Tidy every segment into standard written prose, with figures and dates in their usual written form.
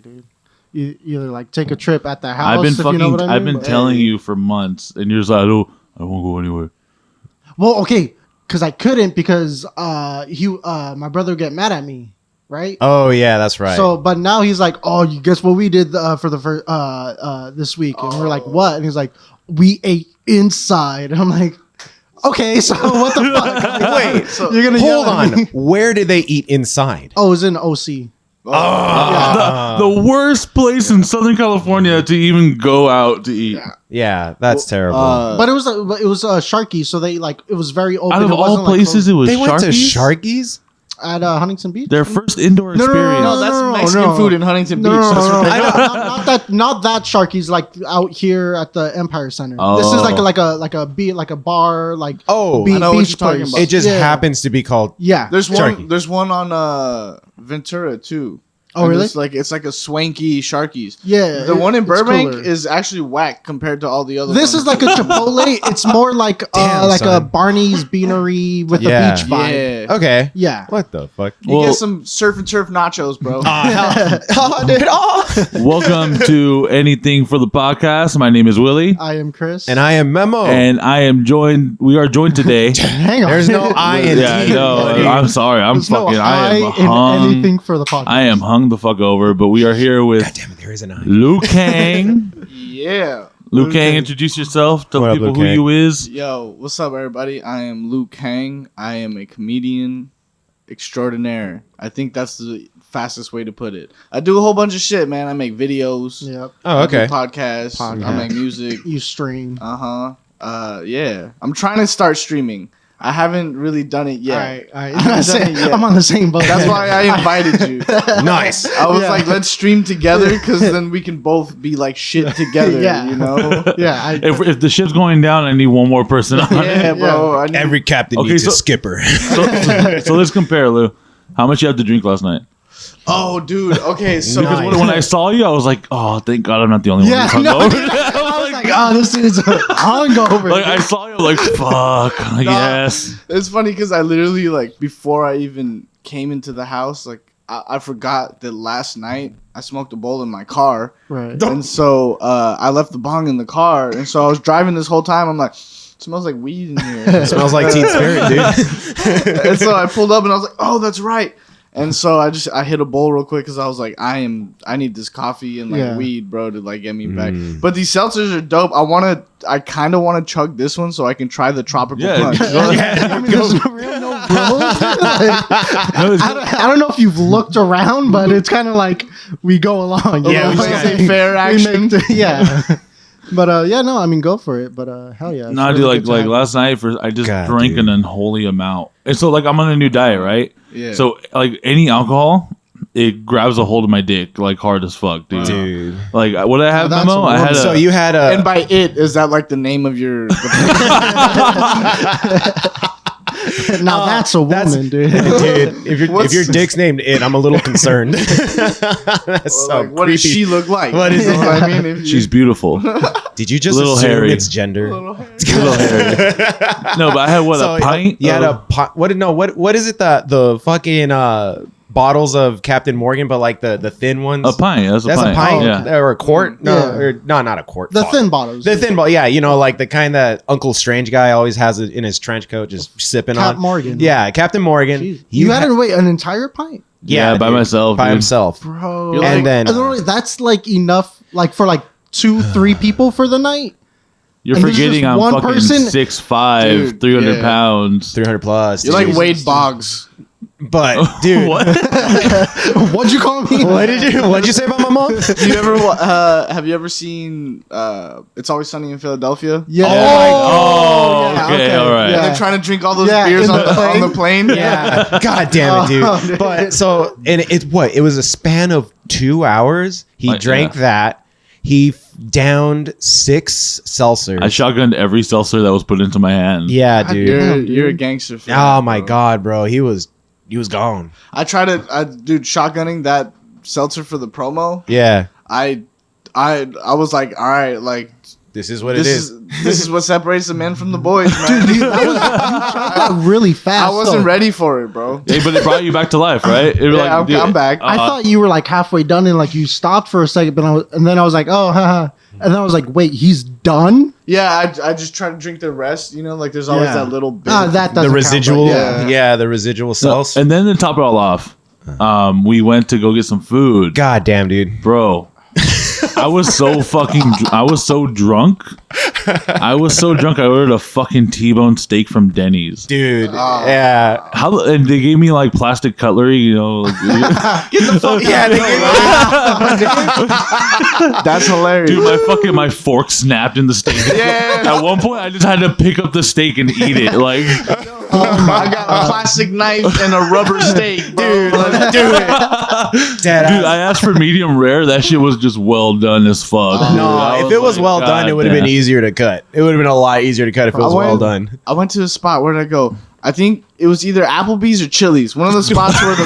dude. You either like take a trip at the house. I've been if you know what I mean, I've been but- telling you for months, and you're just like, I won't go anywhere. Well, okay, because I couldn't because my brother would get mad at me, right? Oh yeah, that's right. So, but now he's like, "Oh, you guess what we did for the first this week?" And we're like, "What?" And he's like, "We ate inside." And I'm like, "Okay, so what the fuck?" Like, Wait, so you're gonna hold yell at on. me? Where did they eat inside? Oh, it was in OC. The worst place in Southern California to even go out to eat. Yeah, that's terrible. But it was Sharky, so they like it was very open. Out of It wasn't, all like, places, closed. it was they went to Sharky's? Sharky's? At Huntington Beach. Their first indoor No, no, no, experience. no, No, that's no, Mexican no. food in Huntington Beach. No, no, That's no, what no, they no. not that Sharky's like out here at the Empire Center. Oh. This is like a bar like Oh, beach I know what you're talking place. about. it just Yeah. happens to be called. Yeah. There's Sharky. one. There's one on Ventura too. Oh, And really? It's like a swanky Sharky's. Yeah, The one in it's Burbank cooler. is actually whack compared to all the other. This ones. is like a Chipotle. It's more like Damn, like a son. Barney's Beanery with Yeah. a beach vibe. Yeah. Okay. Yeah. What the fuck? You Well- get some surf and turf nachos, bro. Welcome to Anything for the Podcast. My name is Willie, I am Chris. And I am Memo. and we are joined today. hang on. There's no I in Yeah, T, no, buddy. I'm sorry. I There's no am I in hung. anything for the podcast. I am hung the fuck over, but we are here with God damn it, there is an I. Lou Kang. Yeah. Lou Kang, introduce yourself. Tell What up, people Lou who Kang? you is. Yo, what's up, everybody? I am Lou Kang. I am a comedian extraordinaire. I think that's the fastest way to put it. I do a whole bunch of shit, man. I make videos. Yep. Oh, I do okay. podcasts. I make music. You stream. Yeah. I'm trying to start streaming. I haven't really done it yet. All right. I haven't done it yet. I'm on the same boat. That's why I invited you. Nice. I was Yeah. like, let's stream together because then we can both be like shit together. Yeah. You know? Yeah. If the ship's going down, I need one more person on it. Yeah, bro. I need- Every captain Okay, needs so- a skipper. So let's compare, Lou. How much you have to drink last night? Oh, dude. Okay, so Nice. Because when I saw you, I was like, oh, thank God I'm not the only Yeah, one no, who's I hungover. was like, oh, this dude's hungover. Like I saw you, like fuck, like, yes. it's funny because I literally like before I even came into the house, like I forgot that last night I smoked a bowl in my car, Right. and so I left the bong in the car, and so I was driving this whole time. I'm like, it smells like weed in here. It smells like Teen Spirit, dude. And so I pulled up and I was like, oh, that's right. And so I hit a bowl real quick because I was like, I need this coffee and like Yeah. weed, bro, to like get me back. But these seltzers are dope. I kind of want to chug this one so I can try the tropical Yeah. punch. I mean, there's no real no rules. Like, No, it's- I don't know if you've looked around, but it's kind of like we go along. you Yeah, know we what just I'm gotta saying? fair We action. yeah. But yeah, no, I mean, go for it. But hell yeah. No, it's dude, really like good time. last night I just God, drank dude. an unholy amount. And so like I'm on a new diet, right? Yeah. So like any alcohol, it grabs a hold of my dick like hard as fuck, dude. Dude. Like what did I have, Oh, that's Memo? I had So a you had a. And by it, is that like the name of your... Now that's a woman, dude. Dude, if What's- your dick's named it, I'm a little concerned. That's so like, what does creepy. she look like? What is You know it? what I mean? If you- she's beautiful. Did you just Little assume hairy. it's gender? Little hairy. No, but I had a pint. You had of- a pot. What is it? The fucking bottles of Captain Morgan, but like the thin ones. a pint. That's That's a pint Yeah. or a quart? No, Yeah. or no, not a quart. The Fuck. thin bottles. The thin bottle, yeah, you know, like the kind that Uncle Strange guy always has it in his trench coat, just sipping Cap on. Morgan. Yeah, Captain Morgan. Jeez. You had to wait an entire pint, Yeah, by dude, myself, by dude. himself. bro. You're And like- then I don't know, that's like enough, like for like 2-3 people for the night. You're And there's forgetting just I'm one fucking person- 6'5", Dude, 300 yeah. pounds. 300 plus. You're like dude. Wade Boggs. But dude, What? What'd you call me? What'd you say about my mom? Do you ever have you ever seen It's Always Sunny in Philadelphia? Yeah. Oh, yeah, okay, all right. And Yeah. they're trying to drink all those Yeah, beers in on the the, on plane. the plane. Yeah. God damn it, dude. Oh, dude. But so, and it was a span of 2 hours. He Like, drank yeah. that. He downed 6 seltzers. I shotgunned every seltzer that was put into my hand. Yeah, dude. Damn, You're a dude. gangster. Fan, Oh my bro. god, bro. He was gone. I tried to, dude, shotgunning that seltzer for the promo. Yeah. I was like, all right, like This is what This it is this is what separates the men from the boys, man. You tried that really fast. I wasn't though. ready for it, bro. Hey, but it brought you back to life, right? It was Yeah, I'm back. I thought you were like halfway done and like you stopped for a second, but and then I was like, oh, haha. And then I was like, wait, he's done? Yeah, I just try to drink the rest. You know, like there's always Yeah. that little bit. That The doesn't residual, count, Yeah. the residual cells. And then to top it all off, we went to go get some food. God damn, dude. Bro, I was so fucking I was so drunk. I ordered a fucking T-bone steak from Denny's. Dude, yeah. And they gave me like plastic cutlery, you know. Like, Get the fuck Yeah, they gave That's hilarious. dude, my fork snapped in the steak. Yeah. At one point, I just had to pick up the steak and eat it. Like, I got a plastic knife and a rubber steak, bro. Dude, let's do it. Dead dude, I asked for medium rare. That shit was just well done as fuck. dude. No, I if it was like, well done, it would have been "God easier to cut. It would have been a lot easier to cut if it was well done. I went to a spot. Where did I go? I think it was either Applebee's or Chili's. One of the spots where the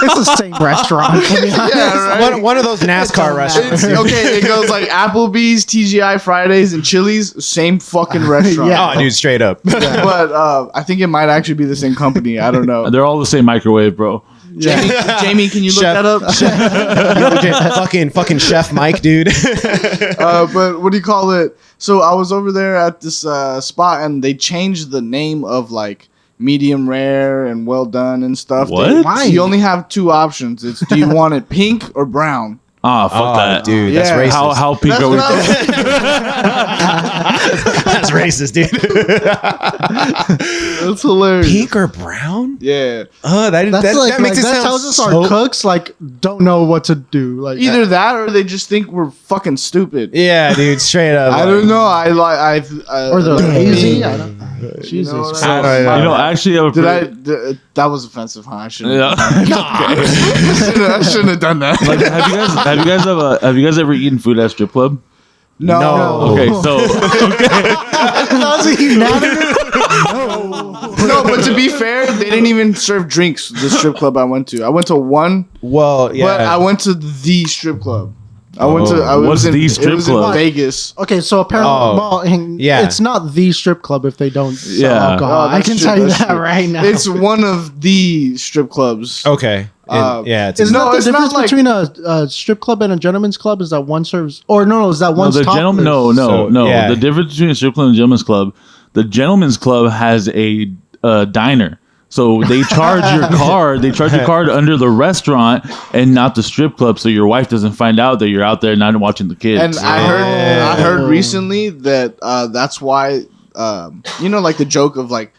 It's the same restaurant. To be honest. yeah, right. One of those NASCAR restaurants. It's, okay, it goes like Applebee's, TGI Fridays, and Chili's. Same fucking restaurant. Yeah. Oh, dude, straight up. But I think it might actually be the same company. I don't know. They're all the same microwave, bro. Jamie, can you look Chef- that up? fucking Chef Mike, dude. But what do you call it? So I was over there at this spot, and they changed the name of like medium rare and well done and stuff. What? Why? You only have two options. It's do you want it pink or brown? Ah, fuck that, dude, Yeah. that's racist. How pink That's are we? what I was- That's racist, dude. That's hilarious. Pink or brown? Yeah. That makes it that sound tells us so- our cooks like don't know what to do. Like Either that or they just think we're fucking stupid. Yeah, dude, straight up. I don't know. I or they're like, lazy. I don't. Jesus. what Christ. I mean? You know, actually, I have a that was offensive, huh? I shouldn't. Yeah. I shouldn't have done that. Like, have you guys ever eaten food at a strip club? no. Okay, so That was a unanimous. No, but to be fair, they didn't even serve drinks. The strip club I went to. I went to one, Well, yeah. but I went to the strip club. I went to. I What's was in, the strip it was club? in Vegas. Okay, so apparently, Oh, yeah. it's not the strip club if they don't sell Yeah. alcohol. I that's can true, tell you that's that true. right now. It's one of the strip clubs. Okay. Yeah, it's Isn't No, that the it's difference not like- between a strip club and a gentleman's club? Is that one serves, or no, is that no, one's the topless? gentleman. No. yeah. The difference between a strip club and a gentleman's club. The gentleman's club has a diner. So they charge your card. They charge your card under the restaurant and not the strip club, so your wife doesn't find out that you're out there not watching the kids. And I heard recently that that's why like the joke of like,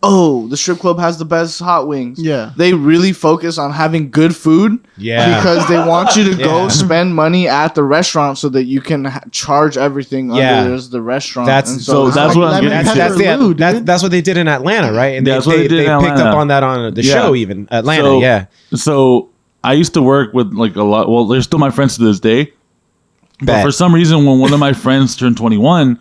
oh, the strip club has the best hot wings. Yeah. They really focus on having good food. Yeah. Because they want you to go Yeah. spend money at the restaurant so that you can charge everything Yeah. under the restaurant. That's- And so that's what I'm Lemon getting pepper to. Lou, dude. That's what they did in Atlanta, right? And That's what they did in picked Atlanta. up on that on the Yeah. show, even Atlanta. So- yeah. So I used to work with like a lot. Well, they're still my friends to this day. But Bet. for some reason, when one of my friends turned 21,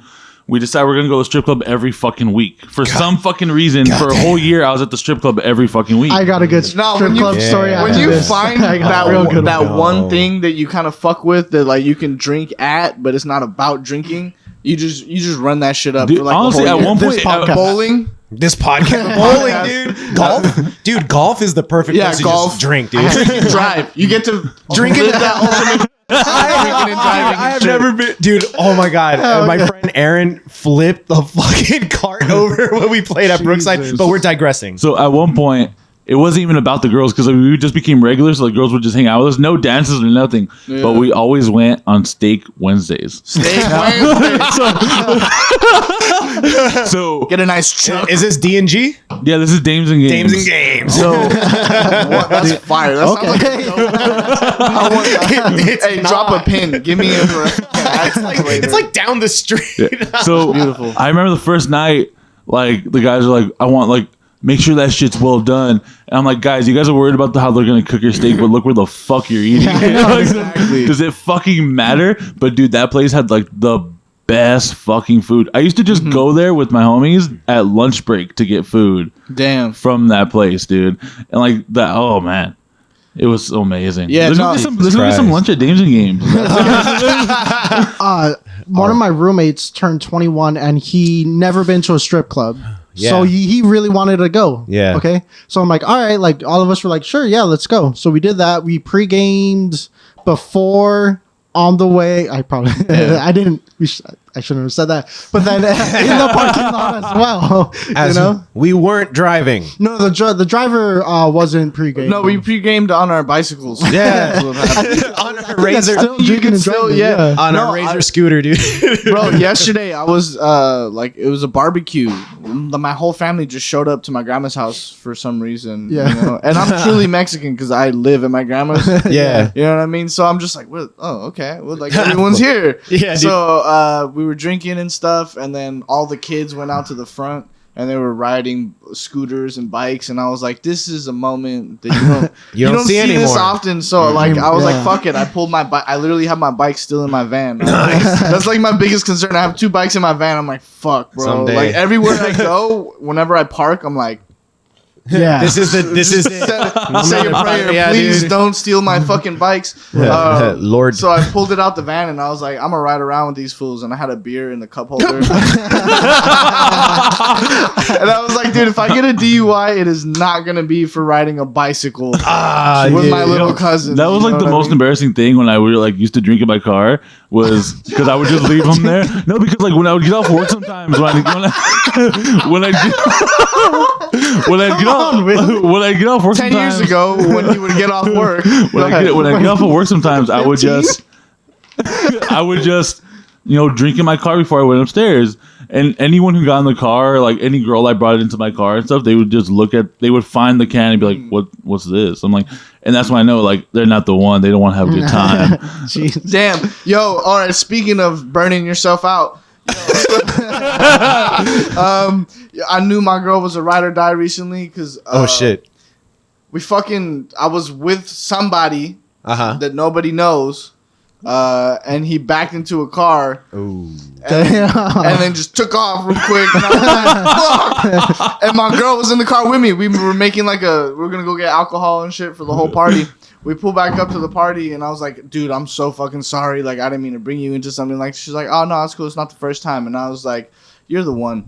we decided we're gonna go to the strip club every fucking week. For some fucking reason, for a whole year, I was at the strip club every fucking week. I got a good No, strip when you- club Yeah. story. When when after you this. find I got that a real good one. one thing that you kind of fuck with that like you can drink at, but it's not about drinking, you just run that shit up. Dude, for like honestly, a at whole year. one This point, podcast. Bowling. This podcast, bowling, dude, golf is the perfect Yeah, place to golf. just drink, dude. You drive. You get to Drink it. live that ultimate drinking and driving. I have never been, dude. Oh my god, my friend Aaron flipped the fucking cart over when we played at Brookside. Jesus. But we're digressing. so at one point, it wasn't even about the girls because we just became regular, so the girls would just hang out with us. No dances or nothing. Yeah. But we always went on Steak Wednesdays. Steak Wednesday. So Get a nice chuck. Is this D&G? yeah, this is Dames and Games. Games and games. So What? That's fire. That sounds like Okay. I want that. It's Hey, drop a pin. Give me a. It's like down the street. So beautiful. I remember the first night, like the guys are like, I want like make sure that shit's well done. And I'm like, guys, you guys are worried about how they're gonna cook your steak, but look where the fuck you're eating. exactly. Does it fucking matter? But dude, that place had like the best fucking food. I used to just go there with my homies at lunch break to get food Damn. from that place, dude. And like that, oh man. It was so amazing. Yeah, there's no. gonna be some lunch at Dames and Games. one of my roommates turned 21 and he never been to a strip club. Yeah. So he really wanted to go. Yeah. Okay. So I'm like, all right, like all of us were like, sure, yeah, let's go. So we did that. We pre-gamed before. On the way, I probably I didn't. I shouldn't have said that. But then in the parking lot as well, As you know, we weren't driving. no, the driver wasn't pre-game. No, we pre-gamed on our bicycles. Yeah. That's what happened. On a razor, Still You drinking can and still, driving, yeah. on No, a razor scooter, dude. Bro, yesterday I was like, it was a barbecue. My whole family just showed up to my grandma's house for some reason. Yeah. You know? And I'm truly Mexican because I live at my grandma's. Yeah. You know what I mean? So I'm just like, well, oh, okay. Well, like everyone's here. Yeah, dude. So we were drinking and stuff, and then all the kids went out to the front. And they were riding scooters and bikes, and I was like, "This is a moment that you don't see this anymore. often." So like, I was Yeah. like, "Fuck it!" I pulled my bike. I literally have my bike still in my van. That's like my biggest concern. I have 2 bikes in my van. I'm like, "Fuck, bro!" Someday. Like everywhere I go, whenever I park, I'm like, yeah. This is it. "Say your prayer, Yeah, please dude. don't steal my fucking bikes." Lord. So I pulled it out the van, and I was like, "I'm gonna ride around with these fools." And I had a beer in the cup holder. And I was like, dude, if I get a DUI, it is not gonna be for riding a bicycle with my little cousin. That was You like know the what I most mean? embarrassing thing when I would like used to drink in my car was because I would just leave them there. No, because like when I would get off work sometimes when I get off work 10 sometimes, years ago, when you would get off work, when I get off of work sometimes, I would just drink in my car before I went upstairs. And anyone who got in the car, like any girl I brought into my car and stuff, they would just they would find the can and be like, what's this? I'm like, and that's when I know like they're not the one. They don't want to have a good time. Jeez. damn, yo, all right. Speaking of burning yourself out, I knew my girl was a ride or die recently because Oh shit. I was with somebody that nobody knows. And he backed into a car Ooh. and then just took off real quick. And I was like, fuck! And my girl was in the car with me. We were making we were gonna go get alcohol and shit for the whole party. We pulled back up to the party, and I was like, dude, I'm so fucking sorry. Like, I didn't mean to bring you into something. Like, she's like, oh no, it's cool. It's not the first time. And I was like, you're the one.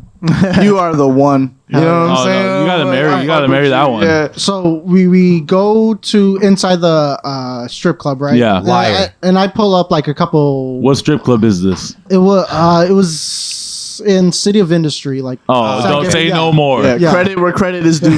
You are the one. You know what I'm Oh, saying? no, you gotta Like, marry- I you gotta fuck marry with that you. one. Yeah. So we go to inside the strip club, right? Yeah. Liar. And I pull up like a couple. What strip club is this? It was in City of Industry, like. Oh, don't second- say yeah. no more. Yeah, Yeah. credit where credit is due.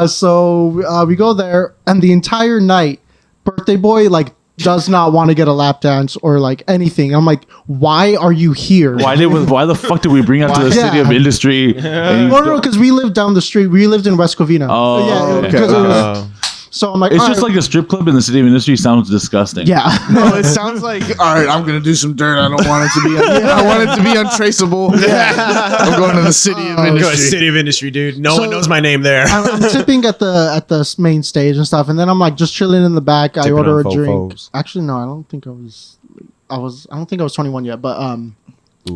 So we go there, and the entire night, birthday boy like does not want to get a lap dance or like anything. I'm like, why are you here? Why the fuck did we bring up to the City of Yeah. Industry? and you Well, no, don't- because we lived down the street. We lived in West Covina. Oh, yeah. okay. 'Cause it was- so I'm like, It's all just right. like a strip club in the City of Industry sounds disgusting. Yeah. No, it sounds like, all right, I'm gonna do some dirt. I don't want it to be. I want it to be untraceable. I'm going to the City of Go to Industry. City of Industry, dude. No So- one knows my name there. I'm tipping at the main stage and stuff, and then I'm like just chilling in the back. I Tipping order a on drink. fofos. Actually, no, I don't think I was 21 yet, but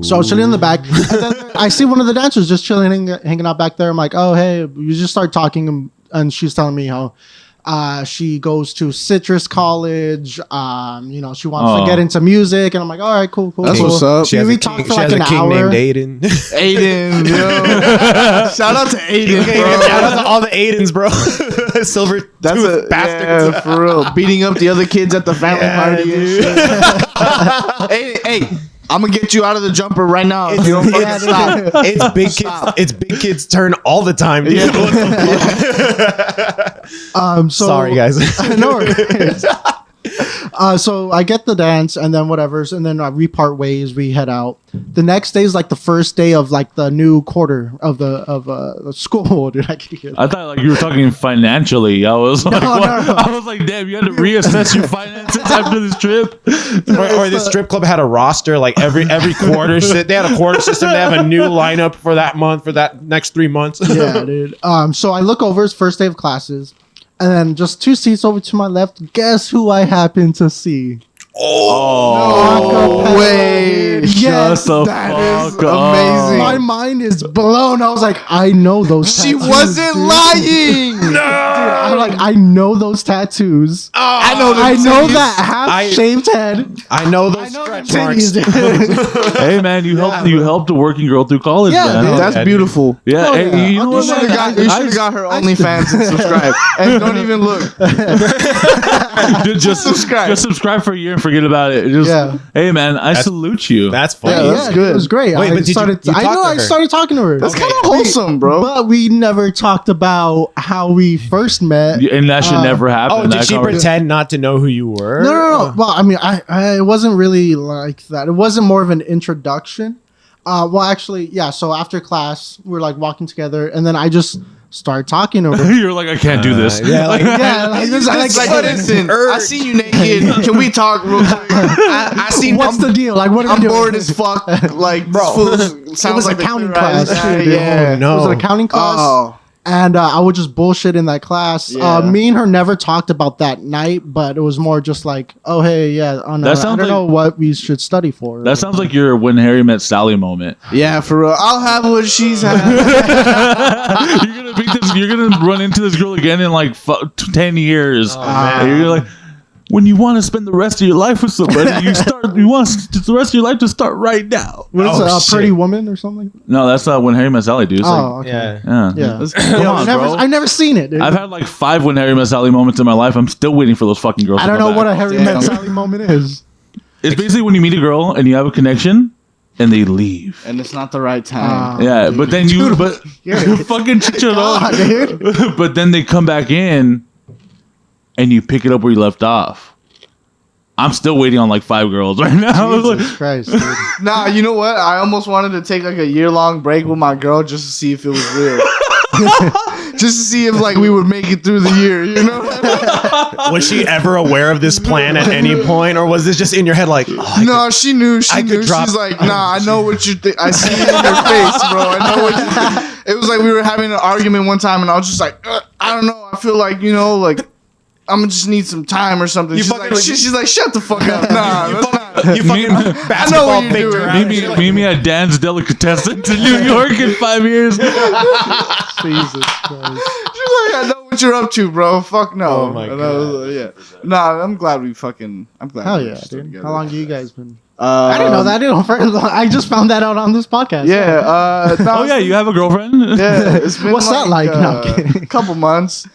so I was chilling in the back, and then I see one of the dancers just chilling, hanging out back there. I'm like, oh hey, we just start talking, and she's telling me how. She goes to Citrus College. She wants to get into music, and I'm like, all right, cool. That's cool. what's up. She has we a talked king, for she like has an a king hour. named Aiden. Aiden, yo. Shout out to Aiden, bro. Shout out to all the Aidens, bro. Silver That's tooth a bastards. yeah, for real. Beating up the other kids at the family party. And shit. Hey, I'm gonna get you out of the jumper right now. If you don't fucking stop. It's big kids. It's big kids' turn all the time, dude. So Sorry, guys. no worries. So I get the dance and then whatever's, and then we part ways. We head out. The next day is like the first day of like the new quarter of the school. Dude, I can hear that. I thought like you were talking financially. I was like, No, what? no. I was like, damn, you had to reassess your finances after this trip. or this strip club had a roster like every quarter. They had a quarter system. They have a new lineup for that month for that next 3 months. Yeah, dude. So I look over. It's first day of classes, and then just 2 seats over to my left. Guess who I happen to see? Oh, No way. Yes, shut the that is fuck up. amazing. my mind is blown. I was like, I know those. She tattoos, wasn't dude. lying. Dude, I'm like, I know those tattoos. I know I know titties. that half shaved head. I know those I know the stretch marks. titties, dude. Hey man, you helped a working girl through college, Yeah, man. dude. That's beautiful. Yeah, Oh, hey, yeah. you know I'll what? do You that. man? should have got her OnlyFans and subscribe. And don't even look. Just subscribe. Just subscribe for a year and forget about it. Just, Yeah. Hey man, I salute you. That's Yeah, funny. that's Yeah, good. It was great. Wait, I but did you started. talk to I her? started talking to her. That's kind of wholesome, bro. But we never talked about how we first met. And that should never happen. Oh, did That she conversation- pretend not to know who you were? No. Well, I mean, I it wasn't really like that. It wasn't more of an introduction. Well, actually, yeah. So after class, we were like walking together, and then I just started talking to her. You're like, I can't do this. Yeah, like, Yeah, like this. I It's like, like, listen, I see you naked. Can we talk real quick? I seen. what's the deal? Like, what are I'm we doing? bored as fuck. Like, Bro. sounds It was like accounting the clear eyes class, guy. too, dude. Yeah. Oh, no. It was an accounting class. Oh, And I would just bullshit in that class. Yeah. Me and her never talked about that night, but it was more just like, oh, hey, yeah, I That sounds don't like- know what we should study for. That sounds like your When Harry Met Sally moment. yeah, for real. I'll have what she's had. You're gonna run into this girl again in like 10 years. man. And you're like, when you want to spend the rest of your life with somebody, you want the rest of your life to start right now. What is Oh, it, a shit. Pretty Woman or something? No, that's not When Harry Met Sally, dude. It's Oh, okay. Yeah. like, Yeah. Come Yo, on, never, bro. I've never seen it, dude. I've had like 5 When Harry Met Sally moments in my life. I'm still waiting for those fucking girls. I to don't come know what back. a Harry Damn. Met Sally moment is. It's basically when you meet a girl and you have a connection, and they leave. And it's not the right time. Yeah, but then you fucking God, chicharo. dude. But then they come back in, and you pick it up where you left off. I'm still waiting on like 5 girls right now. Jesus Christ, dude. Nah, you know what? I almost wanted to take like a year-long break with my girl just to see if it was real. Just to see if like we would make it through the year, you know? Was she ever aware of this plan at any point, or was this just in your head like, oh, No, she knew. She I knew. could drop- She's like, nah, I know what you think. I see it in your face, bro. I know what you think. It was like we were having an argument one time, and I was just like, I don't know. I feel like, you know, like I'm gonna just need some time or something. You She's fucking like, like- she's like, shut the fuck up. Nah, that's not. you fucking I know basketball what you're faked doing. her out? Meet me at Dan's Delicatessen to New York in 5 years. Jesus Christ. She's like, I know what you're up to, bro. Fuck no. Oh my And I was like, yeah. Nah, I'm glad we fucking. I'm glad. Hell we yeah, still dude. together. How long have you guys been? I didn't know Um, that, dude. I just found that out on this podcast. Yeah. No, Oh yeah, you have a girlfriend? Yeah, it's been What's that like? No, I'm kidding. a couple months.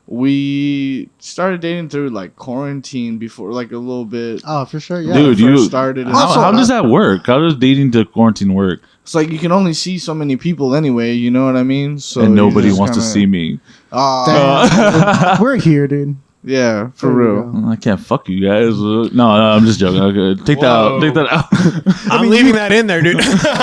We started dating through like quarantine before, like a little bit. Oh, for sure. Yeah. Dude, First you started. How, Also, how does that work? How does dating to quarantine work? It's like you can only see so many people anyway. You know what I mean? So And you nobody just wants to kinda- see me. Aw, We're here, dude. yeah, for There we real. go. I can't fuck you guys. No, I'm just joking. Okay, take that out. Whoa. Take that out. I'm leaving that in there, dude.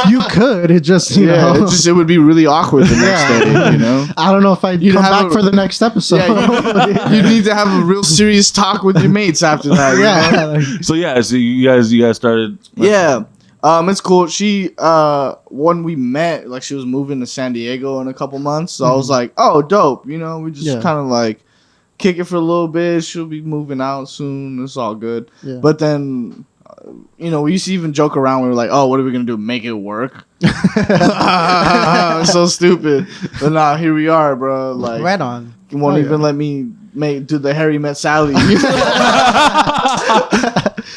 You could. It just, you Yeah, know. it would be really awkward the next Yeah. day. You know. I don't know if I'd You'd come have back a- for the next episode. Yeah, you need to have a real serious talk with your mates after that. you know? Yeah. like- So yeah, so you guys started. Yeah. It's cool. She when we met, like she was moving to San Diego in a couple months. So I was like, oh, dope. You know, we just Yeah. kind of like kick it for a little bit. She'll be moving out soon. It's all good. Yeah. But then, you know, we used to even joke around. We were like, oh, what are we gonna do? Make it work? So stupid. But nah, here we are, bro. Like, right on. you won't Oh, even yeah. let me do the Harry Met Sally.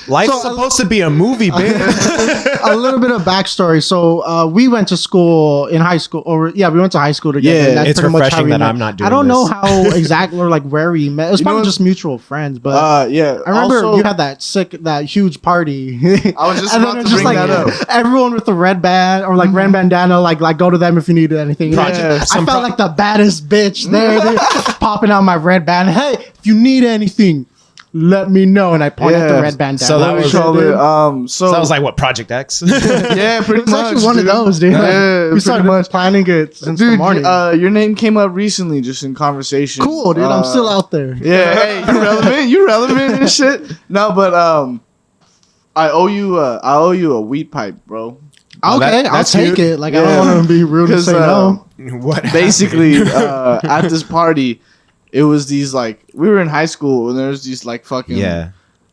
Life's So- supposed to be a movie, bitch. A little bit of backstory. So we went to school in high school, or we went to high school together. Yeah, and that's it's pretty much how refreshing we that met. I'm not doing I don't know this. how exactly or like where we met. It was You know probably what? just mutual friends, but Yeah. I remember Also- you had that huge party. I was just And about then to it's bring that up. Everyone with the red band or like red bandana, like go to them if you needed anything. Yeah. I felt like the baddest bitch there, dude, popping out my red band. Hey, if you need anything, let me know. And I pointed at the Yeah. red bandana. So that What we was- call dude. it. So that was like what, Project X? Yeah, pretty It was much. actually one dude. of those, dude. Yeah, we pretty started much. planning it since the Dude, morning. your name came up recently just in conversation. Cool, dude. I'm still out there. Yeah, hey, you relevant? You relevant and shit. No, but I owe you a weed pipe, bro. Oh, Okay, that- I'll that's take huge. it. Like Yeah. I don't want to be rude and 'Cause, say no. What? Basically, at this party, it was these like we were in high school and there's these like fucking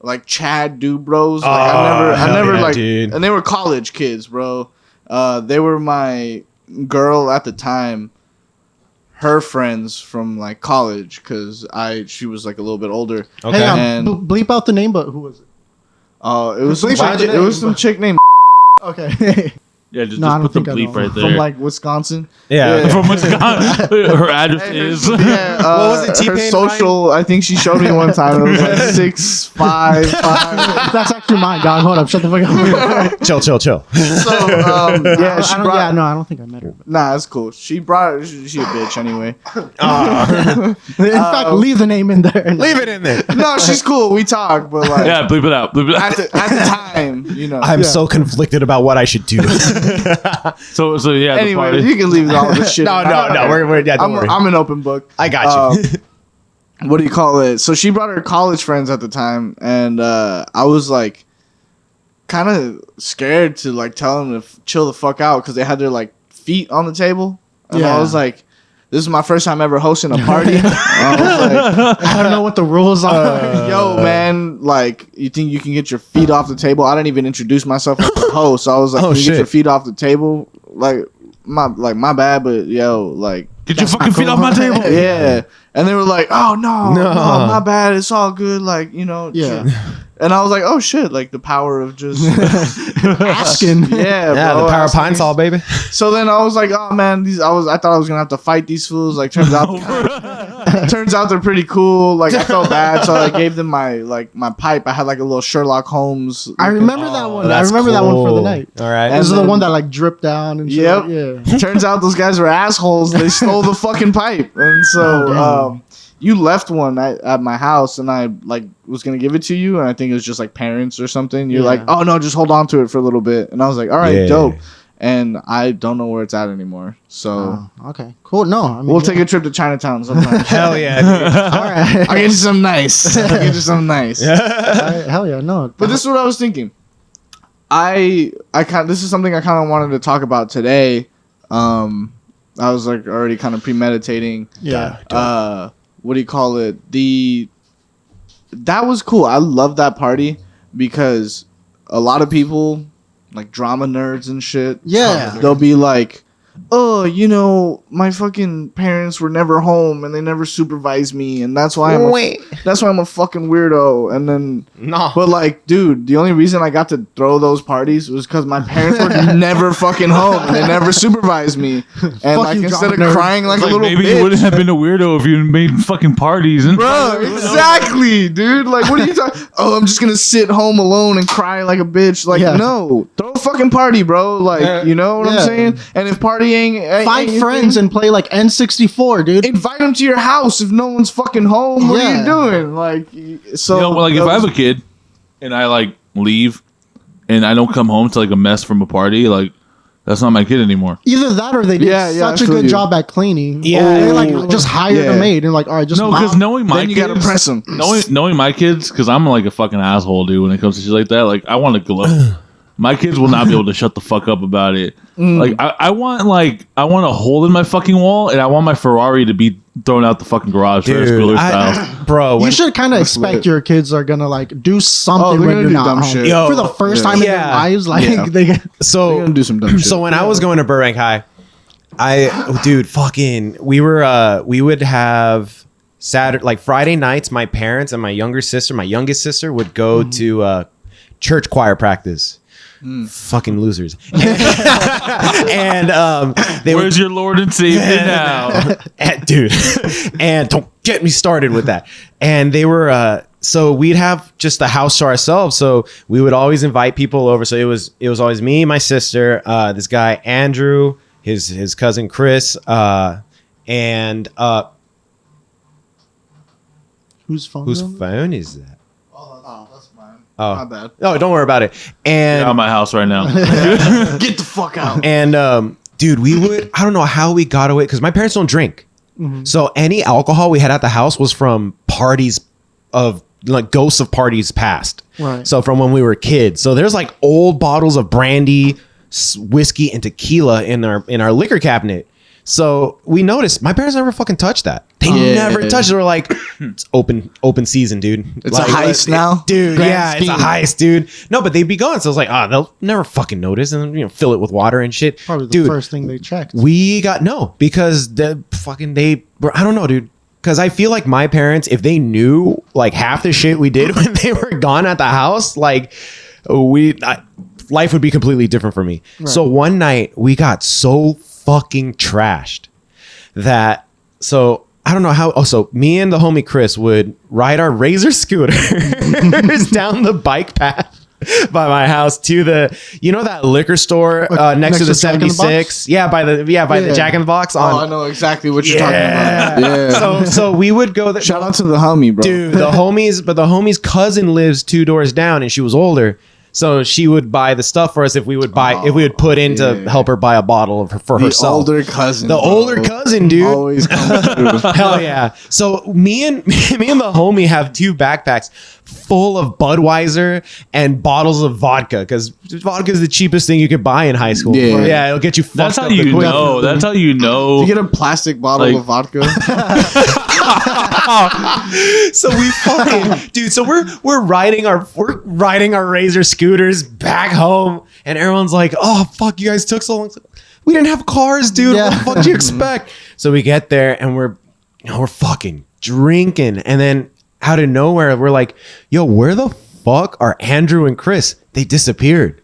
like Chad dude bros. Like I never like, dude. And they were college kids, bro. They were my girl at the time. Her friends from like college, because she was like a little bit older. Okay, hey, bleep out the name, but who was it? It was some chick named. Okay. Yeah, just put the bleep right there. From like Wisconsin. Yeah. From Wisconsin. Her address is. Yeah, what was it? Her social. I think she showed me one time. It was like 6'5". That's actually mine, dog. Hold up. Shut the fuck up. Chill. So yeah, I don't think I met her. But. Nah, that's cool. She brought. She a bitch anyway. In fact, leave the name in there. Leave it in there. No, she's cool. We talk, but like. Yeah, bleep it out. Bleep it out. At the time, you know. I'm so conflicted about what I should do. So yeah. Anyway, you can leave all this shit. No. We're don't worry. I'm an open book. I got you. What do you call it? So she brought her college friends at the time, and I was like, kind of scared to like tell them to chill the fuck out because they had their like feet on the table, and I was like, this is my first time ever hosting a party. I was like, I don't know what the rules are. Yo, man, like, you think you can get your feet off the table? I didn't even introduce myself as the host. So I was like, can you get your feet off the table? Like my bad, but yo, like, get your fucking feet off my table. Yeah. And they were like, oh no, my bad. It's all good. Like, you know. Yeah. Shit. And I was like, oh shit, like the power of just asking. Yeah, bro, the power of Pine Sol, baby. So then I was like, oh man, I thought I was gonna have to fight these fools. Like turns out they're pretty cool. Like I felt bad, so I gave them my pipe. I had like a little Sherlock Holmes. I remember that one. I remember that one for the night. All right. This is the one that like dripped down and shit. Yep. Yeah. Turns out those guys were assholes. They stole the fucking pipe. And so you left one at my house, and I like was gonna give it to you, and I think it was just like parents or something. You're like, oh no, just hold on to it for a little bit, and I was like, all right, dope. And I don't know where it's at anymore. So okay, cool. No, I mean, we'll take a trip to Chinatown sometime. Hell yeah, dude. All right, I'll get you some nice. Hell yeah, no. But this is what I was thinking. This is something I kind of wanted to talk about today. I was like already kind of premeditating. Yeah. What do you call it? That was cool. I love that party because a lot of people, like drama nerds and shit. Yeah. They'll be like, oh, you know, my fucking parents were never home and they never supervised me, and that's why I'm a fucking weirdo. And then but like, dude, the only reason I got to throw those parties was because my parents were never fucking home and they never supervised me. And like instead of crying like a little maybe bitch, you wouldn't have been a weirdo if you made fucking parties. And bro, exactly, dude. Like, what are you talking? Oh, I'm just gonna sit home alone and cry like a bitch. Like, no, throw a fucking party, bro. Like, you know what I'm saying? And if partying, find friends and play like N64, dude. Invite them to your house if no one's fucking home. What are you doing? Like, so you know, like if I have a kid and I like leave and I don't come home to like a mess from a party, like that's not my kid anymore. Either that or they did such a good job at cleaning. Yeah, they like just hired a maid and like, all right, just because knowing my then you kids, gotta press them. Knowing my kids, because I'm like a fucking asshole, dude. When it comes to shit like that, like I want to glow. My kids will not be able to shut the fuck up about it. Like I want a hole in my fucking wall, and I want my Ferrari to be thrown out the fucking garage, Ferris Bueller style. Bro, you should kind of expect your kids are gonna like do something when you're not home. Shit. Yo, for the first time in their lives. Like they're gonna do some dumb shit. So when I was going to Burbank High, we would have Saturday, like Friday nights. My parents and my youngest sister would go to church choir practice. Fucking losers. And where's your Lord and Savior now? Dude. And don't get me started with that. And they were so we'd have just the house to ourselves. So we would always invite people over. So it was always me, my sister, this guy Andrew, his cousin Chris, and whose phone is that? Oh, my bad. Oh, don't worry about it. And get out of my house right now. Get the fuck out. And dude, I don't know how we got away because my parents don't drink. So any alcohol we had at the house was from parties of like ghosts of parties past. Right. So from when we were kids. So there's like old bottles of brandy, whiskey, and tequila in our liquor cabinet. So we noticed my parents never fucking touched that. They never touched it. We're like, it's open season, dude. It's like, a heist now, dude. Grand Yeah, scheme. it's a heist, dude. No, but they'd be gone. So I was like, they'll never fucking notice, and fill it with water and shit. Probably the dude, first thing they checked. we got because they were, I don't know, dude. Because I feel like my parents, if they knew like half the shit we did when they were gone at the house, like life would be completely different for me. Right. So one night we got so fucking trashed that I don't know how. So me and the homie Chris would ride our Razor scooters down the bike path by my house to that liquor store next to the Jack in the Box? 76. Yeah, by the Jack in the Box. I know exactly what you're talking about. Yeah. So we would go there. Shout out to the homie, bro. Dude, the homie's cousin lives 2 doors down, and she was older. So she would buy the stuff for us if we would put in to help her buy a bottle for The herself. older cousin. The older cousin, dude. Always comes through. Hell yeah. So me and the homie have 2 backpacks full of Budweiser and bottles of vodka, because vodka is the cheapest thing you could buy in high school. Yeah. It'll get you fucked That's how up you quick. know. That's how you know. You get a plastic bottle Like- of vodka. So we fucking dude. So we're riding our Razor scooters back home, and everyone's like, "Oh fuck, you guys took so long." We didn't have cars, dude. Yeah. What the fuck do you expect? So we get there and we're fucking drinking, and then out of nowhere we're like, "Yo, where the fuck are Andrew and Chris? They disappeared.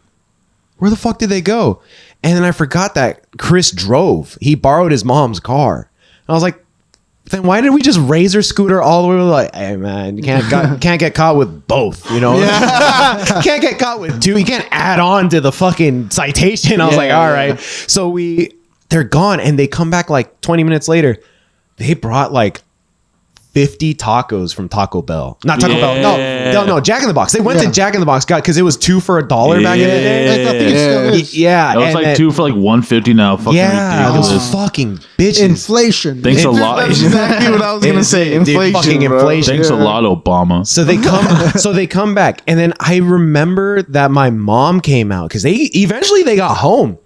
Where the fuck did they go?" And then I forgot that Chris drove. He borrowed his mom's car. And I was like, then why did we just Razor scooter all the way? Like, hey man, you can't get caught with both, you know? Can't get caught with 2. You can't add on to the fucking citation. I was like, all right. So they're gone, and they come back like 20 minutes later. They brought like 50 tacos from Taco Bell. Not Taco Bell. No, Jack in the Box. They went to Jack in the Box, because it was 2 for $1 back in the day. I think it still is. Yeah. That was like 2 for like $150 now. Fucking Yeah, ridiculous. those fucking bitches. Inflation. Thanks a lot. That's exactly what I was gonna say. Dude, Inflation, fucking bro. inflation. Thanks a lot, Obama. So they come back, and then I remember that my mom came out, because eventually they got home,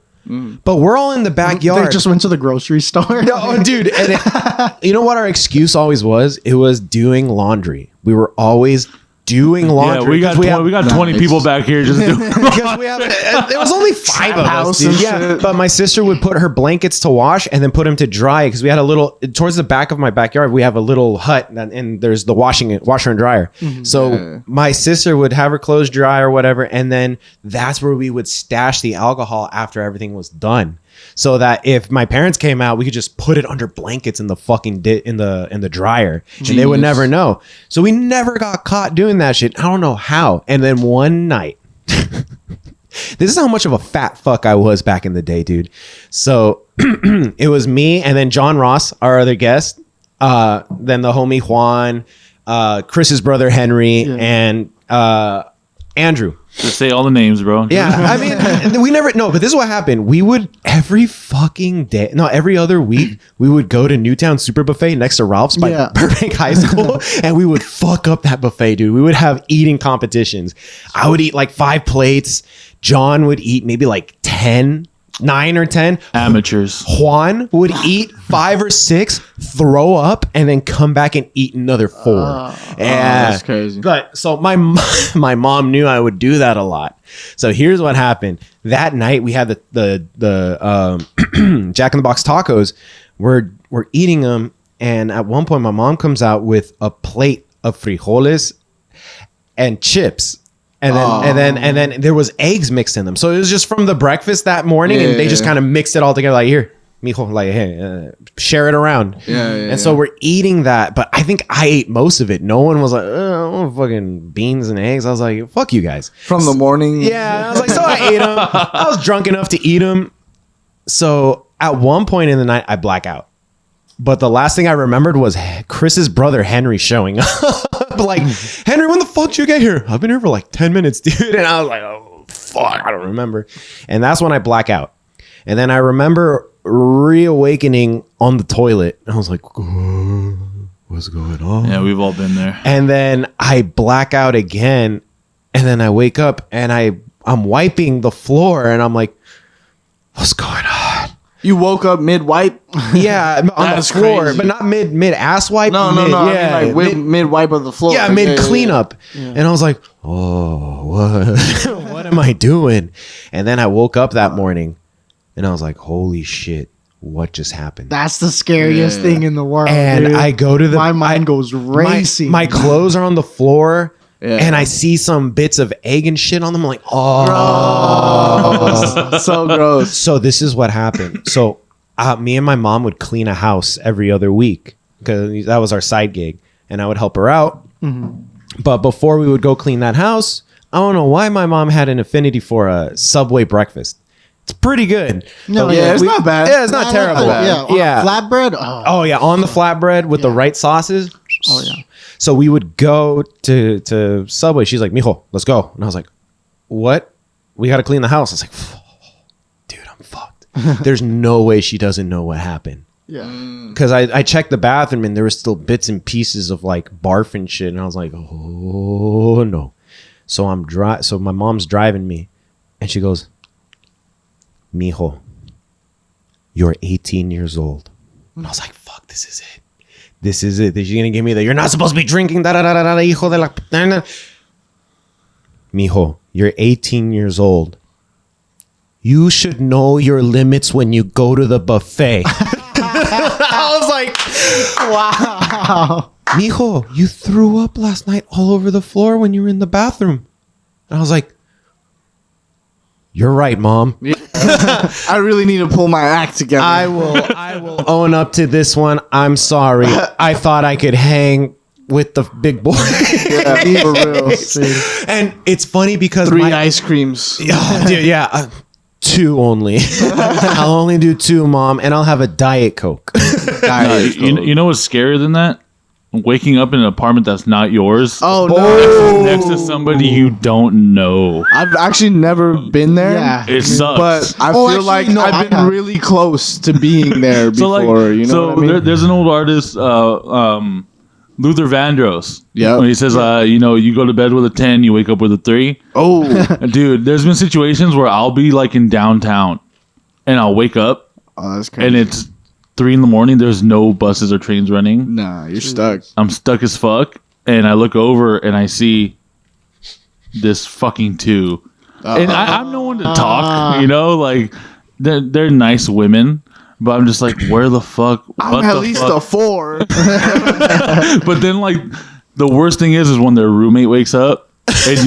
but we're all in the backyard. They just went to the grocery store. Oh, dude! And you know what our excuse always was? It was doing laundry. We were always doing laundry. Yeah, we got 20 people back here just doing. Because there was only 5 of us, house dude. and Yeah, shit. but my sister would put her blankets to wash and then put them to dry, because we had a little towards the back of my backyard. We have a little hut, and there's the washer and dryer. So my sister would have her clothes dry or whatever, and then that's where we would stash the alcohol after everything was done, so that if my parents came out, we could just put it under blankets in the fucking in the dryer, and they would never know. So we never got caught doing that shit. I don't know how. And then one night, this is how much of a fat fuck I was back in the day, dude. So it was me, and then John Ross, our other guest, then the homie Juan, Chris's brother Henry, and Andrew. Just say all the names, bro. Yeah, I mean, we never. No, but this is what happened. We would every other week, we would go to Newtown Super Buffet next to Ralph's by Burbank High School, and we would fuck up that buffet, dude. We would have eating competitions. I would eat like 5 plates. John would eat maybe like 9 or 10. Amateurs. Juan would eat 5 or 6, throw up, and then come back and eat another 4. Yeah, that's crazy. But so my mom knew I would do that a lot. So here's what happened. That night we had the Jack in the Box tacos. We're eating them, and at one point my mom comes out with a plate of frijoles and chips. And then there was eggs mixed in them. So it was just from the breakfast that morning, and they just kind of mixed it all together. Like, here, mijo, like, hey, share it around. And so we're eating that, but I think I ate most of it. No one was like, I want fucking beans and eggs. I was like, fuck you guys. From the morning. Yeah, I was like, so I ate them. I was drunk enough to eat them. So at one point in the night, I black out. But the last thing I remembered was Chris's brother Henry showing up. Like, Henry, when the fuck did you get here? I've been here for like 10 minutes, dude. And I was like, oh, fuck, I don't remember. And that's when I black out. And then I remember reawakening on the toilet. I was like, oh, what's going on? Yeah, we've all been there. And then I black out again. And then I wake up and I'm wiping the floor, and I'm like, what's going on? You woke up mid wipe? Yeah, on the That's floor, crazy. but not mid ass wipe. No. Yeah, I mean, like mid wipe of the floor. yeah, Like, mid cleanup. And I was like, oh, what? What am I doing? And then I woke up that morning, and I was like, holy shit, what just happened? That's the scariest Yeah. thing in the world. And dude. I go to the my mind goes racing. My clothes are on the floor. Yeah. And I see some bits of egg and shit on them. I'm like, oh. So gross. So this is what happened. So me and my mom would clean a house every other week because that was our side gig. And I would help her out. But before we would go clean that house, I don't know why my mom had an affinity for a Subway breakfast. It's pretty good. No, But Yeah, it's not bad. Yeah, it's not terrible. Yeah, Yeah. flatbread. Oh, Oh yeah, on the flatbread with the right sauces. oh yeah. So we would go to Subway. She's like, "Mijo, let's go." And I was like, "What? We got to clean the house." I was like, "Dude, I'm fucked." There's no way she doesn't know what happened. Yeah. Because I checked the bathroom and there was still bits and pieces of like barf and shit. And I was like, "Oh no." So So my mom's driving me, and she goes, "Mijo, you're 18 years old." And I was like, "Fuck, this is it. This is it." She's gonna give me the, "You're not supposed to be drinking, da da da da da, hijo de la p-." Mijo, you're 18 years old. You should know your limits when you go to the buffet. I was like, Wow. "Mijo, you threw up last night all over the floor when you were in the bathroom." And I was like, "You're right, Mom. I really need to pull my act together. I will own up to this one. I'm sorry. I thought I could hang with the big boy." Yeah, be for real. And it's funny because 3 ice creams. Oh, dude, yeah, 2 only. I'll only do 2, Mom, and I'll have a Diet Coke. You know what's scarier than that? Waking up in an apartment that's not yours. Oh no! Next to somebody you don't know. I've actually never been there. Yeah. It sucks. But I Oh, feel actually, like no, I I've been have. really close to being there before. You know what I mean? there's an old artist, Luther Vandross. Yep. When he says, you go to bed with a 10, you wake up with a 3. Oh, Dude, there's been situations where I'll be like in downtown and I'll wake up that's crazy. and it's 3 a.m. There's no buses or trains running. Nah, you're stuck. I'm stuck as fuck. And I look over and I see this fucking 2. And I'm no one to talk, like they're nice women. But I'm just like, where the fuck? I'm at least a 4. But then, like, the worst thing is when their roommate wakes up and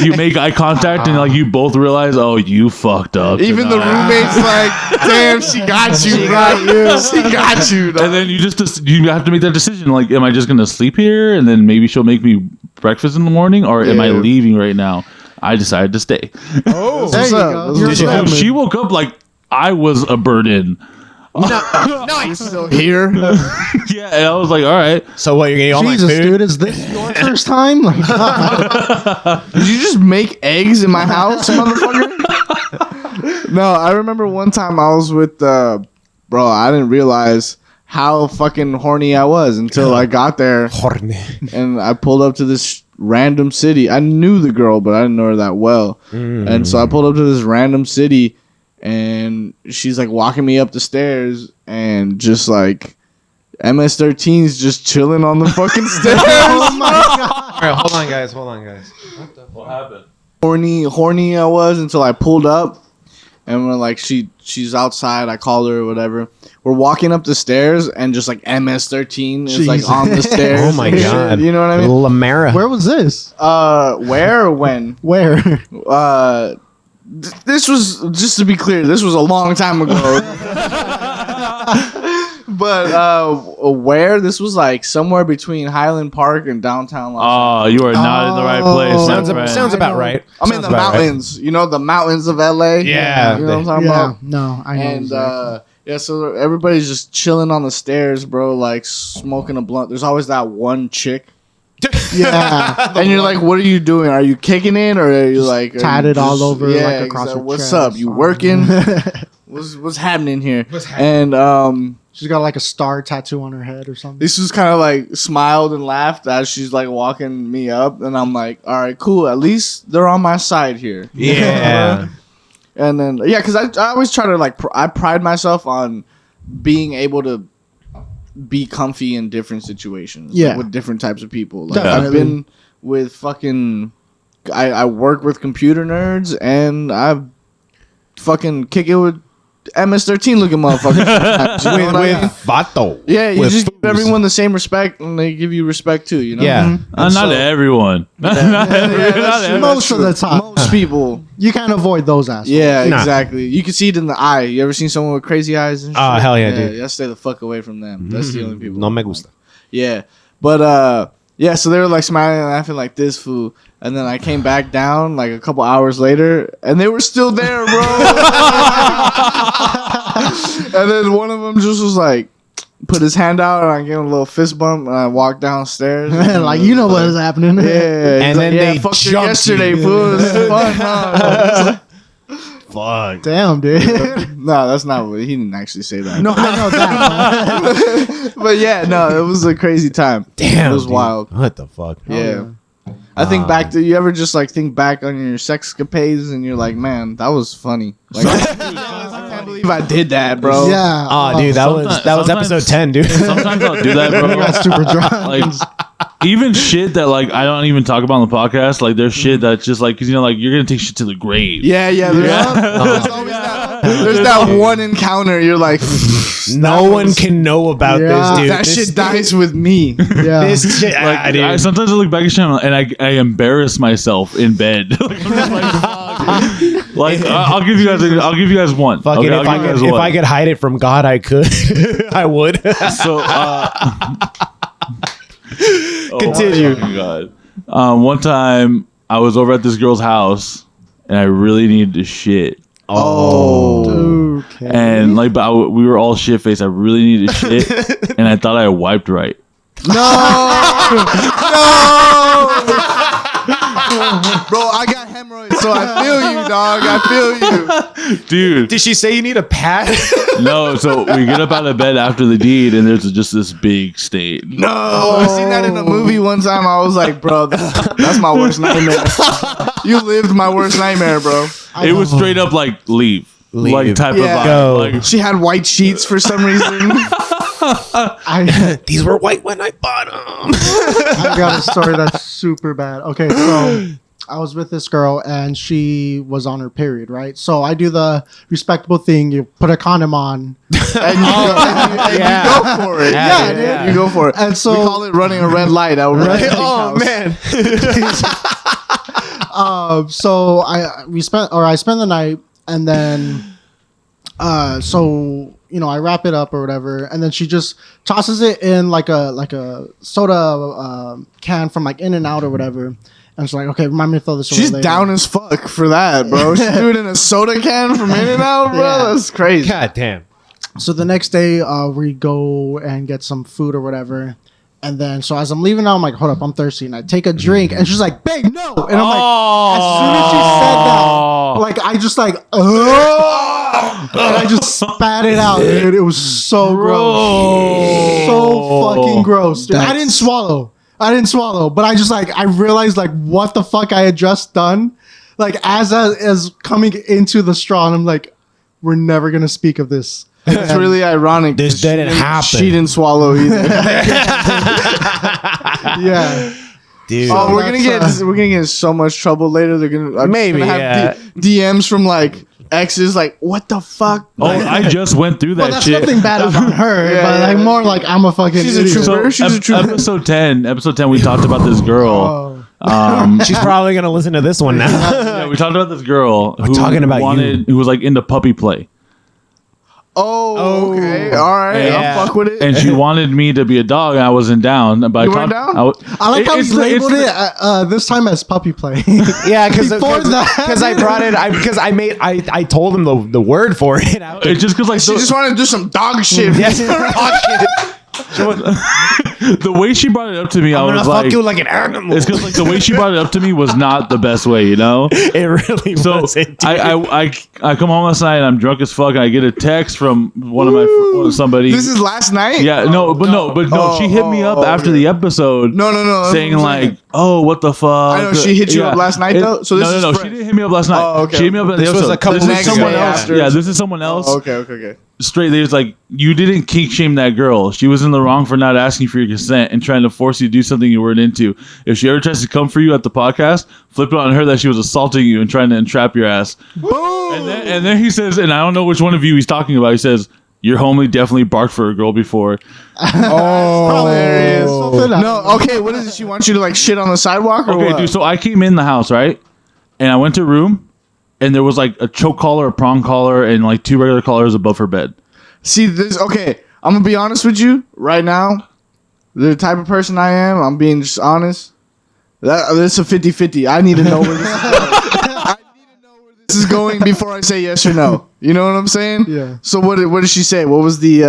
you make eye contact and like you both realize, oh, you fucked up. Even the tonight. roommate's like, damn, she got you, bro. She got you. And then you have to make that decision. Like, am I just gonna sleep here and then maybe she'll make me breakfast in the morning, or am I Yeah. leaving right now? I decided to stay. Oh, There you go. That's You're what's a up. gentleman. She woke up like I was a burden. Nice. Still here. Yeah, and I was like, all right. so what? You're gonna eat all my Jesus, food? dude, is this your first time? Like, God. Did you just make eggs in my house, motherfucker? No, I remember one time I was with, bro, I didn't realize how fucking horny I was until I got there Horny. and I pulled up to this random city. I knew the girl, but I didn't know her that well. And so I pulled up to this random city and she's like walking me up the stairs and just like MS-13's just chilling on the fucking stairs. Oh my God. All right, hold on, guys. What happened? Horny I was until I pulled up and we're like she's outside. I called her or whatever. We're walking up the stairs and just like MS-13 is like Jesus. on the stairs. Oh my and shit, God. you know what I mean? Lamara. Where was this? Where or when? Where? This was, just to be clear, this was a long time ago. But where? This was like somewhere between Highland Park and downtown Los Angeles. Oh, you are not in the right place. Oh. my Sounds, friend. sounds about right. I'm in Sounds the about right. mountains. You know, the mountains of LA? Yeah. You know what I'm talking Yeah, about? no, I know. And exactly. yeah, so everybody's just chilling on the stairs, bro, like smoking a blunt. There's always that one chick. Yeah. And you're like, what are you doing? Are you kicking it, or are you like are tatted you all over, like, across her What's chest. up? You working? What's happening here? And She's got like a star tattoo on her head or something. this was kind of like smiled and laughed as she's like walking me up, and I'm like, all right, cool. At least they're on my side here. Yeah. And then because I always try to like I pride myself on being able to be comfy in different situations. Like, with different types of people. Like I've been with fucking. I work with computer nerds and I fucking kick it with MS-13 looking motherfuckers. You know what I mean? Vato. Yeah, you just give everyone the same respect and they give you respect too, you know? Yeah. Not everyone. Not everyone. Most of the time. Most people. You can't avoid those assholes. Yeah, Nah. exactly. You can see it in the eye. You ever seen someone with crazy eyes and shit? Oh, hell yeah, dude. You gotta stay the fuck away from them. That's the only people. No me gusta. Yeah. But yeah, so they were like smiling and laughing like this fool. And then I came back down like a couple hours later and they were still there, bro. And then one of them just was like, put his hand out and I gave him a little fist bump and I walked downstairs. Like, you know what is happening. Yeah. And then they fucked you jumped yesterday, you. fool. It was fun, huh? Fuck. Damn, dude. No, that's not what he didn't actually say that. No, I know that. But yeah, no, it was a crazy time. Damn. It was dude. wild. What the fuck? Yeah. I think back to you ever just like think back on your sexcapades and you're like, man, that was funny. Like, I can't believe I did that, bro. Yeah. Oh, dude, that was sometimes- episode 10, dude. Sometimes I'll do that, bro. You got super drunk. Like even shit that like I don't even talk about on the podcast. Like there's shit that's just like because you know like you're gonna take shit to the grave. Yeah. There's always there's that one encounter. You're like, No one can know about Yeah. this, dude. that This- shit dies with me. Yeah. This shit, Like dude. I sometimes I look back at shit and I embarrass myself in bed. Like, I'm just like, fuck. Like I'll give you guys one. Fucking Okay, if I'll give you guys if one. I could hide it from God, I could. I would. So Continue. Oh my God. One time I was over at this girl's house and I really needed to shit. Okay. And like, but we were all shit faced. I really needed to shit, and I thought I wiped right. Bro, I got hemorrhoids, so I feel you, dog. I feel you. Dude. Did she say you need a pad? No, so we get up out of bed after the deed, and there's just this big stain. No, I seen that in a movie one time. I was like, bro, that's my worst nightmare. You lived my worst nightmare, bro. It was straight up like leave. Like type Yeah. of Go. vibe. Like, She had white sheets for some reason. These were white when I bought them. I got a story that's super bad. Okay, so I was with this girl and she was on her period, right? So I do the respectable thing. You put a condom on. And you go for it. Yeah, dude. You go for it. And so- we call it running a red light. Oh, man. So I spent the night and then so you know I wrap it up or whatever and then she just tosses it in like a soda can from like In-N-Out or whatever. And she's like, okay, remind me to throw this away She's later. down as fuck for that, bro. She threw it in a soda can from In-N-Out, bro. Yeah. That's crazy. God damn. So the next day, we go and get some food or whatever. And then, so as I'm leaving out, I'm like, hold up, I'm thirsty. And I take a drink. And she's like, babe, no. And I'm like, as soon as she said that, like, I just like, and I just spat it out, dude. It was so gross. So fucking gross, dude. I didn't swallow, but I just like, I realized like what the fuck I had just done. Like, as coming into the straw, and I'm like, we're never going to speak of this. It's really ironic. This that didn't happen. She didn't swallow either. Yeah. Dude. Oh, we're gonna That's, get in so much trouble later. They're gonna Maybe, gonna have DMs from like exes, like what the fuck. oh, I just went through that Well, that's shit. nothing bad about her, Yeah, but yeah. like more like I'm a fucking She's a idiot. trooper. She's a trooper. Episode 10, we talked about this girl. Oh. She's probably going to listen to this one now. Yeah, we talked about this girl who talking about who was like into puppy play. Oh, okay, all right, Yeah. I'll fuck with it. And she wanted me to be a dog, and I wasn't down. But You weren't down? I like how it's you the- labeled it's it this time as puppy play. Yeah, because Before that- I brought it. I told him the word for it. It's just because like She just wanted to do some dog shit. Yes. The way she brought it up to me, I was like, fuck you like an animal. it's because like the way she brought it up to me was not the best way, you know. It really So wasn't. Dude. I come home last night and I'm drunk as fuck and I get a text from one of my somebody. This is last night. Yeah, no. She hit me up after the episode. No. saying that's what I'm like, saying. "Oh, what the fuck?" I know she hit you up last night, though? So this no, is she fresh. didn't hit me up last night. Oh, okay. She hit me up. This was a couple this is weeks someone ago, else. yeah. Yeah, this is someone else. Oh, okay. Straight, there's like, you didn't kink shame that girl. She was in the wrong for not asking for your consent and trying to force you to do something you weren't into. If she ever tries to come for you at the podcast, flip it on her that she was assaulting you and trying to entrap your ass. Boom. And then he says, and I don't know which one of you he's talking about. He says, "Your homie definitely barked for a girl before." Hilarious. Something No, okay. What is it? She wants you to like shit on the sidewalk or Okay, what? dude. So I came in the house, right? And I went to her room, and there was like a choke collar, a prong collar, and like 2 regular collars above her bed. See this? Okay, I'm gonna be honest with you right now. The type of person I am, I'm being just honest. This is a 50-50. I need to know where this is going. I need to know where this is going before I say yes or no. You know what I'm saying? Yeah. So what did she say? What was the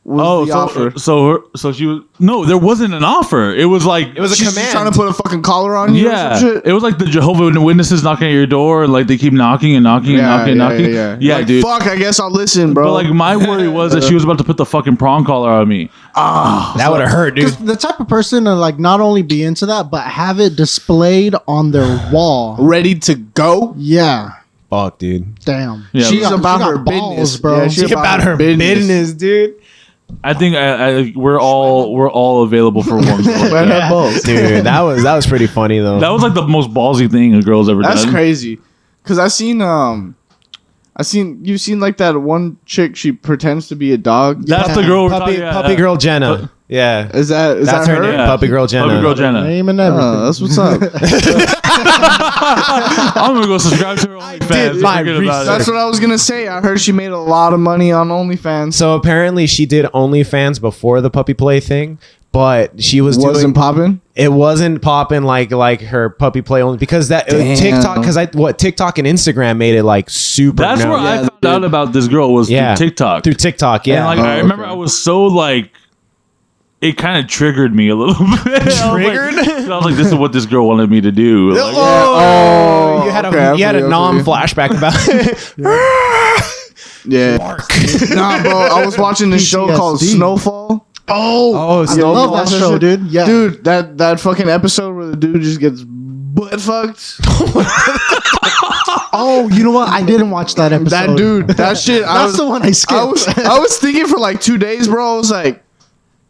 offer? So she was no, there wasn't an offer. It was like It was a She's command. trying to put a fucking collar on you. yeah. Or some shit? It was like the Jehovah's Witnesses knocking at your door, and like they keep knocking and knocking and knocking and knocking. Yeah, like, dude. Fuck, I guess I'll listen, bro. But like my worry was that she was about to put the fucking prong collar on me. That would have hurt, dude. Because the type of person to like not only be into that, but have it displayed on their wall. ready to go. Yeah. Fuck, dude. Damn. Yeah, She She's got- about she got her balls, business, bro. Yeah, She about her business, dude. I think we're all available for one. Let her balls. Dude, that was pretty funny though. That was like the most ballsy thing a girl's ever That's done. crazy. Cause you've seen like that one chick. She pretends to be a dog. That's the girl we're puppy, talking puppy girl Jenna. Yeah, Is that that's that her her? name. Puppy girl Jenna. Puppy girl Jenna. Name and everything. Oh, that's what's up. I'm gonna go subscribe to her OnlyFans. my Forget about it. That's what I was gonna say. I heard she made a lot of money on OnlyFans. So apparently she did OnlyFans before the puppy play thing, but she was Wasn't doing popping. it wasn't popping like her puppy play only because that Damn. TikTok because TikTok and Instagram made it like super. That's known. where I Yeah, found they out did. about this girl was Yeah. through TikTok. through TikTok. Yeah, And like I remember okay. I was so like, it kind of triggered me a little bit. Triggered? I was like, this is what this girl wanted me to do. Like, Oh, you had okay, I a feel you. non-flashback about it. Yeah. Nah, bro. I was watching this show called PTSD. Snowfall. Oh, I so love you watch that that show, shit? dude. Yeah. Dude, that fucking episode where the dude just gets butt fucked. Oh, you know what? I didn't watch that episode. That dude, that shit. That's the one I skipped. I was thinking for like 2 days, bro. I was like,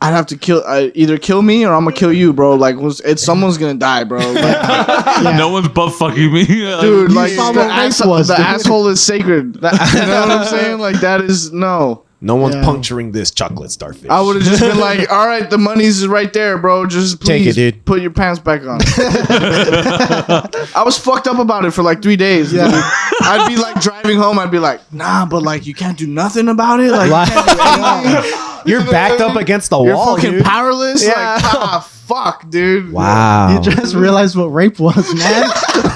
I'd have to either kill me or I'm gonna kill you, bro. Like, someone's gonna die, bro. Like, no one's butt fucking me. Like, dude, You like saw the, what rape ass- was, the dude. asshole is sacred. You know what I'm saying? Like, that is no. no one's Yeah. puncturing this chocolate starfish. I would have just been like, all right, the money's right there, bro. Just Take please it, dude. put your pants back on. I was fucked up about it for like 3 days. Yeah. Dude. I'd be like driving home. I'd be like, nah, but like you can't do nothing about it. Like, you can't do anything. You're backed up against the You're wall, fucking dude. powerless. Yeah. Like, fuck, dude. Wow. You just realized what rape was, man.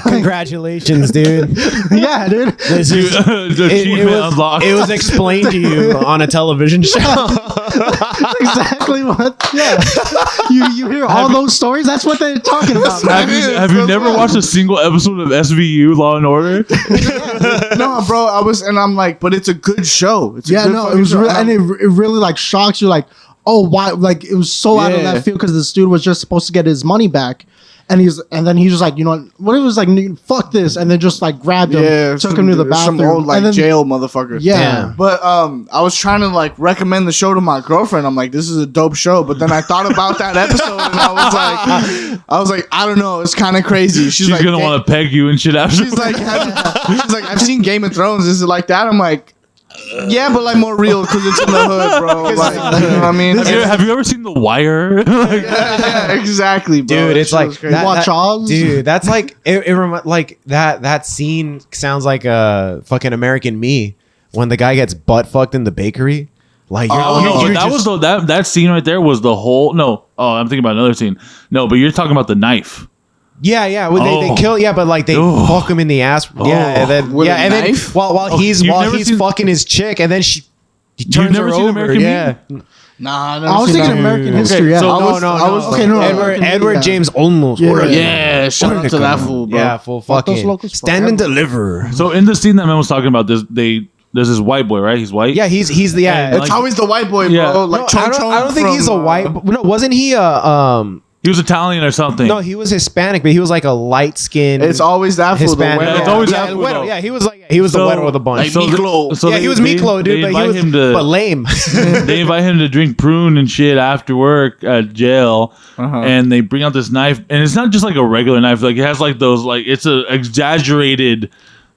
Congratulations, dude. Yeah, dude. This is, the it, achievement was, unlocked. it was explained to you on a television show. Exactly what. Yeah. You hear all those stories? That's what they're talking about. Have man. you, have you never watched a single episode of SVU Law and Order? No, bro. I'm like, but it's a good show. It's a Yeah, good no, it fucking was show. real, and it really like shocks you. Like, oh, why? Like, it was so out of Yeah. left field because this dude was just supposed to get his money back, and then he's just like, you know what? It was like, fuck this, and then just like grabbed him, Yeah, took him to the bathroom, Some old like and then, jail motherfucker. Yeah. Damn. But I was trying to like recommend the show to my girlfriend. I'm like, this is a dope show. But then I thought about that episode and I was like, I don't know, it's kind of crazy. She's like, gonna want to peg you and shit after. She's like, I've seen Game of Thrones. Is it like that? I'm like, yeah, but like more real because it's in the hood, bro. Like, you know what I mean? have you ever seen The Wire? Like, yeah, exactly, bro. Dude, That it's shit like was crazy. Watch Oz? Dude, that's like like that scene sounds like a fucking American Me when the guy gets butt fucked in the bakery. Like you're, oh no, you're that just- was that scene right there was the whole. No, oh, I'm thinking about another scene. No, but you're talking about the knife. yeah. Well, they Oh. kill but like they Oh. fuck him in the ass. Yeah, and then With a and knife? then while you've he's never seen- fucking his chick, and then he turns never her seen over. American yeah. Me? Nah, I was thinking American history. Yeah. so- Edward James Olmos. Yeah. Yeah, shout out to that fool, bro. Yeah, full Fuck those fucking locals stand and forever. deliver. So in the scene that Mem was talking about, there's this white boy, right? He's white. Yeah, he's the And, It's like- always the white boy, Yeah. bro. Like No, I don't think he's a white. No, wasn't he He was Italian or something. No, he was Hispanic, but he was like a light skinned. It's always that fool. The Hispanic. güero. Yeah, it's always yeah, that el fool, güero. though. Yeah, he was the So- güero of the bunch. Like Miklo. yeah, he was Miklo, dude, but he invite was him to, but lame. they invite him to drink prune and shit after work at jail, and they bring out this knife, and it's not just like a regular knife. Like it has like those it's a exaggerated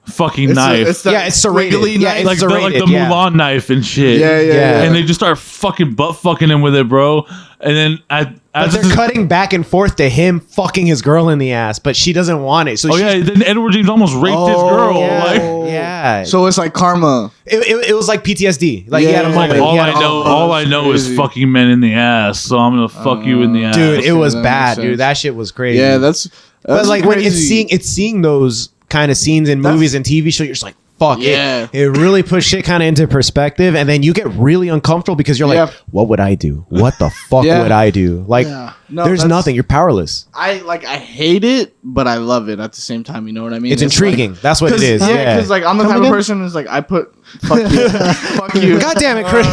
fucking knife. Yeah, it's serrated. squiggly Yeah, knife. it's like serrated, the yeah. Mulan knife and shit. Yeah. And they just start fucking butt fucking him with it, bro. And then But as they're cutting back and forth to him fucking his girl in the ass, but she doesn't want it. So oh yeah, then Edward James almost raped his girl. yeah, Like, yeah. So it's like karma. It was like PTSD. Like he had a Yeah. moment. all He had I a- know, Oh, all I that's know is crazy. fucking men in the ass. So I'm gonna fuck you in the ass, dude, it was that bad, makes dude. sense. That shit was crazy. Yeah, that's but like when crazy. it's seeing those kind of scenes in movies and TV shows, you're just like, fuck. Yeah. It really puts shit kind of into perspective, and then you get really uncomfortable because you're like, Yeah. what would I do? What the fuck Yeah. would I do? Like, Yeah. No, there's that's- nothing. You're powerless. I hate it, but I love it at the same time. You know what I mean? It's intriguing. That's what it is. Yeah, because like I'm the Come type again? of person who's like I put fuck you, fuck you. God damn it, Chris.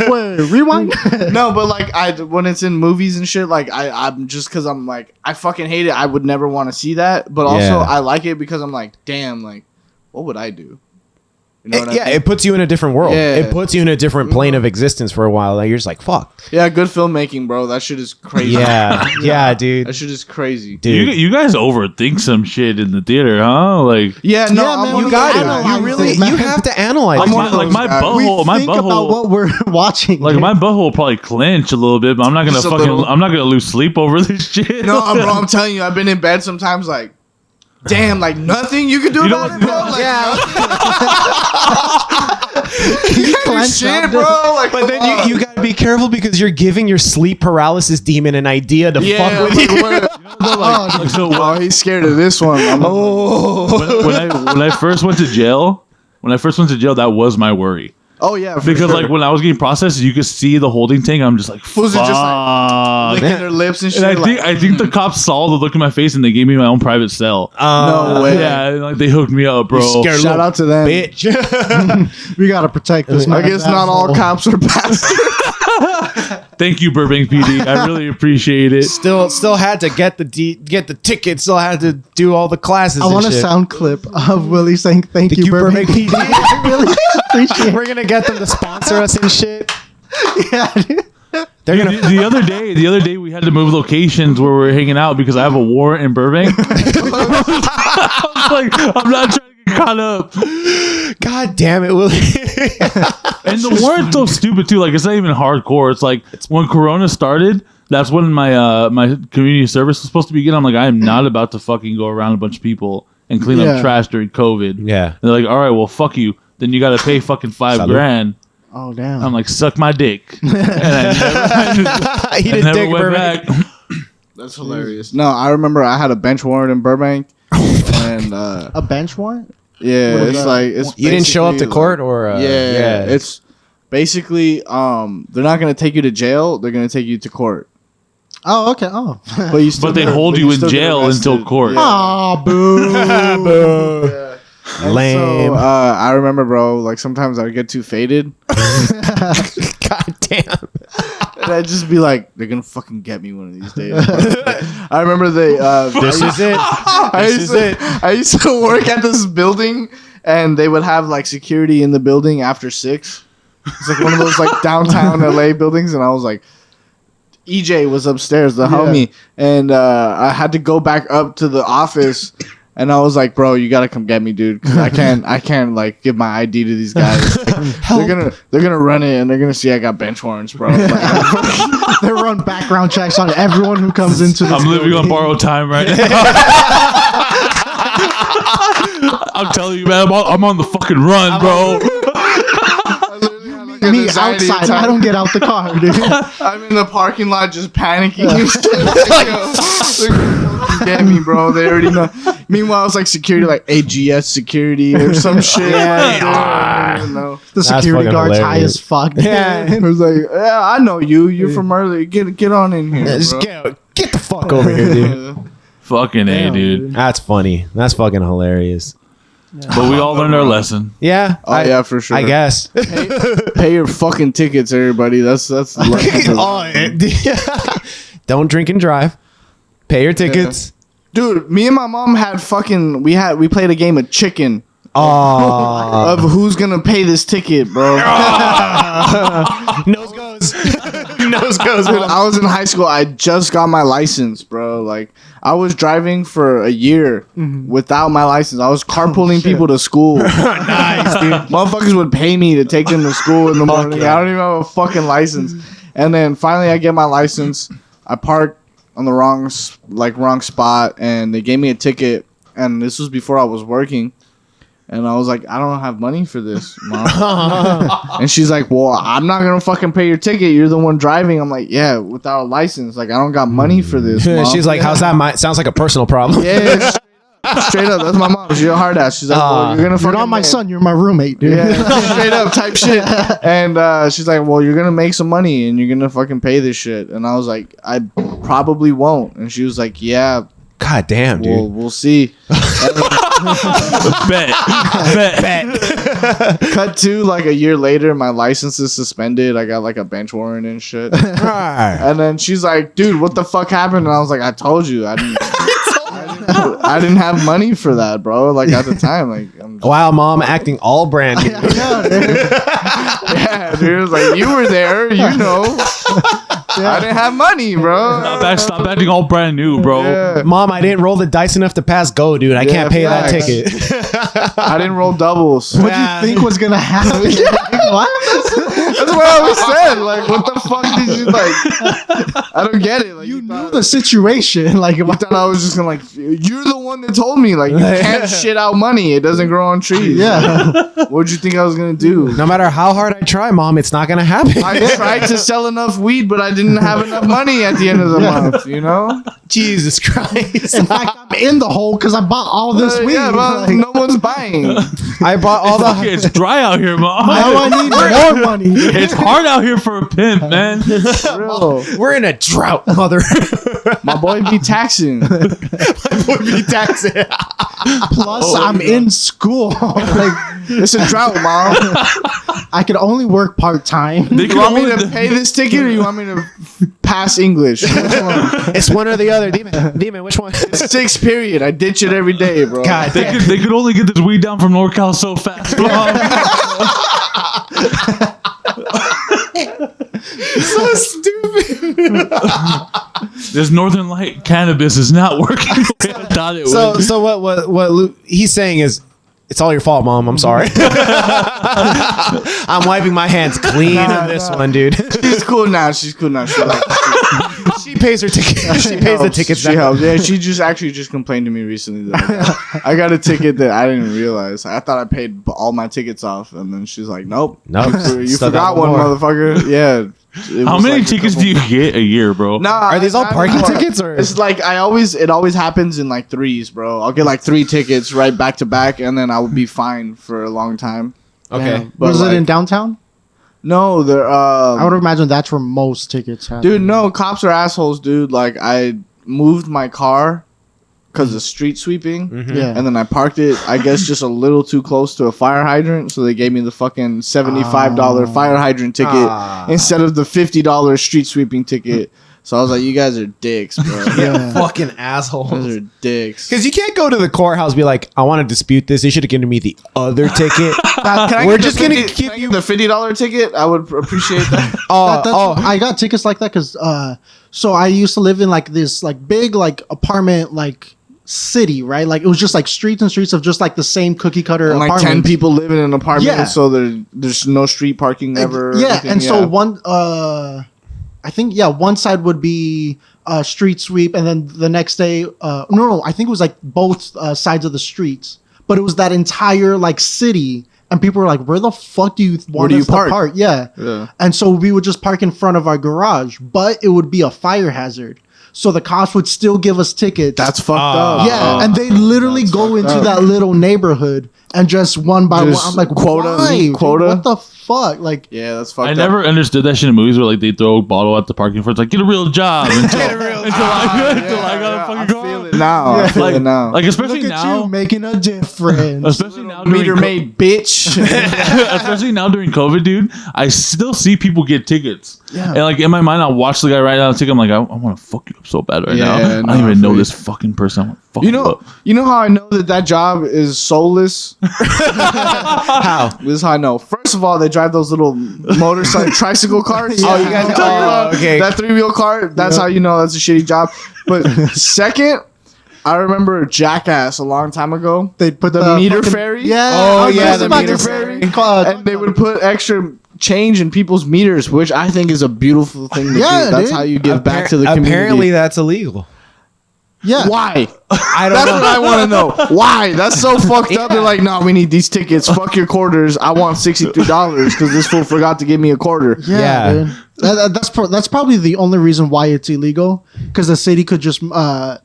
Wait, rewind. No, but like when it's in movies and shit, like I'm just because I'm like I fucking hate it. I would never want to see that, but also Yeah. I like it because I'm like, damn, like what would I do? You know what I Yeah, mean? it puts you in a different world. Yeah. It puts you in a different plane of existence for a while. Like, you're just like, fuck. Yeah, good filmmaking, bro. That shit is crazy. Yeah, yeah, dude. That shit is crazy. Dude. You guys overthink some shit in the theater, huh? Like Yeah, no, Yeah, I'm man, one You of got those it. guys. You analyze really, it, man. you have to analyze. like it. my, like my guys. butthole, my Think about butthole, what we're watching. like dude. my butthole will probably clench a little bit, but I'm not gonna Just a fucking, little. I'm not gonna lose sleep over this shit. No, bro, I'm telling you, I've been in bed sometimes like, damn, like nothing you can do You know about what- it, bro. Like, you can't do clench shit, up, bro. Like, But then you gotta be careful because you're giving your sleep paralysis demon an idea to yeah, fuck with like, you. Like, so oh, he's scared of this one. when I first went to jail, that was my worry. Oh yeah, for Because sure. like when I was getting processed, you could see the holding tank. I'm just like, Fools are just, like, fuck. licking their lips and shit. And like, I think the cops saw the look in my face and they gave me my own private cell. no way. Yeah, and, like they hooked me up, bro. scared Shout out to them. bitch. we gotta protect this. I man's guess not all asshole. cops are bastards. Thank you, Burbank PD. I really appreciate it. still had to get the ticket. Still had to do all the classes. I want a shit. sound clip of Willie saying "Thank you, Burbank." PD. I really appreciate We're gonna get them to sponsor us and shit. it. Yeah, dude. They're gonna. The other day we had to move locations where we were hanging out because I have a warrant in Burbank. I was like, I'm not trying to get caught up. God damn it, Willie. And the warrant's so stupid too. Like it's not even hardcore. It's like when Corona started, that's when my my community service was supposed to begin. I'm like, I am not about to fucking go around a bunch of people and clean Yeah. up trash during COVID. Yeah. And they're like, all right, well, fuck you. Then you got to pay fucking $5,000. Oh damn. I'm like, suck my dick. And I He never, did I never dick went Burbank. back. That's hilarious. No, I remember I had a bench warrant in Burbank, and a bench warrant? yeah, What is it's that? like it's. You didn't show up to basically, court like- or yeah, it's basically they're not gonna take you to jail. They're gonna take you to court. Oh, okay. Oh. But you still But they get- hold but you in still get jail arrested. until court. Yeah. Aw, boo. Yeah. And Lame. So, I remember, bro. Like sometimes I would get too faded, God damn. and I'd just be like, "They're gonna fucking get me one of these days." I remember they. This is it. I used to work at this building, and they would have like security in the building after 6. It's like one of those like downtown LA buildings, and I was like, EJ was upstairs, the homie, and I had to go back up to the office. And I was like, bro, you gotta come get me, dude, because I can't like give my ID to these guys. They're gonna run it, and they're gonna see I got bench warrants, bro. Like, They run background checks on everyone who comes into this I'm living on building. borrowed time right now. I'm telling you, man, I'm on the fucking run, bro. I literally had, like, an Me anxiety outside. attack. I don't get out the car, dude. I'm in the parking lot just panicking and shit. Like, yo, they're gonna fucking get me, bro. They already know. Meanwhile, it's like security, like AGS security or some shit. I don't know. The security fucking guard's high hilarious. as fuck. Yeah. It was like, yeah, I know you. You're from earlier. Get on in here. Yeah, just bro. get the fuck over here, dude. Fucking A, Damn, dude. That's funny. That's fucking hilarious. But we all learned our lesson. Yeah. Oh, yeah, for sure. I guess. Pay your fucking tickets, everybody. That's the lesson. Don't drink and drive. Pay your tickets. Dude, me and my mom had fucking we played a game of chicken Oh. of who's gonna pay this ticket, bro. Nose goes. Nose goes. Dude, I was in high school. I just got my license, bro. Like I was driving for a year without my license. I was carpooling people to school. Nice, dude. Motherfuckers would pay me to take them to school in the morning. yeah. I don't even have a fucking license. And then finally, I get my license. I parked on the wrong spot, and they gave me a ticket. And this was before I was working. And I was like, I don't have money for this, Mom. And she's like, well, I'm not going to fucking pay your ticket. You're the one driving. I'm like, yeah, without a license. Like, I don't got money for this, Mom. She's like, how's that? Sounds like a personal problem. yeah, straight up. That's my mom. She's a hard ass. She's like, well, you're going to You're fucking not my make- son. You're my roommate, dude. Yeah, straight up type shit. And she's like, well, you're going to make some money and you're going to fucking pay this shit. And I was like, I probably won't. And she was like, yeah, God damn, dude. we'll see. Bet. Cut to like a year later, my license is suspended. I got like a bench warrant and shit. And then she's like, dude, what the fuck happened? And I was like, I told you. I didn't have money for that, bro. Like at the time, like Wow, Mom acting all brand new. yeah, dude. It was like you were there, you know. I didn't have money, bro. Stop acting all brand new, bro. Yeah. Mom, I didn't roll the dice enough to pass go, dude. I Yeah, can't pay that facts. ticket. I didn't roll doubles. What do you think was gonna happen? What? That's what I always said. Like, what the fuck did you like? I don't get it. Like, You knew the situation. Like, You thought I was just gonna like. You're the one that told me like you can't shit out money. It doesn't grow on trees. yeah. What'd you think I was gonna do? No matter how hard I try, Mom, it's not gonna happen. I tried to sell enough weed, but I didn't have enough money at the end of the month. You know. Jesus Christ. In fact, I'm in the hole because I bought all this weed. Yeah, well, Like, no one's buying. I bought all the. It's dry out here, mom. now I need more money. It's hard out here for a pimp, man. Real. We're in a drought, mother. My boy be taxing. Would be taxing. Plus, I'm in school. Like, It's a drought, mom. I could only work part time. They You can want me only- to pay this ticket, or you want me to pass English? Which one? It's one or the other. Demon, which one? 6th period. I ditch it every day, bro. God, they could only get this weed down from NorCal so fast, mom. so stupid. This Northern Light cannabis is not working the way I thought it would. So what Lou, he's saying is, it's all your fault, Mom. I'm sorry. I'm wiping my hands clean on this one, dude. She's cool now. She's cool now. She like, She pays her ticket. She pays the helps. tickets. She helps. Yeah, she just complained to me recently that I got a ticket that I didn't realize. I thought I paid all my tickets off, and then she's like, "Nope, Nope. you Still forgot got one, more. motherfucker." Yeah. It How was many like a tickets couple- do you get a year, bro? Nah, Are these all not parking anymore. tickets, or- It's like it always happens in like threes, bro. I'll get like 3 tickets right back to back, and then I will be fine for a long time. Okay. But Was like, it in downtown? No, they're I would imagine that's where most tickets happen. dude. No, cops are assholes, dude. Like I moved my car because of street sweeping. Yeah. And then I parked it, I guess, just a little too close to a fire hydrant. So they gave me the fucking $75 fire hydrant ticket Ah. instead of the $50 street sweeping ticket. So I was like, you guys are dicks, bro. Yeah. Fucking You assholes. guys are dicks. Because you can't go to the courthouse and be like, I want to dispute this. They should have given me the other ticket. We're just going to keep you. the $50 ticket. I would appreciate that. I got tickets like that because so I used to live in like this like big like apartment like city, right? Like it was just like streets and streets of just like the same cookie cutter And like apartments. 10 people live in an apartment, Yeah. so there's no street parking ever. or Yeah, anything. and so one I think one side would be street sweep, and then the next day no, I think it was like both sides of the streets, but it was that entire like city. And people were like, "Where the fuck do you want do you us to park?" park?" Yeah. Yeah. And so we would just park in front of our garage, but it would be a fire hazard. so the cops would still give us tickets. That's fucked up. Yeah, and they literally go into that little neighborhood and just one by one. I'm like, quota, why, league dude? quota? What the fuck? Like, Yeah, that's fucked I up. never understood that shit in movies where like they throw a bottle at the parking for it's like get a real job until, until I got a fucking car. I feel it now. I feel it now. Like especially look at now, you making a difference. especially now during Meter maid, bitch. especially now during COVID, dude. I still see people get tickets. Yeah. And like in my mind, I'll watch the guy write down a ticket. I'm like, I want to fuck you up so bad right now. Yeah, I don't even know for this fucking person. I want to fuck You you know, up. you know how I know that job is soulless? How? This is how I know. First of all, they drive those little motorcycle tricycle cars. Oh, you guys- I'm talking about okay. that 3-wheel car. That's how you know that's a shitty job. But second, I remember Jackass a long time ago. They'd put The meter fairy? Yeah. Oh, I was yeah, just the about meter to say, fairy. And they would put extra change in people's meters, which I think is a beautiful thing to Yeah, do. That's dude. how you give back to the community. Apparently, that's illegal. Yeah. Why? I don't That's know. what I want to know. Why? That's so fucked up. They're like, no, we need these tickets. Fuck your quarters. I want $63 because this fool forgot to give me a quarter. Yeah, Yeah. dude. That's probably the only reason why it's illegal, because the city could just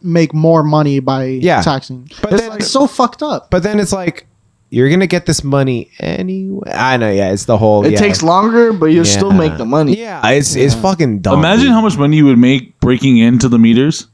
make more money by taxing. But It's then- like so fucked up. But then it's like you're gonna get this money anyway. I know, yeah. It's the whole. It takes longer, but you'll still make the money. Yeah, it's fucking dumb. Imagine dude. how much money you would make breaking into the meters.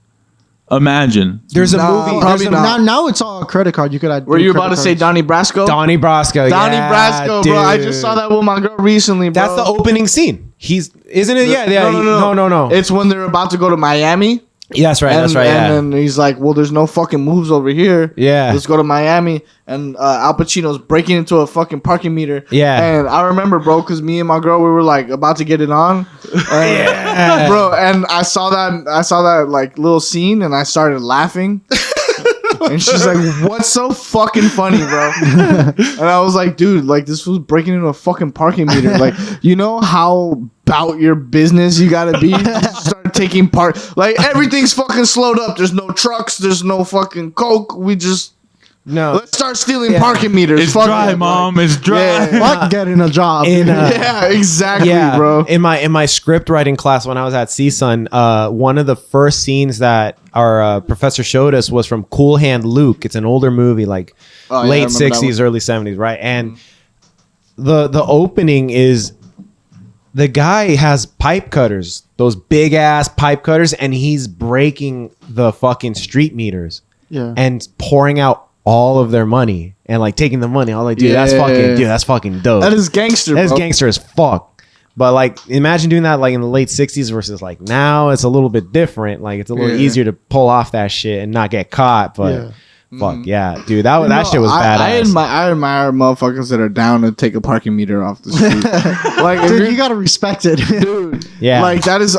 Imagine. There's a Nah, movie. probably There's a, not. Now it's all a credit card. You could add. Were you about to say Donnie Brasco? Donnie Brasco. Donnie yeah, Brasco, bro. I dude. just saw that with my girl recently, bro. That's the opening scene. Isn't it? Yeah. No. It's when they're about to go to Miami. Yeah, that's right. That's right. Yeah. And then he's like, well, there's no fucking moves over here. Yeah. Let's go to Miami. And Al Pacino's breaking into a fucking parking meter. Yeah. And I remember, bro, because me and my girl, we were like about to get it on. And, bro, and I saw that like little scene and I started laughing. And she's like, what's so fucking funny, bro? And I was like, dude, like this was breaking into a fucking parking meter. Like, you know how about your business you gotta be to start taking part. Like everything's fucking slowed up. There's no trucks, there's no fucking coke. We just let's start stealing parking meters. It's Fuck dry, it, Mom. like, It's dry. Yeah. Fuck getting a job. Yeah, exactly, bro. In my script writing class when I was at CSUN, one of the first scenes that our professor showed us was from Cool Hand Luke. It's an older movie, like Oh, yeah, I late remember that '60s, early '70s, right? And the opening is the guy has pipe cutters, those big ass pipe cutters, and he's breaking the fucking street meters Yeah. and pouring out all of their money and like taking the money. I was like, dude, that's fucking dope. That is gangster, That is bro. gangster as fuck. But like, imagine doing that like in the late '60s versus like now. It's a little bit different. Like, it's a little easier to pull off that shit and not get caught. But fuck yeah, dude, that shit was badass. I admire motherfuckers that are down to take a parking meter off the street. Like, if Dude, you're- you gotta respect it. dude, Yeah. like that is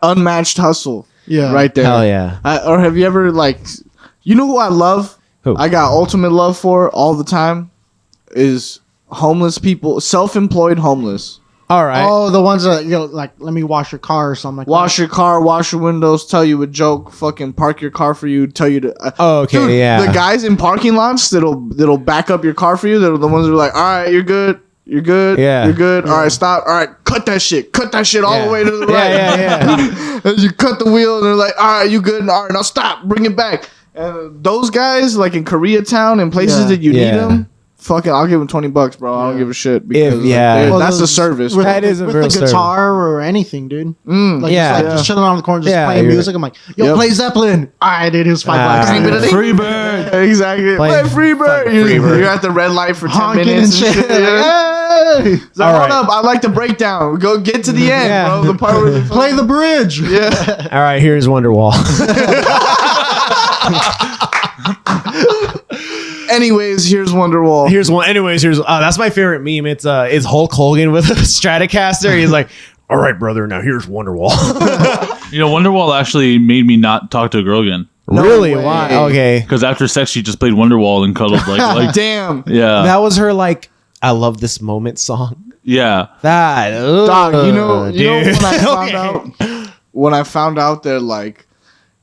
unmatched hustle. Yeah. right there. Hell yeah. Or have you ever like, you know who I love? Who? I got ultimate love for all the time is homeless people, self-employed homeless. All right. Oh, the ones that like, let me wash your car or something like Wash your car, wash your windows, tell you a joke, fucking park your car for you, tell you to. Oh, okay, Dude, yeah. The guys in parking lots that'll back up your car for you. They're the ones that are like, all right, you're good. You're good. Yeah. You're good. All right, stop. All right, cut that shit. Cut that shit all Yeah. the way to the right. Yeah. And you cut the wheel and they're like, all right, you good. All right, now stop. Bring it back. And those guys, like in Koreatown and places Yeah. that you need Yeah. them, fucking, I'll give them $20, bro. I don't give a shit because like, Well, that's a those- service. with, bro. That is a with real the service. guitar or anything, dude. Like, Yeah. just chilling on the corner, just Yeah, playing you're- music. I'm like, yo, Yep. play Zeppelin. All right, dude, here's $5. Free bird. Exactly. Play Play Freebird. fucking You're, Freebird. you're at the red light for 10 Honking minutes and and shit. shit. Yeah. Hey, So All hold right. up. I like the breakdown. Go get to the end, Yeah. bro. The part where they play the bridge. Yeah. All right, here's Wonderwall. Anyways, here's Wonderwall. Here's one. Anyways, that's my favorite meme. It's Hulk Hogan with a Stratocaster. He's like, "All right, brother, now here's Wonderwall." You know, Wonderwall actually made me not talk to a girl again. Really? way. Why? Okay. Because after sex, she just played Wonderwall and cuddled like Damn. yeah, That was her like, "I love this moment" song. yeah. That Dog, you know dude. when I found Okay. out when I found out that like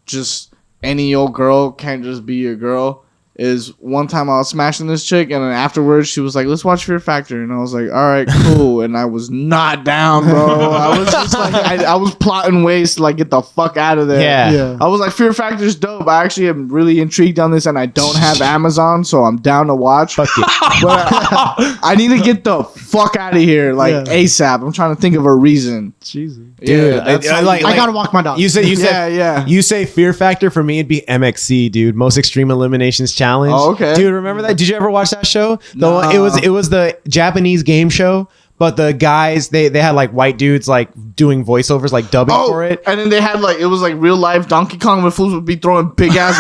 just any old girl can't just be a girl is one time I was smashing this chick, and then afterwards she was like, "Let's watch Fear Factor," and I was like, "All right, cool." And I was not down, bro. I was just like, I was plotting ways to like get the fuck out of there. Yeah. I was like, Fear Factor's dope. I actually am really intrigued on this, and I don't have Amazon, so I'm down to watch. Fuck it. But I need to get the fuck out of here, like ASAP. I'm trying to think of a reason. Jesus. Dude, that's I like- I gotta walk my dog. You said Yeah. you say Fear Factor. For me, it'd be MXC, dude. Most Extreme Eliminations Challenge. Oh, okay. Dude, remember that? Did you ever watch that show? No. It was the Japanese game show, but the guys they had like white dudes like doing voiceovers, like dubbing for it. and then they had like it was like real life Donkey Kong, but fools would be throwing big ass.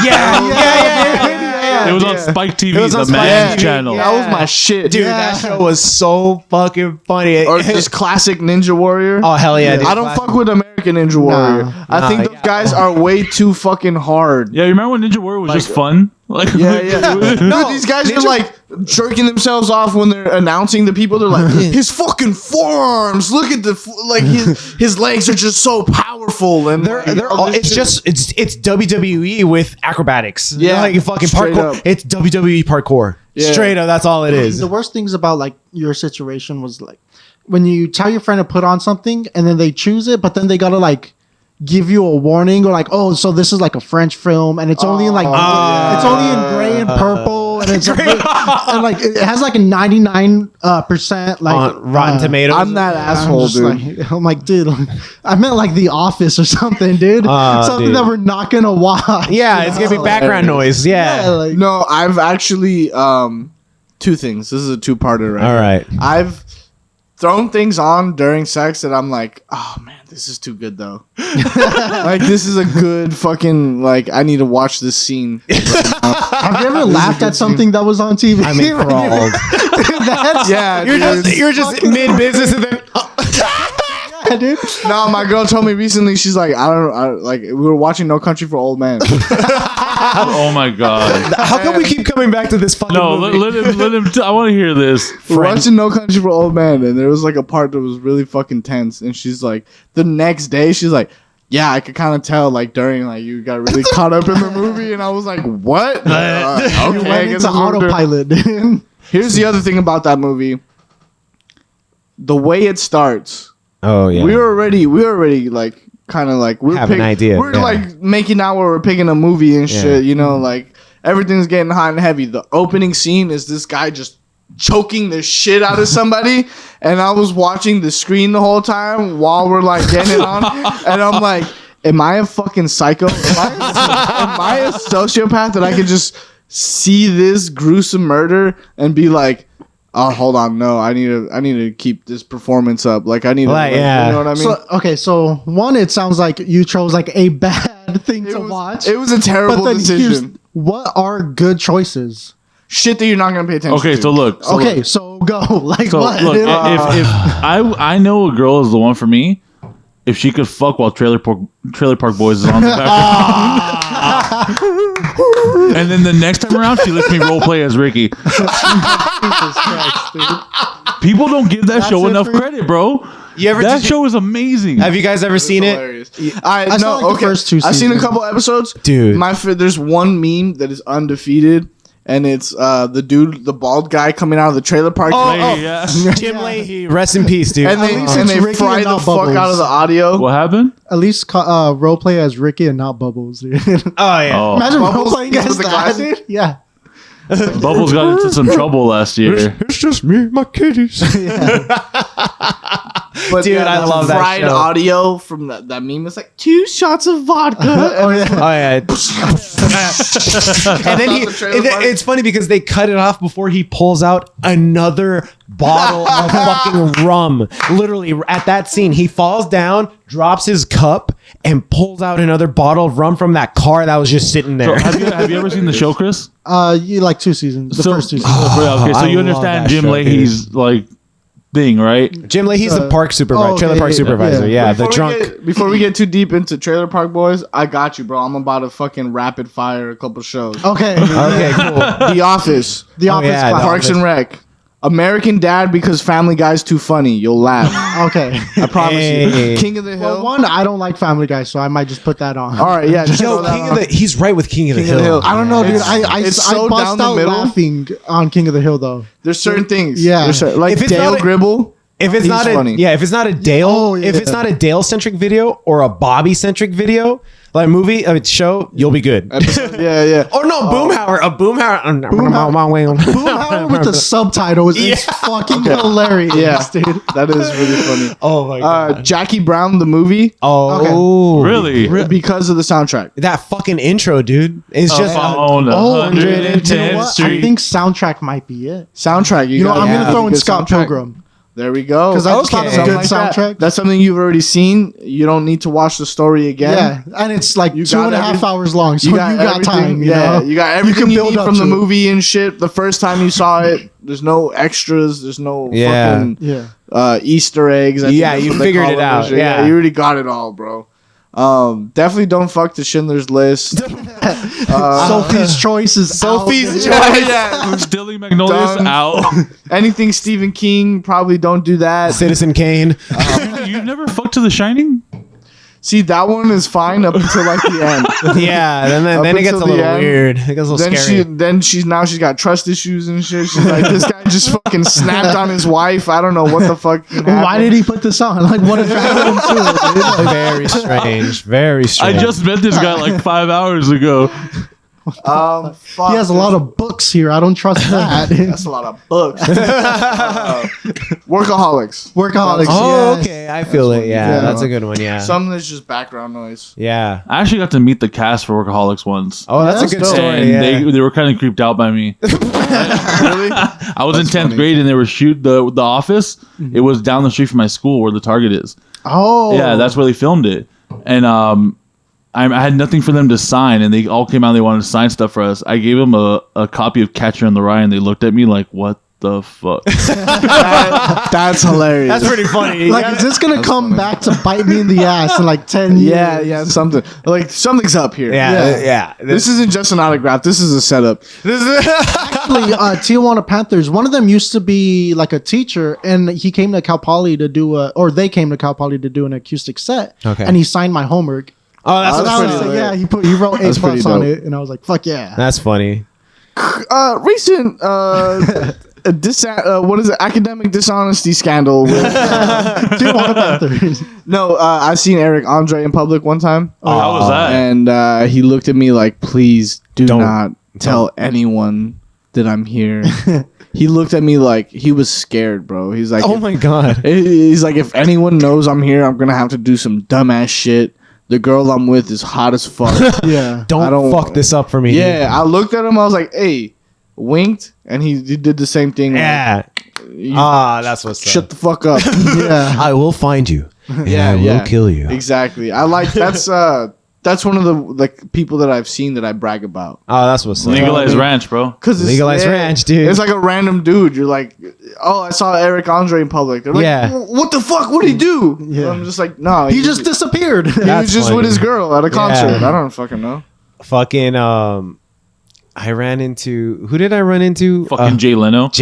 It was on Spike TV, It was the on Spike man TV, channel. yeah. That was my shit, Dude, that show was so fucking funny. Or just classic Ninja Warrior. Oh hell yeah! Dude. I don't fuck with American Ninja Warrior. I think those guys are way too fucking hard. Yeah, you remember when Ninja Warrior was just fun? Like, Yeah. No, these guys are like jerking themselves off when they're announcing the people. They're like, his fucking forearms. Look at his legs are just so powerful, and They're all, it's WWE with acrobatics. Yeah, like fucking straight parkour. up. It's WWE parkour. Yeah. Straight up, that's all it is. The worst things about like your situation was like when you tell your friend to put on something and then they choose it, but then they gotta like give you a warning or like, oh, so this is like a French film and it's only in like it's only in gray and purple and it's and like it has like a 99% like On Rotten Tomatoes. I'm that asshole, dude. I'm like, dude, I meant like The Office or something, dude. Something dude. that we're not gonna watch. Yeah, it's gonna be background noise. Yeah, Yeah. like, no, I've actually two things. This is a two-parter, right? All right. I've thrown things on during sex that I'm like, oh man, this is too good though. Like this is a good fucking like I need to watch this scene. have you ever laughed at something that was on TV? I'm enthralled. That's Yeah, You're just mid business and then yeah, dude. No, my girl told me recently. She's like, like we were watching No Country for Old Men. oh my god. how come we keep coming back to this fucking No, movie? let him. I want to hear this. We're watching No Country for Old Men, and there was like a part that was really fucking tense. And she's like, the next day, she's like, yeah, I could kind of tell like during like you got really caught up in the movie, and I was like, what? You Okay, I went guess into I'm gonna do- autopilot, dude. Here's the other thing about that movie. The way it starts. Oh yeah. We were already like kind of like Have an idea, We're yeah. like making out where we're picking a movie and Yeah. shit, you know, like everything's getting hot and heavy. The opening scene is this guy just choking the shit out of somebody, and I was watching the screen the whole time while we're like getting it on, and I'm like, am I a fucking psycho? Am I a sociopath that I could just see this gruesome murder and be like, oh, hold on, no, I need to keep this performance up. Like I need to, Like, like, yeah. you know what I mean? So okay, so one, it sounds like you chose like a bad thing to was, watch. It was a terrible decision. What are good choices? Shit that you're not gonna pay attention to. Okay, so look. Okay, so go. Like So what? look, dude? if I know a girl is the one for me, if she could fuck while Trailer Park Boys is on the background, and then the next time around she lets me role play as Ricky. Jesus Christ, dude. People don't give that That's show it enough for you? credit, bro. You ever That did you- show is amazing. Have you guys ever seen it? Hilarious. I saw, like, the first two I've seen a seasons. couple episodes, Dude. There's one meme that is undefeated, and it's the bald guy coming out of the trailer park. Hey, yeah. Jim Leahy, rest in peace, dude. And they, At least and it's they Ricky fry and the not fuck Bubbles. out of the audio. What happened? At least role play as Ricky and not Bubbles, dude. oh yeah. Oh, Imagine role Bubbles playing with as the that, glasses? dude. Yeah. Bubbles got into some trouble last year. It's just me, my kitties. But Dude, I the love that fried show. audio from that meme. It's like 2 shots of vodka. Oh yeah. Oh yeah. and then Out the trailer park. it's funny because they cut it off before he pulls out another bottle of fucking rum. Literally at that scene, he falls down, drops his cup, and pulls out another bottle of rum from that car that was just sitting So there. have you ever seen the show, Chris? You like 2 seasons. The So- first 2 seasons. Okay, so I you love understand that Jim show, Leahy's like thing, right? Jim Leahy's the park supervisor, okay, trailer park yeah, supervisor. yeah. Yeah, the drunk. Before we get too deep into Trailer Park Boys, I got you, bro. I'm about to fucking rapid fire a couple shows. Okay. Okay, cool. The Office, The Office. yeah, class. The Parks and Rec, American Dad because Family Guy's too funny. You'll laugh. Okay. I promise Hey. you. King of the Hill. Well, one, I don't like Family Guy, so I might just put that on. All right, yeah. just Yo, throw that King on. of the He's right with King of the King of the Hill. Hill. I don't know, dude. It's I so bust down the out middle. laughing on King of the Hill, though. There's certain things. Yeah. There's certain, like If it's Dale not a- Gribble. If it's He's not funny. if it's not a Dale, Oh, yeah. if it's not a Dale centric video or a Bobby centric video, like movie, show, you'll be good. Yeah. Or no, Boomhauer, a Boomhauer. Boomhauer with the subtitles is fucking hilarious, Yeah. dude. That is really funny. Oh my god. Jackie Brown, the movie, Oh, Really? because of the soundtrack. That fucking intro, dude. It's just On Oh, you know 110th what? I Street. think soundtrack might be it. Soundtrack. You know, I'm Yeah. gonna throw in Good Scott soundtrack. Pilgrim. There we go. Because I just thought it was a Okay. good soundtrack. That's something you've already seen. You don't need to watch the story again. Yeah, and it's like You 2.5 got hours long, so You you got, got time. You know? you got everything you, build need up from the to it. movie and shit. The first time you saw it, there's no extras. There's no Yeah. fucking Yeah. Easter eggs. I think Yeah, that's you what they figured call it them and out. shit. Yeah. You already got it all, bro. Definitely don't fuck the Schindler's List. Sophie's Choice is Sophie's out. Choice. yeah. Stilly Magnolias Done. out. Anything Stephen King, probably don't do that. Citizen Kane. You never fucked to The Shining? See, that one is fine up until like the end. Yeah, then Up it gets a until the little end. weird. It gets a little Then scary. she's got trust issues and shit. She's like, this guy just fucking snapped on his wife. I don't know what the fuck. Why did he put this on? Like, what attracted him to it, dude? Very strange. Very I strange. just met this guy like 5 hours ago. Fuck. He has a lot of books here. I don't trust that. That's a lot of books. Workaholics. Workaholics. Oh, yes. okay. I feel it. Yeah, Yeah. that's a good one. Yeah. Something that's just background noise. Yeah. I actually got to meet the cast for Workaholics once. Oh, that's That's a good dope. story. And Yeah. they were kind of creeped out by me. Really? I was in 10th grade and they were shoot the office. It was down the street from my school where the Target is. Oh. Yeah, that's where they filmed it. And I had nothing for them to sign, and they all came out and they wanted to sign stuff for us. I gave them a copy of Catcher in the Rye, and they looked at me like, what the fuck? That's hilarious. That's pretty funny. Like, is this going to come back to bite me in the ass in like 10 years? yeah, something. Like, something's up here. yeah. This isn't just an autograph. This is a setup. Actually, Tijuana Panthers, one of them used to be like a teacher, and he came to Cal Poly to do they came to Cal Poly to do an acoustic set. Okay. And he signed my homework. Oh, that's, Oh, And I pretty was like, lit. yeah, he wrote A That's pretty plus on dope. it, and I was like, fuck yeah. that's funny. Recent what is it? Academic dishonesty scandal. With, Tijuana Panthers. no, I seen Eric Andre in public one time, How was that? and he looked at me like, "Please do Don't. not tell anyone that I'm here." He looked at me like he was scared, bro. He's like, Oh my god. He's like, if anyone knows I'm here, I'm gonna have to do some dumbass shit. The girl I'm with is hot as fuck. Yeah. Don't fuck this up for me. dude. Yeah, I looked at him. I was like, "Hey," winked, and he did the same thing. Yeah. That's what's Shut up. the fuck up. Yeah. I will find you. Yeah, I will yeah. kill you. Exactly. I like that's one of the like people that I've seen that I brag about. Oh, that's what's up. Legalized Ranch, bro. Cause it's, Legalized Ranch, dude. It's like a random dude. You're like, "Oh, I saw Eric Andre in public." They're like, Yeah. "What the fuck? What did he do?" Yeah. I'm just like, "No, He just disappeared. he was That's just funny. with his girl at a concert." Yeah. I don't fucking know. Fucking I ran into who did I run into? Fucking Jay Leno. Fuck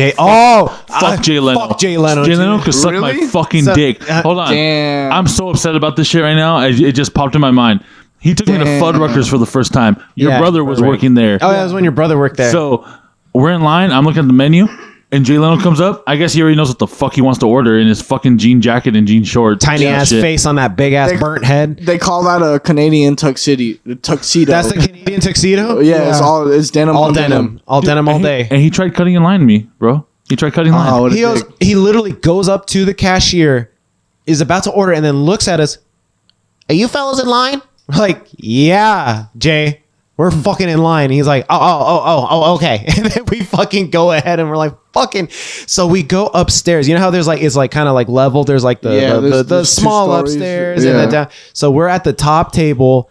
Jay Leno. Fuck Jay Leno. Jay Leno dude. could suck Really? my fucking So- dick. Hold on. Damn. I'm so upset about this shit right now. It just popped in my mind. He took me to Damn. Fuddruckers for the first time. Your Yeah, brother was right. working there. Oh, that was when your brother worked there. So we're in line. I'm looking at the menu, and Jay Leno comes up. I guess he already knows what the fuck he wants to order in his fucking jean jacket and jean shorts. tiny and ass shit. face on that big ass They- burnt head. They call that a Canadian tuxedo. That's the Canadian tuxedo. yeah, it's denim. all on denim, all denim all And he- day. And he tried cutting in line to me, bro. He tried cutting line. Oh, what a He goes, dick. he literally goes up to the cashier, is about to order, and then looks at us. Are you fellas in line? We're like, yeah, Jay, we're fucking in line. And he's like, oh, okay. And then we fucking go ahead and we're like, fucking. So we go upstairs. You know how there's like, it's like kind of like level. There's like Yeah, the there's two small stories. upstairs Yeah. and the down. So we're at the top table.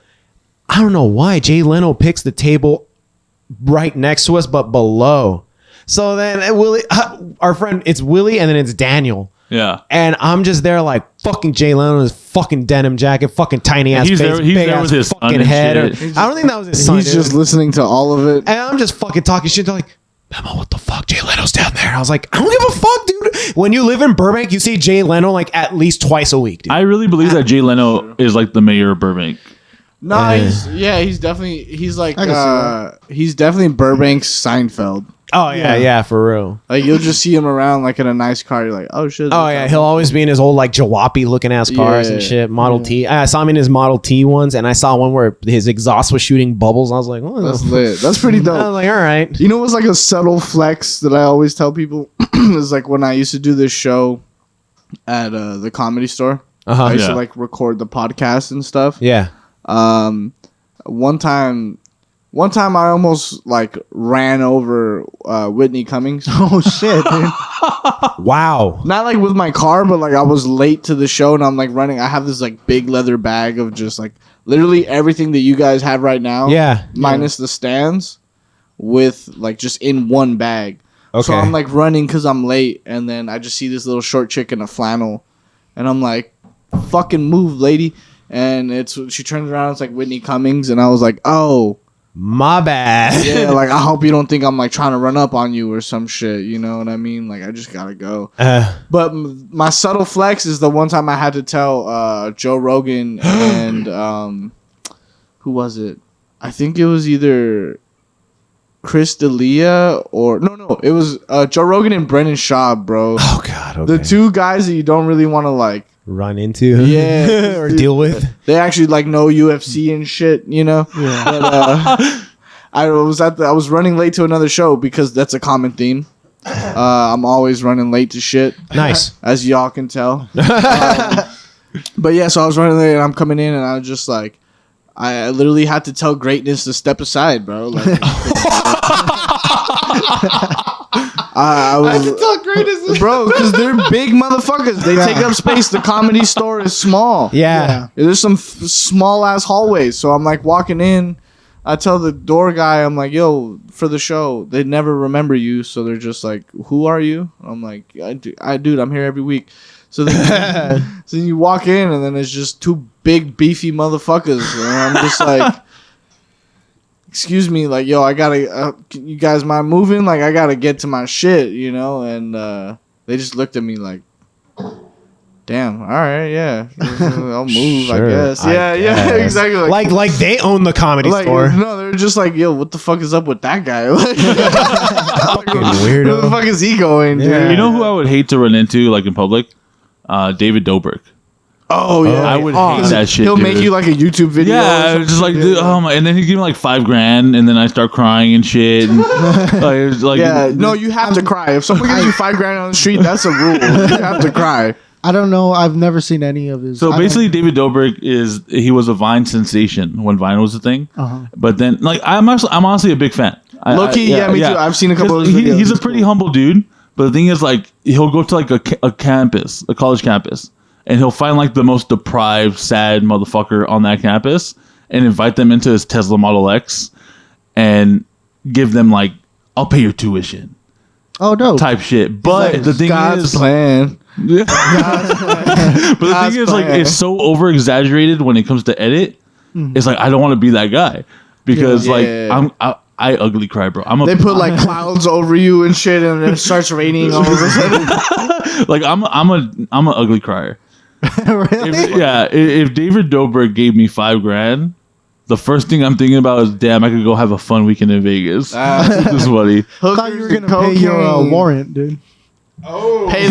I don't know why Jay Leno picks the table right next to us, but below. So then Willie, our friend, it's Willie and then it's Daniel. Yeah. And I'm just there like fucking Jay Leno in his fucking denim jacket, fucking tiny ass He's face, there- he's big there ass with his son fucking and head. shit. I don't think that was his son. He's dude. just listening to all of it. And I'm just fucking talking shit. They're like, Memo, what the fuck? Jay Leno's down there. I was like, I don't give a fuck, dude. When you live in Burbank, you see Jay Leno like at least twice a week, dude. I really believe that Jay Leno is like the mayor of Burbank. No, he's definitely like I can see he's definitely Burbank's Seinfeld. Oh yeah, for real. Like you'll just see him around like in a nice car. You're like, oh shit. Oh yeah, he'll always be in his old like jalopy looking ass cars and shit. Model T. I saw him in his Model T ones, and I saw one where his exhaust was shooting bubbles. I was like, oh, That's lit. That's pretty dope. I was like, all right. You know what's like a subtle flex that I always tell people is like when I used to do this show at the Comedy Store. I used to like record the podcast and stuff. Yeah. One time I almost like ran over Whitney Cummings. Oh shit, dude. Wow. Not like with my car, but like I was late to the show and I'm like running. I have this like big leather bag of just like literally everything that you guys have right now. Yeah. Minus the stands with like just in one bag. Okay. So I'm like running because I'm late and then I just see this little short chick in a flannel and I'm like, fucking move, lady. And she turns around, it's like Whitney Cummings and I was like, oh. My bad. Yeah, like I hope you don't think I'm like trying to run up on you or some shit. You know what I mean? Like I just gotta go. But my subtle flex is the one time I had to tell Joe Rogan and who was it? I think it was either Chris D'Elia or no, it was Joe Rogan and Brendan Schaub, bro. Oh god. Okay. The two guys that you don't really want to like run into, yeah, or deal with. They actually like know UFC and shit, you know. Yeah. But I was running late to another show because that's a common theme. I'm always running late to shit. Nice, as y'all can tell. But yeah, so I was running late and I'm coming in and I was just like, I literally had to tell greatness to step aside, bro. Like, I had to tell greatness, bro, because they're big motherfuckers. They take up space. The Comedy Store is small. Yeah. There's some small ass hallways. So I'm like walking in. I tell the door guy, I'm like, yo, for the show, they never remember you. So they're just like, who are you? I'm like, dude, I'm here every week. So then, so you walk in and then it's just two big beefy motherfuckers. And I'm just like, excuse me, like, yo, I gotta, you guys mind moving? Like, I gotta get to my shit, you know? And they just looked at me like, damn, all right, yeah, I'll move, sure, I guess. Yeah, exactly. Like they own the Comedy Store. No, they're just like, yo, what the fuck is up with that guy? Like, fucking weirdo. Where the fuck is he going, dude? Yeah. You know who I would hate to run into, like, in public? David Dobrik. Oh yeah, I would hate that shit. He'll dude. make you like a YouTube video. Yeah, just like, dude, oh my, and then he give me like $5,000, and then I start crying and shit. And, like, yeah, no, you have to cry if someone gives you $5,000 on the street. That's a rule. You have to cry. I don't know. I've never seen any of his. So basically, David Dobrik he was a Vine sensation when Vine was a thing. But then, like, I'm honestly a big fan. Low key, yeah, me too. I've seen a couple of his videos. He's a pretty humble dude. But the thing is, like, he'll go to like a campus, a college campus, and he'll find like the most deprived, sad motherfucker on that campus and invite them into his Tesla Model X and give them like, I'll pay your tuition. Oh no, type shit. But like, the thing God's is, plan. Yeah. But the thing is, like, it's so over exaggerated when it comes to edit. It's like I don't want to be that guy because like I ugly cry, bro. They put like clouds over you and shit, and then it starts raining all of a sudden. Like I'm an ugly crier. Really? If David Dobrik gave me $5,000, the first thing I'm thinking about is, damn, I could go have a fun weekend in Vegas. This is funny. I thought you were gonna pay your warrant, dude. Oh, pay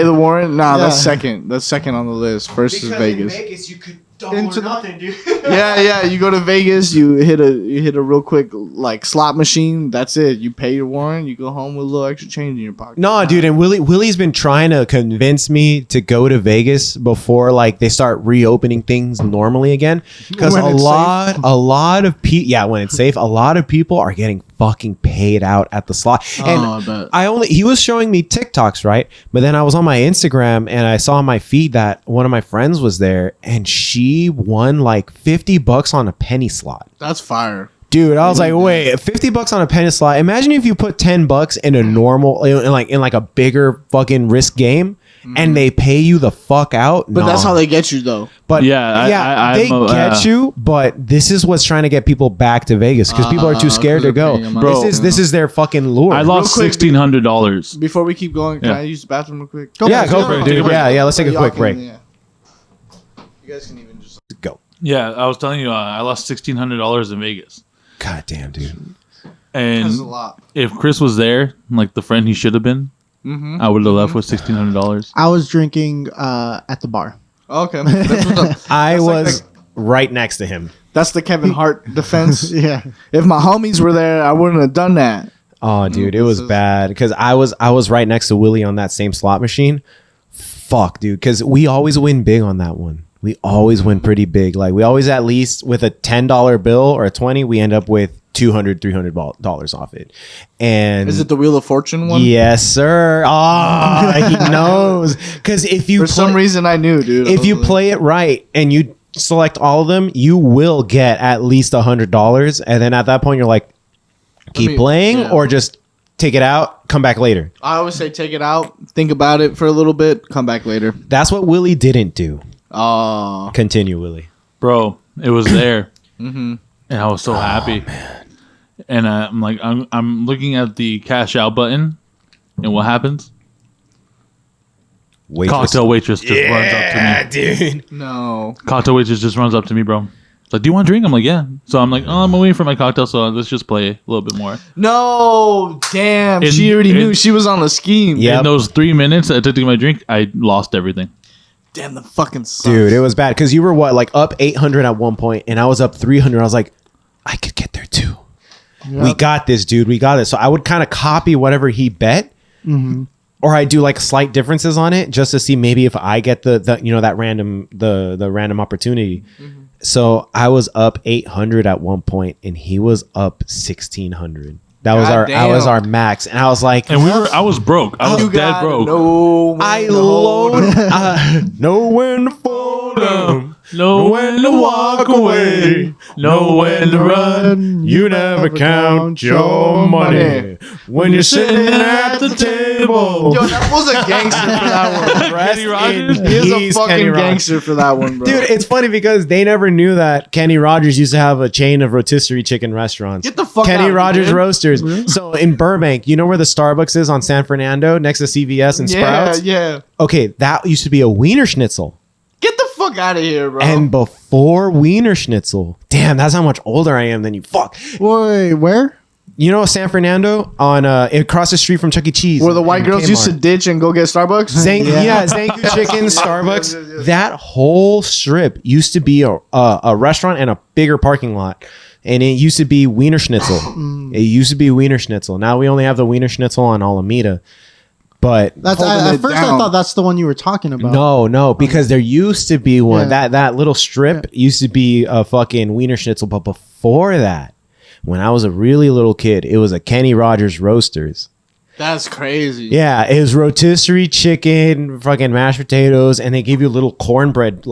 the warrant. Nah, that's second. That's second on the list. First is Vegas. In Vegas, you could double or nothing, dude. Yeah. You go to Vegas, you hit a real quick like slot machine. That's it. You pay your warrant. You go home with a little extra change in your pocket. No, dude, and Willie's been trying to convince me to go to Vegas before like they start reopening things normally again. Because a lot of people, when it's safe, a lot of people are getting fucking paid out at the slot. And he was showing me TikToks, right? But then I was on my Instagram and I saw on my feed that one of my friends was there and she won like $50 on a penny slot. That's fire. Dude, I was like, wait, $50 on a penny slot. Imagine if you put $10 in a normal, in like a bigger fucking risk game. and they pay you the fuck out. But that's how they get you though. But Yeah, they get you. But this is what's trying to get people back to Vegas because people are too scared to go. Bro. This is their fucking lure. I lost quick, $1,600. Before we keep going, can Yeah. I use the bathroom real quick? Go for it, dude. Yeah. Let's take a Y'all quick can- break. yeah. You guys can even just. Go. Yeah, I was telling you, I lost $1,600 in Vegas. God damn, dude. And That's a lot. if Chris was there, like the friend he should have been, I would have left with $1,600. I was drinking at the bar. Okay. That's what's up. I That's like was right next to him. That's the Kevin Hart defense. Yeah. If my homies were there, I wouldn't have done that. Oh, dude, it was bad because I was right next to Willie on that same slot machine. Fuck, dude, because we always win big on that one. We always win pretty big. Like we always at least with a $10 bill or a 20, we end up with $200, $300 off it. And Is it the Wheel of Fortune one? yes, sir. Ah, he knows. Because if you For some reason, I knew, dude. if you play it right and you select all of them, you will get at least $100. And then at that point, you're like, keep playing or just take it out, come back later. I always say take it out, think about it for a little bit, come back later. That's what Willie didn't do. Oh, Continue, Willie. Bro, it was there. And I was so happy. And I'm like, I'm looking at the cash out button. And what happens? Cocktail waitress just runs up to me. Dude. no. Cocktail waitress just runs up to me, bro. It's like, do you want a drink? I'm like, yeah. So I'm like, oh, I'm waiting for my cocktail, so let's just play a little bit more. No, damn. She already knew she was on the scheme. Yeah. In those 3 minutes that I took to get my drink, I lost everything. Damn, the fucking sucks. Dude, it was bad because you were like up 800 at one point and I was up 300. I was like, I could get there too. Yep. We got this, dude. We got it. So I would kind of copy whatever he bet, or I do like slight differences on it just to see maybe if I get the that random the random opportunity. So I was up 800 at one point and he was up 1600. That was God our max, and I was like, And I was broke. I was dead broke. No, I load, know when to fold 'em. Know when to walk away. Know when to run. You never count your money when you're sitting at the table. Yo, that was a gangster for that one. Kenny Rogers? He is a He's fucking Kenny Rogers. gangster for that one, bro. Dude, it's funny because they never knew that Kenny Rogers used to have a chain of rotisserie chicken restaurants. Get the fuck Kenny out, Rogers dude. Roasters. So in Burbank, you know where the Starbucks is on San Fernando next to CVS and Sprouts? Yeah. Okay, that used to be a Wiener Schnitzel. Get the fuck out of here, bro. And before Wiener Schnitzel, damn, that's how much older I am than you. Fuck. Wait, where? You know San Fernando on across the street from Chuck E. Cheese, where the white and girls used to Kmart. ditch and go get Starbucks? Zanku Chicken, Starbucks. yes. That whole strip used to be a restaurant and a bigger parking lot. And it used to be Wiener Schnitzel. It used to be Wiener Schnitzel. Now we only have the Wiener Schnitzel on Alameda. But That's Holding at it first I down. thought that's the one you were talking about. no, because there used to be one. Yeah. That little strip used to be a fucking Wiener Schnitzel. But before that, when I was a really little kid, it was a Kenny Rogers Roasters. That's crazy. Yeah, it was rotisserie chicken, fucking mashed potatoes, and they give you little cornbread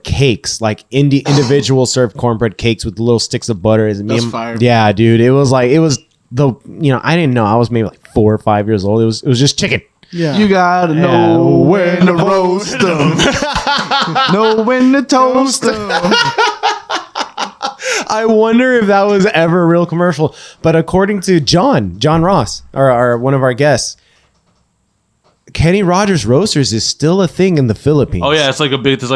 cakes, like individual served cornbread cakes with little sticks of butter. That's fire. Yeah, dude, it was I didn't know. I was maybe like 4 or 5 years old. It was just chicken. Yeah. You gotta know when to roast them. Know when to toast them. I wonder if that was ever a real commercial. But according to John Ross, our one of our guests, Kenny Rogers Roasters is still a thing in the Philippines. Oh yeah, it's like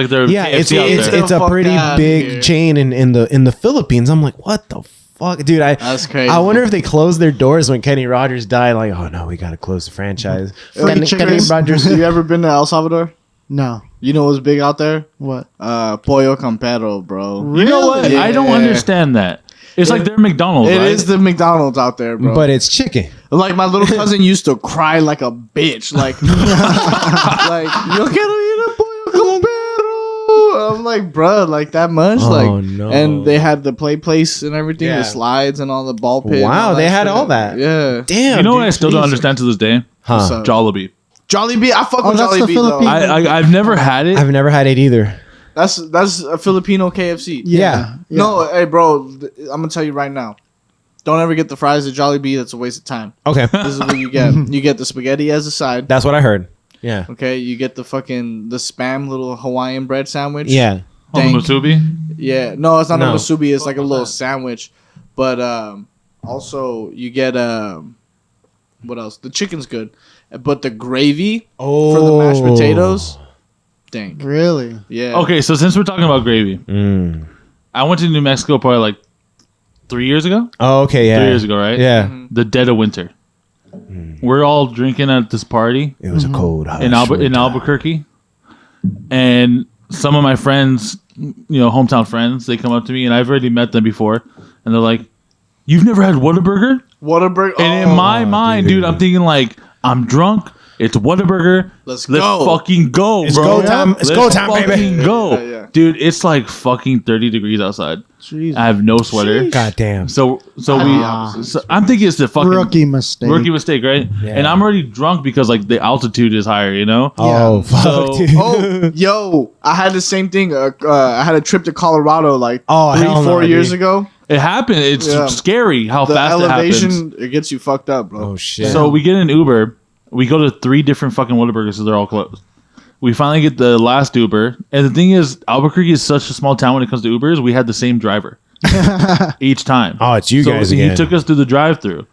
their Yeah, KFC out there. it's a Fuck pretty outta big here. chain in the Philippines. I'm like, what the fuck, dude? That's crazy. I wonder if they closed their doors when Kenny Rogers died. Like, oh no, we gotta close the franchise. Kenny Rogers. You ever been to El Salvador? No. You know what's big out there? What? Pollo Campero, bro. You know what? Yeah. I don't understand that. It's like their McDonald's, It right? is the McDonald's out there, bro. But it's chicken. Like my little cousin used to cry like a bitch, like yo quiero ir a Pollo Campero. I'm like, bro, like that much, Oh, like, no. and they had the play place and everything, Yeah. the slides and all the ball pit. and Wow, all they that had shit. all that. Yeah, Damn. You know what dude, I still don't Jesus. understand to this day? Huh. So- Jollibee. Jollibee. I fuck Oh, with that's the Jollibee though. Philippine- I've never had it. I've never had it either. That's a Filipino KFC. Yeah. No, hey, bro, I'm gonna tell you right now. Don't ever get the fries at Jollibee. That's a waste of time. Okay. This is what you get. You get the spaghetti as a side. That's what I heard. Yeah. Okay, you get the spam little Hawaiian bread sandwich. Yeah. On the Dank. musubi. Yeah, no, it's not No. a musubi. It's like a little sandwich. But also you get what else? The chicken's good, but the gravy for the mashed potatoes, dang. Really? Yeah. Okay, so since we're talking about gravy, Mm. I went to New Mexico probably like 3 years ago. Oh, okay. Yeah. 3 years ago, right? Yeah. The dead of winter. We're all drinking at this party It was a cold in Albuquerque, and some of my friends, hometown friends, they come up to me, and I've already met them before, and they're like, "You've never had Whataburger?" Whataburger. And in my mind, dude, I'm thinking like, I'm drunk. It's Whataburger. Let's Let's go. fucking go, It's bro. go time. It's Let's go time, baby. fucking go. Yeah. Dude, it's like fucking 30 degrees outside. Jeez. I have no sweater. God damn. So Ah. I'm thinking it's the fucking Rookie mistake. rookie mistake, right? Yeah. And I'm already drunk because like the altitude is higher, you know? Oh, fuck, So- dude. Oh, yo, I had the same thing. I had a trip to Colorado like Oh, hell no, 4 years dude. ago. It happened. It's Yeah. scary how The fast it happens. elevation, it gets you fucked up, bro. Oh, shit. So we get an Uber. We go to 3 different fucking Whataburgers because they're all closed. We finally get the last Uber. And the thing is, Albuquerque is such a small town when it comes to Ubers. We had the same driver each time. Oh, it's you guys He again. took us through the drive-through.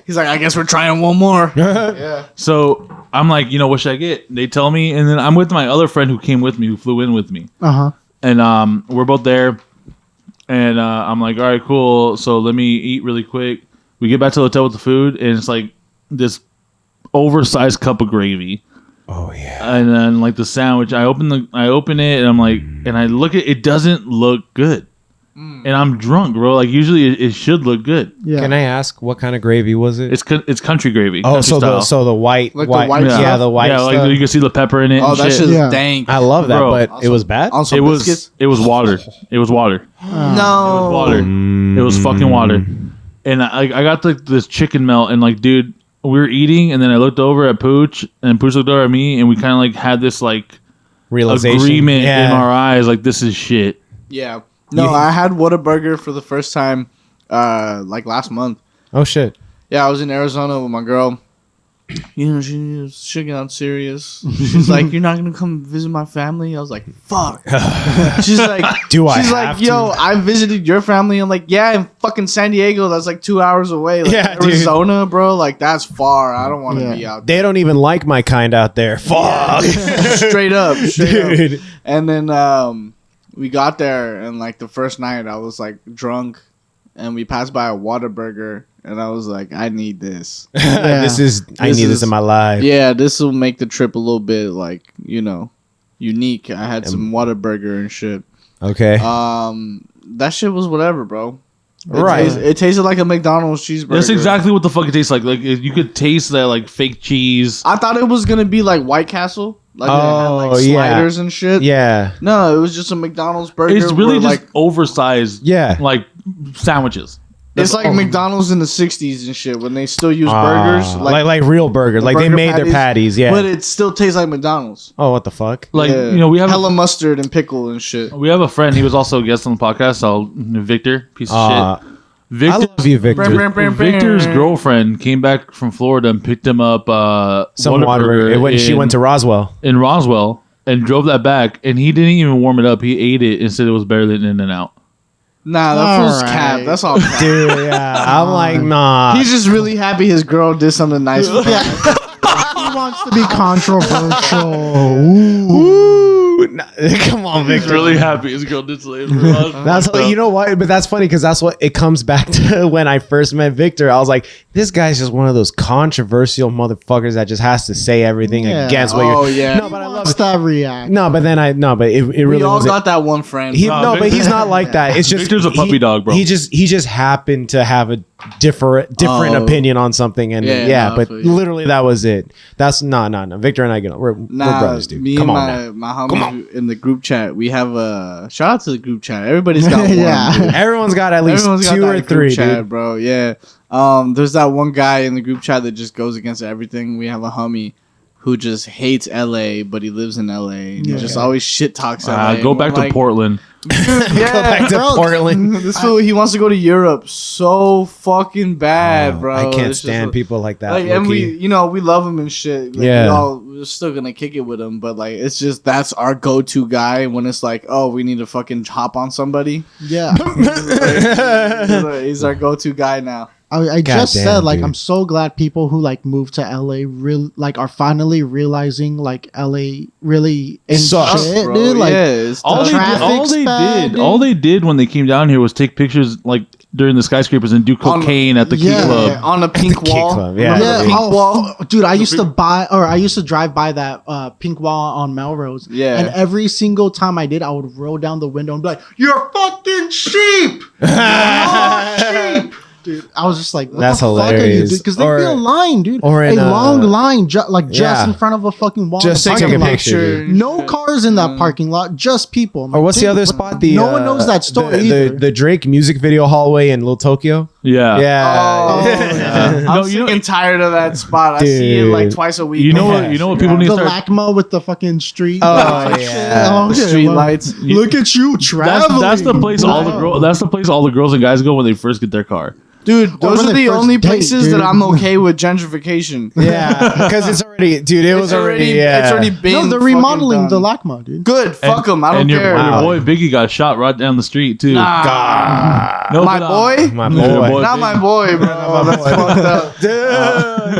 He's like, I guess we're trying one more. Yeah. So I'm like, what should I get? They tell me. And then I'm with my other friend who came with me, who flew in with me. Uh-huh. And we're both there. And I'm like, all right, cool. So let me eat really quick. We get back to the hotel with the food. And it's like this oversized cup of gravy. Oh, yeah. And then like the sandwich, I open it and I'm like, and I look at it, doesn't look good. And I'm drunk, bro. Like usually it should look good. Yeah. Can I ask what kind of gravy was it? It's country gravy. Oh, country so style. the white, Like the white yeah, stuff? the white yeah, stuff. like you can see the pepper in it. Oh, and that shit. shit's Yeah. dank. I love that, Bro. but it was bad. On some It was biscuits? water. It was water. No. Water. It was fucking water. And I got this chicken melt, and like, dude, we were eating, and then I looked over at Pooch, and Pooch looked over at me, and we kind of like had this like Realization. agreement Yeah. in our eyes, like this is shit. Yeah. No, Yeah. I had Whataburger for the first time like last month. Oh, shit. Yeah, I was in Arizona with my girl. She got serious. She's like, "You're not gonna come visit my family?" I was like, "Fuck." She's like, Do I She's have like, "Yo, to? I visited your family." I'm like, "Yeah, in fucking San Diego. That's like 2 hours away. Like, Yeah, dude. Arizona, bro. Like that's far. I don't want to Yeah. be out there." They don't even like my kind out there. Fuck. straight up. Dude. And then we got there, and like the first night, I was like drunk, and we passed by a Whataburger, and I was like, "I need this." Yeah. I This need this is- in my life. Yeah, this will make the trip a little bit like unique. I had some Whataburger and shit. Okay. That shit was whatever, bro. Right. It tasted like a McDonald's cheeseburger. That's exactly what the fuck it tastes like. Like you could taste that like fake cheese. I thought it was gonna be like White Castle, like it had Oh, like yeah. sliders and shit. yeah. No, it was just a McDonald's burger. It's really where, just like oversized. Yeah. Like sandwiches. it's like all. McDonald's in the '60s and shit when they still use Ah, burgers, like real burger. Like they burger made their patties. Yeah. but it still tastes like McDonald's. Oh, what the fuck? Like Yeah. we have hella mustard and pickle and shit. we have a friend. He was also a guest on the podcast. So Victor, piece of shit. I Victor, love you, Victor. Victor's girlfriend came back from Florida and picked him up Some water when she went to Roswell. in Roswell and drove that back, and he didn't even warm it up. He ate it and said it was better than In-N-Out. Nah, that All fool's right. cap. That's all cap. Dude, yeah. I'm like, nah. He's just really happy his girl did something nice for him. He wants to be controversial. Ooh, nah, come on, He's Victor. really happy his girl did something. That's you know what, but that's funny because that's what it comes back to when I first met Victor. I was like, this guy's just one of those controversial motherfuckers that just has to say everything Yeah. against what Oh, you're. yeah. No, but I love Wants it. that react. No, but then it We really all was. got that one friend. He, No, no, but Victor- he's not like that. It's just Victor's a puppy dog, bro. He just happened to have a different Oh. opinion on something, and Yeah, yeah, no, I but feel you. literally that was it. That's no. Victor and I get on. We're brothers, dude. Me Come and on, my homies in the group chat, we have a shout out to the group chat. Everybody's got one. Yeah. dude. now. Everyone's got at least Everyone's got two that or group three, chat, dude. bro. Yeah. There's that one guy in the group chat that just goes against everything. We have a homie who just hates LA, but he lives in LA. And he Yeah. just always shit talks LA. Go And back we're to like, Portland. Yeah, Go back to bro. Portland. this fool, he wants to go to Europe so fucking bad, bro. I can't It's just stand people like that. Like, and low-key. we love him and shit. Like, Yeah. we're still gonna kick it with him, but like, it's just that's our go-to guy when it's like, oh, we need to fucking hop on somebody. Yeah. He's our go-to guy now. I just damn, said like dude. I'm so glad people who like moved to LA are finally realizing like LA really ain't Sucks, shit, Bro, dude. Like yeah, it's All tough. they bad, dude. all they did when they came down here was take pictures like during the skyscrapers and do On- cocaine at the Key Yeah. Club. on a pink Kick wall. Club, yeah. Remember yeah, the pink wall? dude, I used to drive by that pink wall on Melrose. Yeah. And every single time I did, I would roll down the window and be like, "You're fucking sheep! You're sheep!" Dude, I was just like, "What That's the fuck are you?" hilarious. Because there'd be a line, dude, or in, a long line, yeah. just in front of a fucking wall. Just in the take a parking lot. picture. No cars in that parking lot, just people. I'm Or like, what's the dude, other spot? The no one knows that story either. The Drake music video hallway in Little Tokyo. Yeah. Yeah. Oh, Yeah. I'm No, you know- sick and tired of that spot. I see it like Dude. twice a week. You know Yeah. what? You know what people need the to start. LACMA with the fucking street. Oh, shit. yeah. Oh, The okay, street well, lights. Look at you traveling. That's the place all the Wow. girls. That's the place all the girls and guys go when they first get their car. Dude, those when are they the first only date, places dude. that I'm okay with gentrification. Yeah, because it's already, dude. It was already. Yeah. It's already been. No, they're fucking remodeling the done. LACMA, dude. Good. Fuck them. I don't and care. Your boy Biggie got shot right down the street too. Nah. No, My but, boy? My Yeah, boy. boy. Not my boy, bro. That's fucked up. Dude,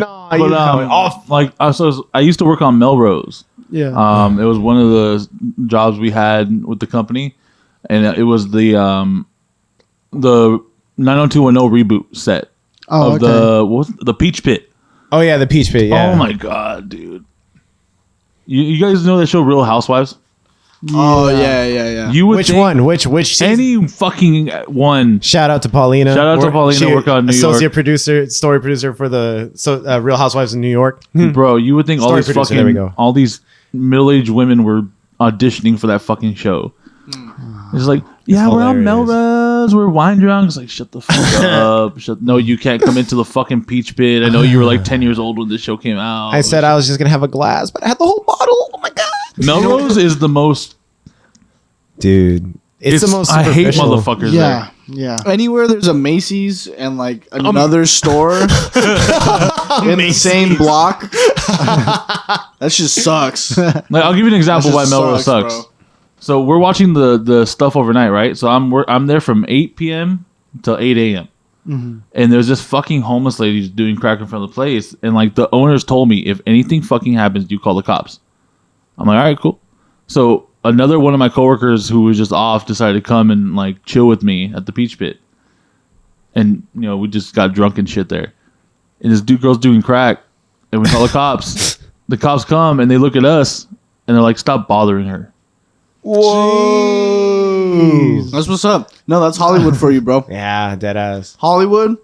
no, But you off. like I used to work on Melrose. Yeah. It was one of the jobs we had with the company, and it was the 90210 reboot set Oh, of the Peach Pit. Oh yeah, the Peach Pit. Yeah. Oh my god, dude! You guys know that show Real Housewives? Oh, yeah. You would Which think one? Which season? any fucking one. Shout out to Paulina. Shout out to Paulina, She- work out in New associate York. producer, story producer for the Real Housewives in New York. Bro, you would think all Story these producer, there we go. all these middle-aged women were auditioning for that fucking show. It's like, yeah, we're on hilarious. Melrose, we're wine drunk. It's like, shut the fuck up. No, you can't come into the fucking Peach Pit. I know you were like 10 years old when this show came out. I said I was just gonna have a glass, but I had the whole bottle. Oh my god, Melrose is the most. dude! It's the most. I hate superficial. motherfuckers. yeah. Yeah. Anywhere there's a Macy's and like another store in the same block, that just sucks. Like, I'll give you an example That why just Melrose sucks. bro. So we're watching the stuff overnight, right? So I'm there from 8 p.m. till 8 a.m. And there's this fucking homeless lady just doing crack in front of the place, and like the owners told me, if anything fucking happens, you call the cops. I'm like, all right, cool. So another one of my coworkers who was just off decided to come and like chill with me at the Peach Pit, and we just got drunk and shit there. And this girl's doing crack, and we call the cops. The cops come and they look at us, and they're like, stop bothering her. Whoa! That's what's up. No, that's Hollywood for you, bro. Yeah, dead ass. Hollywood,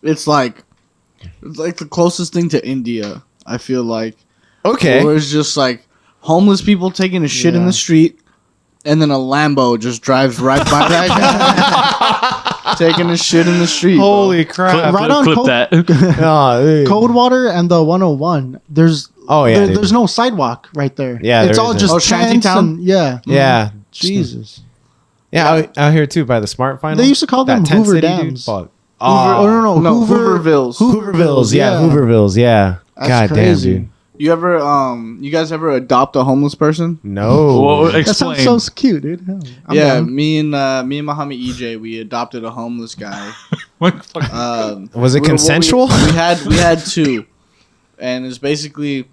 it's like the closest thing to India. I feel like, Okay. where it's just like homeless people taking a shit in Yeah. the street, and then a Lambo just drives right by that guy taking a shit in the street. bro. Holy crap! Right on Clip Cold- that. Oh, dude. Coldwater and the 101. There's dude. there's no sidewalk right there. Yeah, it's there all isn't. just Oh, tents Shantytown? and yeah. Yeah, Jesus. yeah. Out here too by the Smart Final. They used to call them That tent Hoover city, dude. Dams. Fuck. Hoover, no, No, Hoover, Hoovervilles. Hoovervilles. Yeah, Hoovervilles. Yeah. That's God crazy. damn, dude. You ever you guys ever adopt a homeless person? No. Well, That explain. sounds so cute, dude. Hell, I'm Yeah, down. me and Muhammad EJ, we adopted a homeless guy. What the fuck? Was it consensual? We had two, and it's basically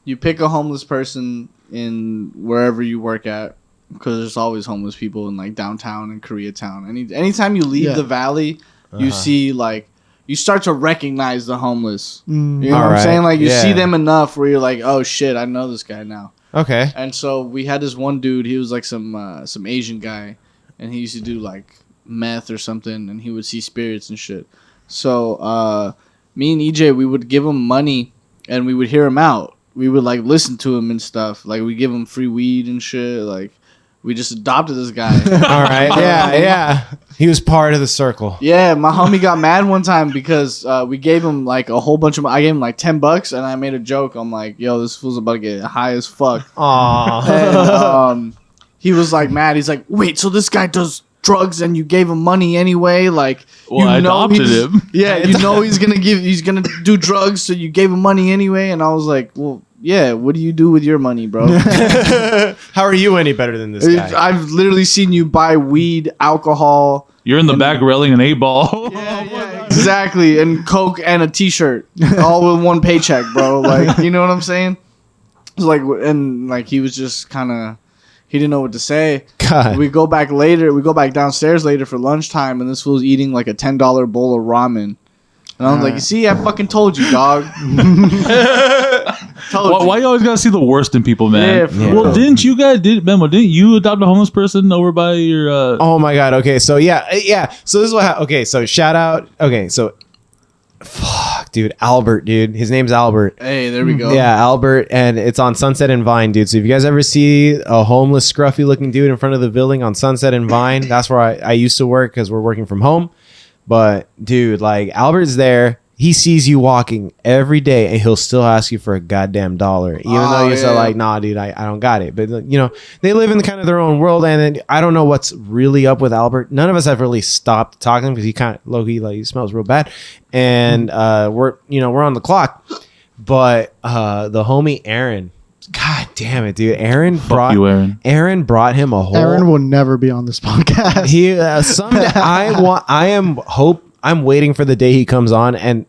you pick a homeless person in wherever you work at, because there's always homeless people in like downtown and Koreatown. Anytime you leave Yeah. the valley, you see like you start to recognize the homeless. Mm. You know what I'm Alright, saying? Like you yeah. see them enough where you're like, oh shit, I know this guy now. Okay. And so we had this one dude. He was like some Asian guy, and he used to do like meth or something, and he would see spirits and shit. So me and EJ, we would give him money, and we would hear him out. We would like listen to him and stuff. Like we give him free weed and shit. Like we just adopted this guy. All right. Yeah. Yeah. He was part of the circle. Yeah, my homie got mad one time because we gave him like a whole bunch of. I gave him like $10, and I made a joke. I'm like, "Yo, this fool's about to get high as fuck." Aw. And, he was like mad. He's like, wait, so this guy does drugs and you gave him money anyway? Like, Well, I adopted him. Yeah, you know he's gonna do drugs, so you gave him money anyway. And I was like, well, yeah. What do you do with your money, bro? How are you any better than this guy? I've literally seen you buy weed, alcohol. You're in the back railing an 8-ball. Yeah, exactly. And Coke and a T-shirt, all with one paycheck, bro. Like, you know what I'm saying? It's like, and like he was just kind of, he didn't know what to say. God. We go back later. We go back downstairs later for lunchtime, and this fool's eating like a $10 bowl of ramen. And I was like, you see, I fucking told you, dog. Why you always gotta see the worst in people, man? Yeah, for Well, real. didn't you guys Memo? Didn't you adopt a homeless person over by your? Oh my God. Okay. So yeah. So this is what. Okay. So shout out. Okay. So, fuck, dude. Albert, dude. His name's Albert. Hey, there we go. Yeah, Albert, and it's on Sunset and Vine, dude. So if you guys ever see a homeless, scruffy looking dude in front of the building on Sunset and Vine, that's where I used to work because we're working from home. But dude, like Albert's there. He sees you walking every day, and he'll still ask you for a goddamn dollar, even though you're so like, nah, dude, I don't got it. But you know, they live in kind of their own world, and then I don't know what's really up with Albert. None of us have really stopped talking because he kind of low-key, like, he smells real bad, and we're on the clock. But the homie Aaron, god damn it, dude, Aaron brought him a whole. Aaron will never be on this podcast. He someday I'm waiting for the day he comes on, and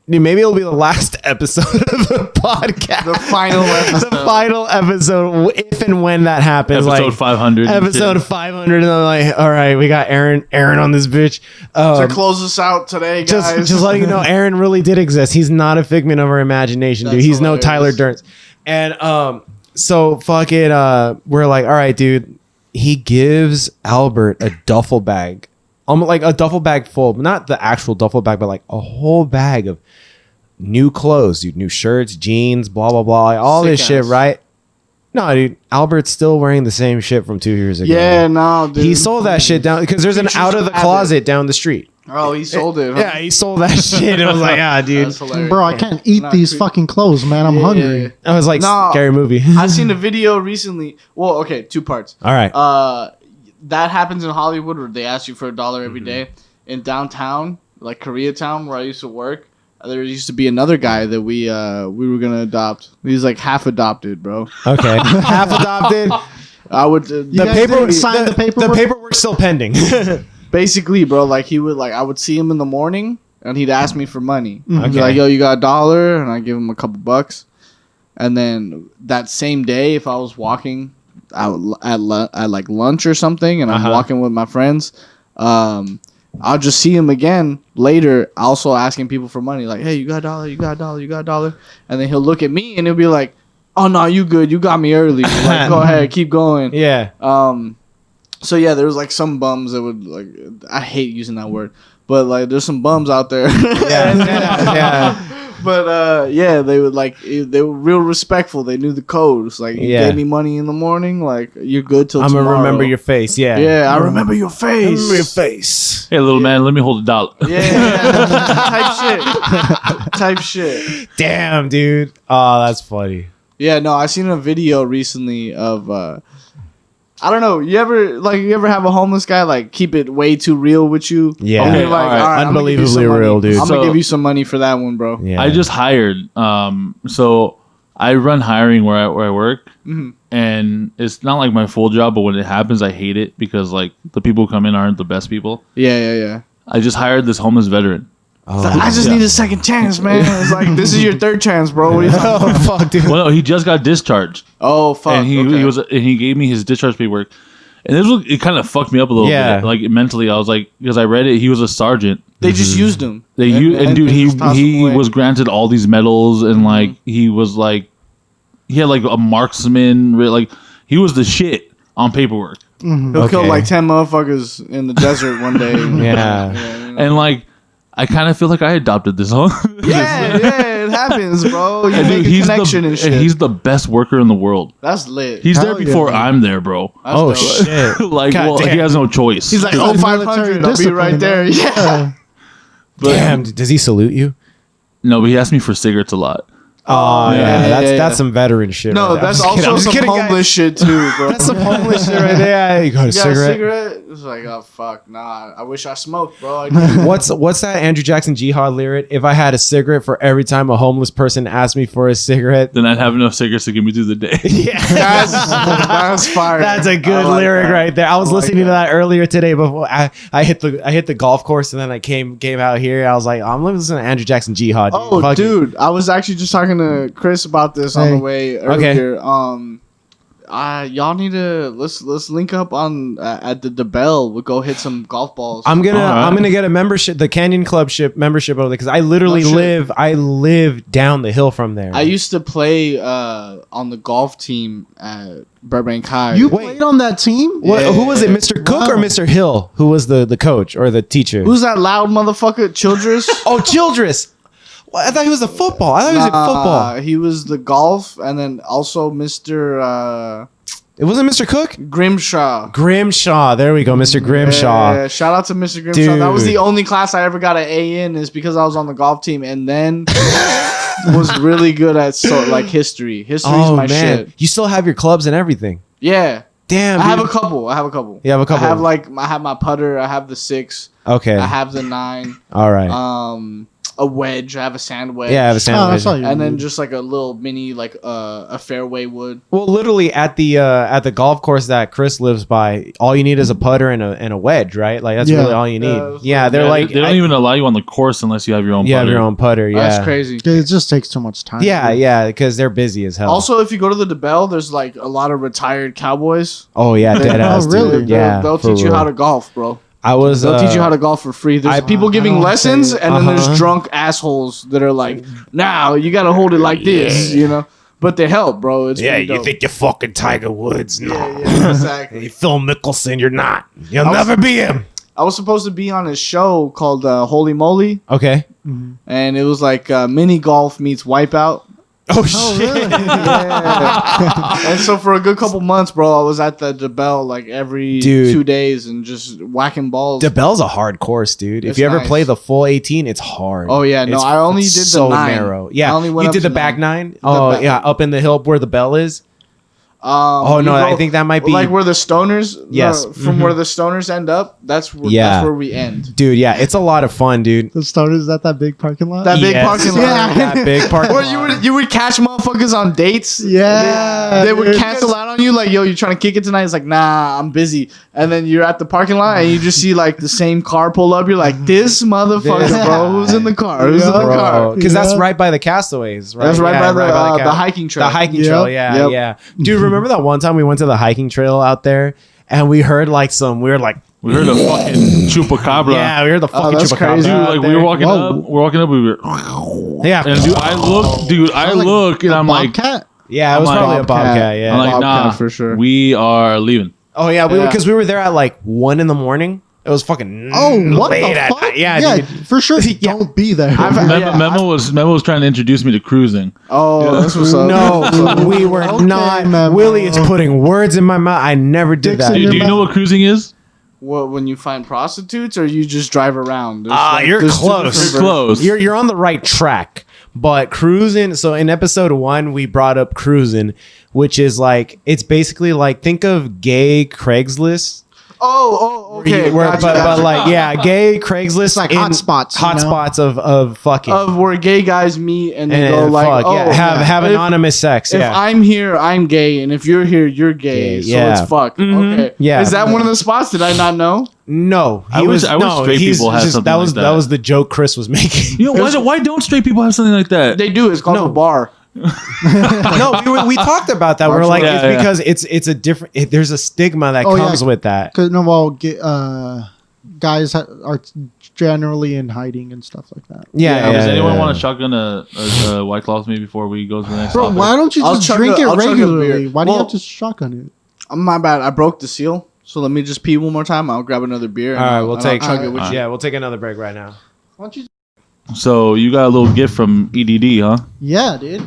dude, maybe it'll be the last episode of the podcast. The final episode. The final episode, if and when that happens. Episode like 500. Episode 500, and I'm like, all right, we got Aaron on this bitch. To close us out today, guys. Just letting you know, Aaron really did exist. He's not a figment of our imagination, dude. That's He's hilarious. no Tyler Durden. And so fuck it. We're like, all right, dude. He gives Albert a duffel bag. Like a duffel bag full, not the actual duffel bag, but like a whole bag of new clothes, dude, new shirts, jeans, blah, blah, blah, like all this Sick shit, ass. right? No, dude, Albert's still wearing the same shit from 2 years ago. Yeah, no, dude. He sold that shit down because there's an Creatures out of the of habit. closet down the street. Oh, he sold it. Huh? Yeah, he sold that shit. It was like, dude. That's hilarious. Bro, I can't eat Not these creep- fucking clothes, man. I'm hungry. I was like, No. scary movie. I seen a video recently. Well, okay, two parts. All right. That happens in Hollywood where they ask you for $1 every Mm-hmm. day. In downtown, like Koreatown, where I used to work, there used to be another guy that we were gonna adopt. He's like half adopted, bro. Okay. Half adopted. I would guys didn't sign the paperwork? The paperwork's still pending. basically, bro. Like he would I would see him in the morning and he'd ask me for money. He'd be Okay. like, "Yo, you got $1?" And I give him a couple bucks. And then that same day, if I was walking out at like lunch or something, and I'm walking with my friends, I'll just see him again later, also asking people for money. Like, "Hey, you got $1? You got $1? You got $1?" And then he'll look at me and he'll be like, "Oh no, you good? You got me early. Like, go ahead, keep going." Yeah. So yeah, there was like some bums that would like. I hate using that word, but like there's some bums out there. Yeah. But yeah, they would they were real respectful. They knew the codes. Like, you Yeah. gave me money in the morning. Like, you're good till I'm tomorrow. gonna remember your face. Yeah. Yeah, I remember your face. Remember your face. Hey, little man, let me hold $1. Yeah, type shit. Damn, dude. Oh, that's funny. Yeah, no, I seen a video recently of I don't know. You ever have a homeless guy like keep it way too real with you? Yeah. And Okay, you're like, all right. all right, I'm gonna give you some Unbelievably money. real, dude. I'm So- gonna give you some money for that one, bro. Yeah. I just hired. So I run hiring where I work, Mm-hmm. and it's not like my full job. But when it happens, I hate it because like the people who come in aren't the best people. Yeah. I just hired this homeless veteran. I just need a second chance, man. It's like, this is your third chance, bro. What are you talking about? Oh fuck, dude. Well, no, he just got discharged, Oh fuck. and he gave me his discharge paperwork, and it kind of fucked me up a little Yeah. bit, like mentally. I was like, because I read it, he was a sergeant. They just used him. And dude, just tossed him he away. was granted all these medals, and like he was like, he had like a marksman, like he was the shit on paperwork, He'll kill Okay. like 10 motherfuckers in the desert one day. Yeah. you know? and like I kind of feel like I adopted this, huh? yeah, it happens, bro. You And make dude, a he's connection and shit. he's the best worker in the world. That's lit. He's Hell there before yeah. I'm there, bro. That's Oh dope. shit. Like, God well, he damn. has no choice. He's like, Good oh, military 500. I'll be right discipline, there. man. Yeah. But- Damn. Does he salute you? No, but he asked me for cigarettes a lot. Oh yeah, that's yeah. some veteran shit. No, right there. that's I'm just kidding, also I'm just some kidding, guys. homeless shit too, bro. That's some homeless shit right there. You got a You got cigarette. a cigarette? It's like, oh fuck, nah. I wish I smoked, bro. I do. What's that Andrew Jackson Jihad lyric? If I had a cigarette for every time a homeless person asked me for a cigarette. Then I'd have enough cigarettes to get me through the day. Yeah, that's fire. that's a good I like lyric that. right there. I was I like listening to that earlier today before I hit the golf course, and then I came out here. I was like, I'm listening to Andrew Jackson Jihad. Dude. Oh, Fuck it. dude, I was actually just talking to Chris about this on Hey. the way earlier. Y'all need to let's link up on at the Bell. We'll go hit some golf balls. I'm Alright. gonna get a membership, the Canyon Club membership over there, because I literally No shit. live down the hill from there. I used to play on the golf team at Burbank High. You Wait. played on that team? What, Yeah. who was it, Mr. Cook or Wow. Mr. Hill? Who was the coach or the teacher? Who's that loud motherfucker? Childress? Oh, Childress. Well, I thought he was the football. I thought he was at football. He was the golf, and then also Mr. It wasn't Mr. Cook? Grimshaw. Grimshaw. There we go, Mr. Grimshaw. Yeah, shout out to Mr. Grimshaw. That was Dude. the only class I ever got an A in, is because I was on the golf team, and then was really good at history. History's Oh my man, shit. you still have your clubs and everything. Yeah. Damn, I have dude. a couple. You have a couple. I have my putter. I have the 6. Okay. I have the 9. All right. A wedge. I have a sand wedge. Yeah, I have a Oh, I sandwich. saw you. And then just like a little mini, a fairway wood. Well, literally at the golf course that Chris lives by, all you need is a putter and a wedge, right? Like that's Yeah. really all you need. Yeah, Yeah, they're Yeah, like they don't even allow you on the course unless you have your own. you have putter. your own putter. Yeah, That's crazy. It just takes too much time. Yeah, because they're busy as hell. Also, if you go to the DeBell, there's like a lot of retired cowboys. oh yeah, dead Oh, ass. really? Dude. Yeah, They'll for teach you real. how to golf, bro. I was. They'll teach you how to golf for free. There's people giving don't lessons, say- and then Uh-huh. there's drunk assholes that are like, "Now you got to hold it like this," you know. But they help, bro. It's Yeah, really you dope. think you're fucking Tiger Woods? No. Yeah, exactly. Phil Mickelson, you're not. You'll I was- never be him. I was supposed to be on a show called Holy Moly, Okay. and it was like mini golf meets Wipeout. Oh, Oh, shit. really? Yeah. And so for a good couple months, bro, I was at the DeBell like every Dude. 2 days and just whacking balls. DeBell's a hard course, dude. If It's you ever nice. play the full 18, it's hard. Oh, yeah. No, It's I only did the so 9. narrow. Yeah, I only went you up did to the back 9. 9. Oh, back- yeah, up in the hill where the bell is. Oh you no, I think that might be like where the stoners. Yes. From where the stoners end up. That's where. Yeah. That's where we end. dude. Yeah, it's a lot of fun, dude. The starters at that big parking lot. That big Yes. parking lot. Yeah. That big parking Where lot. you would catch motherfuckers on dates. Yeah, They would dude. cancel out on you like, yo, you trying to kick it tonight? It's like, nah, I'm busy. And then you're at the parking lot and you just see like the same car pull up. You're like, this motherfucker, bro. Who's in the car? Who's in the Yeah. car? Because that's Yeah. right by the Castaways, right? That's right Yeah, by the ca- hiking trail. The hiking Yep. trail, yeah, Yep. yeah. Dude, remember that one time we went to the hiking trail out there and we heard we were like, We heard a fucking chupacabra. yeah, we heard the fucking that's chupacabra. crazy. Dude, out like we there. were walking Whoa. up, we were, Yeah, and dude, I look, and I'm like, Bobcat. yeah, it was I'm like, probably a bobcat. I'm Yeah. like, Bobcat nah, for sure. we are leaving. Oh yeah, Yeah. because we were there at like 1 a.m. It was fucking Oh, what late the at fuck? night. Yeah, dude. for sure. Yeah. Don't be there. Memo was trying to introduce me to cruising. Oh, that's what's up. No, we were Okay, not. Memo. Willie is putting words in my mouth. I never did Dicks that. in Do your you know what cruising is? What, when you find prostitutes or you just drive around? There's You're there's two close. different You're close. You're on the right track. But cruising, so in episode 1, we brought up cruising, which is like, it's basically like, think of gay Craigslist. Oh, okay. Gotcha, but gotcha. like, yeah, gay Craigslist. It's like in- hotspots, you know? Hotspots of fucking. Of where gay guys meet and they and go like, fuck, oh, yeah, have if- anonymous sex. If Yeah. I'm here, I'm gay, and if you're here, you're gay. Gay, So yeah. it's fuck. Mhm. Okay. Yeah. Is that one of the spots? Did I not know? No, I wish straight he's people had something that like was that. that was the joke Chris was making. You know, why don't straight people have something like that? They do. It's called No. a bar. No, we talked about that. We're like, Yeah, it's yeah. because it's a different. There's a stigma that Oh, yeah. comes with that. Because no, well, guys are generally in hiding and stuff like that. Yeah. Does anyone yeah. want to shotgun a White Claw with me before we go to the next Bro, topic? why don't you I'll just chug drink a- it I'll chug a regularly? beer. Why do you Well- have to shotgun it? My bad. I broke the seal. So let me just pee one more time. I'll grab another beer. All right, we'll and take. I'll chug it with you. Yeah, we'll take another break right now. Why don't you? So you got a little gift from EDD, huh? Yeah, dude.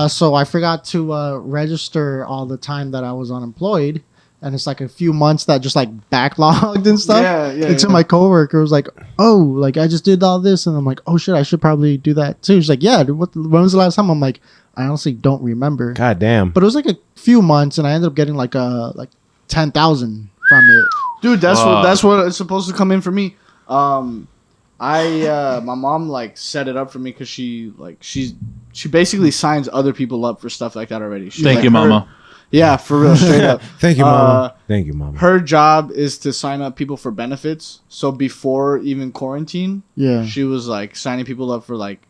So I forgot to register all the time that I was unemployed, and it's like a few months that just like backlogged and stuff. Yeah. Until my coworker was like, "Oh, like I just did all this," and I'm like, "Oh shit, I should probably do that too." She's like, "Yeah, dude, when was the last time?" I'm like, "I honestly don't remember." God damn. But it was like a few months, and I ended up getting like 10,000 from it. Dude, that's what it's supposed to come in for me. My mom like set it up for me because she basically signs other people up for stuff like that already. She's Thank like, you, Mama. Yeah, for real, straight up. Thank you, Mama. Thank you, Mama. Her job is to sign up people for benefits. So before even quarantine, Yeah. she was like signing people up for like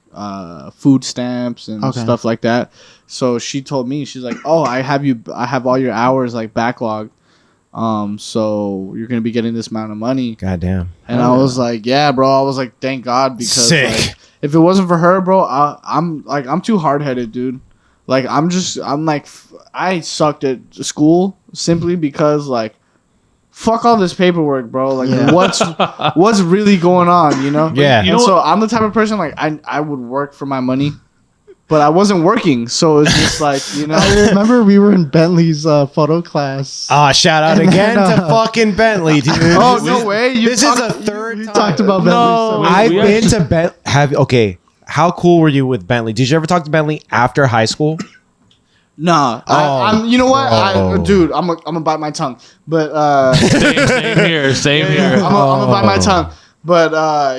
food stamps and Okay. stuff like that. So she told me, she's like, "Oh, I have all your hours like backlogged. So you're gonna be getting this amount of money." God damn. And I was like, "Yeah, bro." I was like, "Thank God," because Sick. like, if it wasn't for her, bro, I'm too hard headed, dude. Like I sucked at school simply because like, fuck all this paperwork, bro. Like, Yeah. what's really going on, you know? Yeah. And so I'm the type of person like I would work for my money, but I wasn't working, so it's just like, you know. I remember we were in Bentley's photo class. Shout out And again then, to fucking Bentley, dude. Oh no way! This is the third we time. talked about No, Bentley. I've we been actually- to Bentley. Okay, how cool were you with Bentley? Did you ever talk to Bentley after high school? Nah, Oh, I'm. You know what, bro. dude? I'm gonna bite my tongue, but Same here. Same I'm here. gonna bite my Oh. tongue. But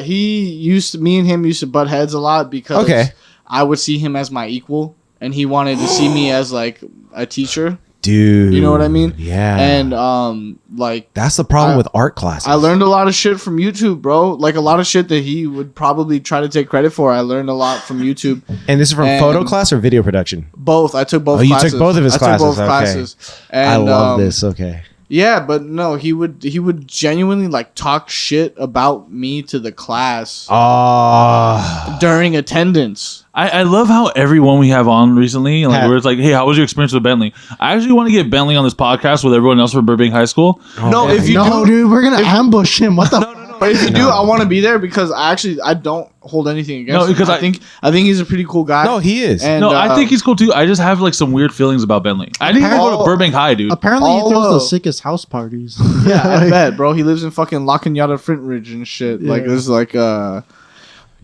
me and him used to butt heads a lot because Okay. I would see him as my equal, and he wanted to see me as like a teacher. Dude. You know what I mean? Yeah. And like that's the problem I- with art classes. I learned a lot of shit from YouTube, bro. Like a lot of shit that he would probably try to take credit for. I learned a lot from YouTube. And this is from and- photo class or video production? Both. I took both. Oh, you took classes. both of his I classes, took both okay. classes. And, I love this. Okay. Yeah, but no, he would genuinely like talk shit about me to the class Oh. during attendance. I love how everyone we have on recently, like Ha- where it's like, hey, how was your experience with Bentley? I actually want to get Bentley on this podcast with everyone else from Burbank High School. No, if you No, do, dude, we're gonna ambush him. What the? but if you do, I want to be there because I don't hold anything against No, him. because I think he's a pretty cool guy. No, he is. And, No, I think he's cool too. I just have like some weird feelings about Bentley. I didn't even go to All- Burbank High, dude. Apparently, he All throws the of- sickest house parties. Yeah, I bet, bro. He lives in fucking La Cañada, Flintridge and shit. Like Yeah. there's like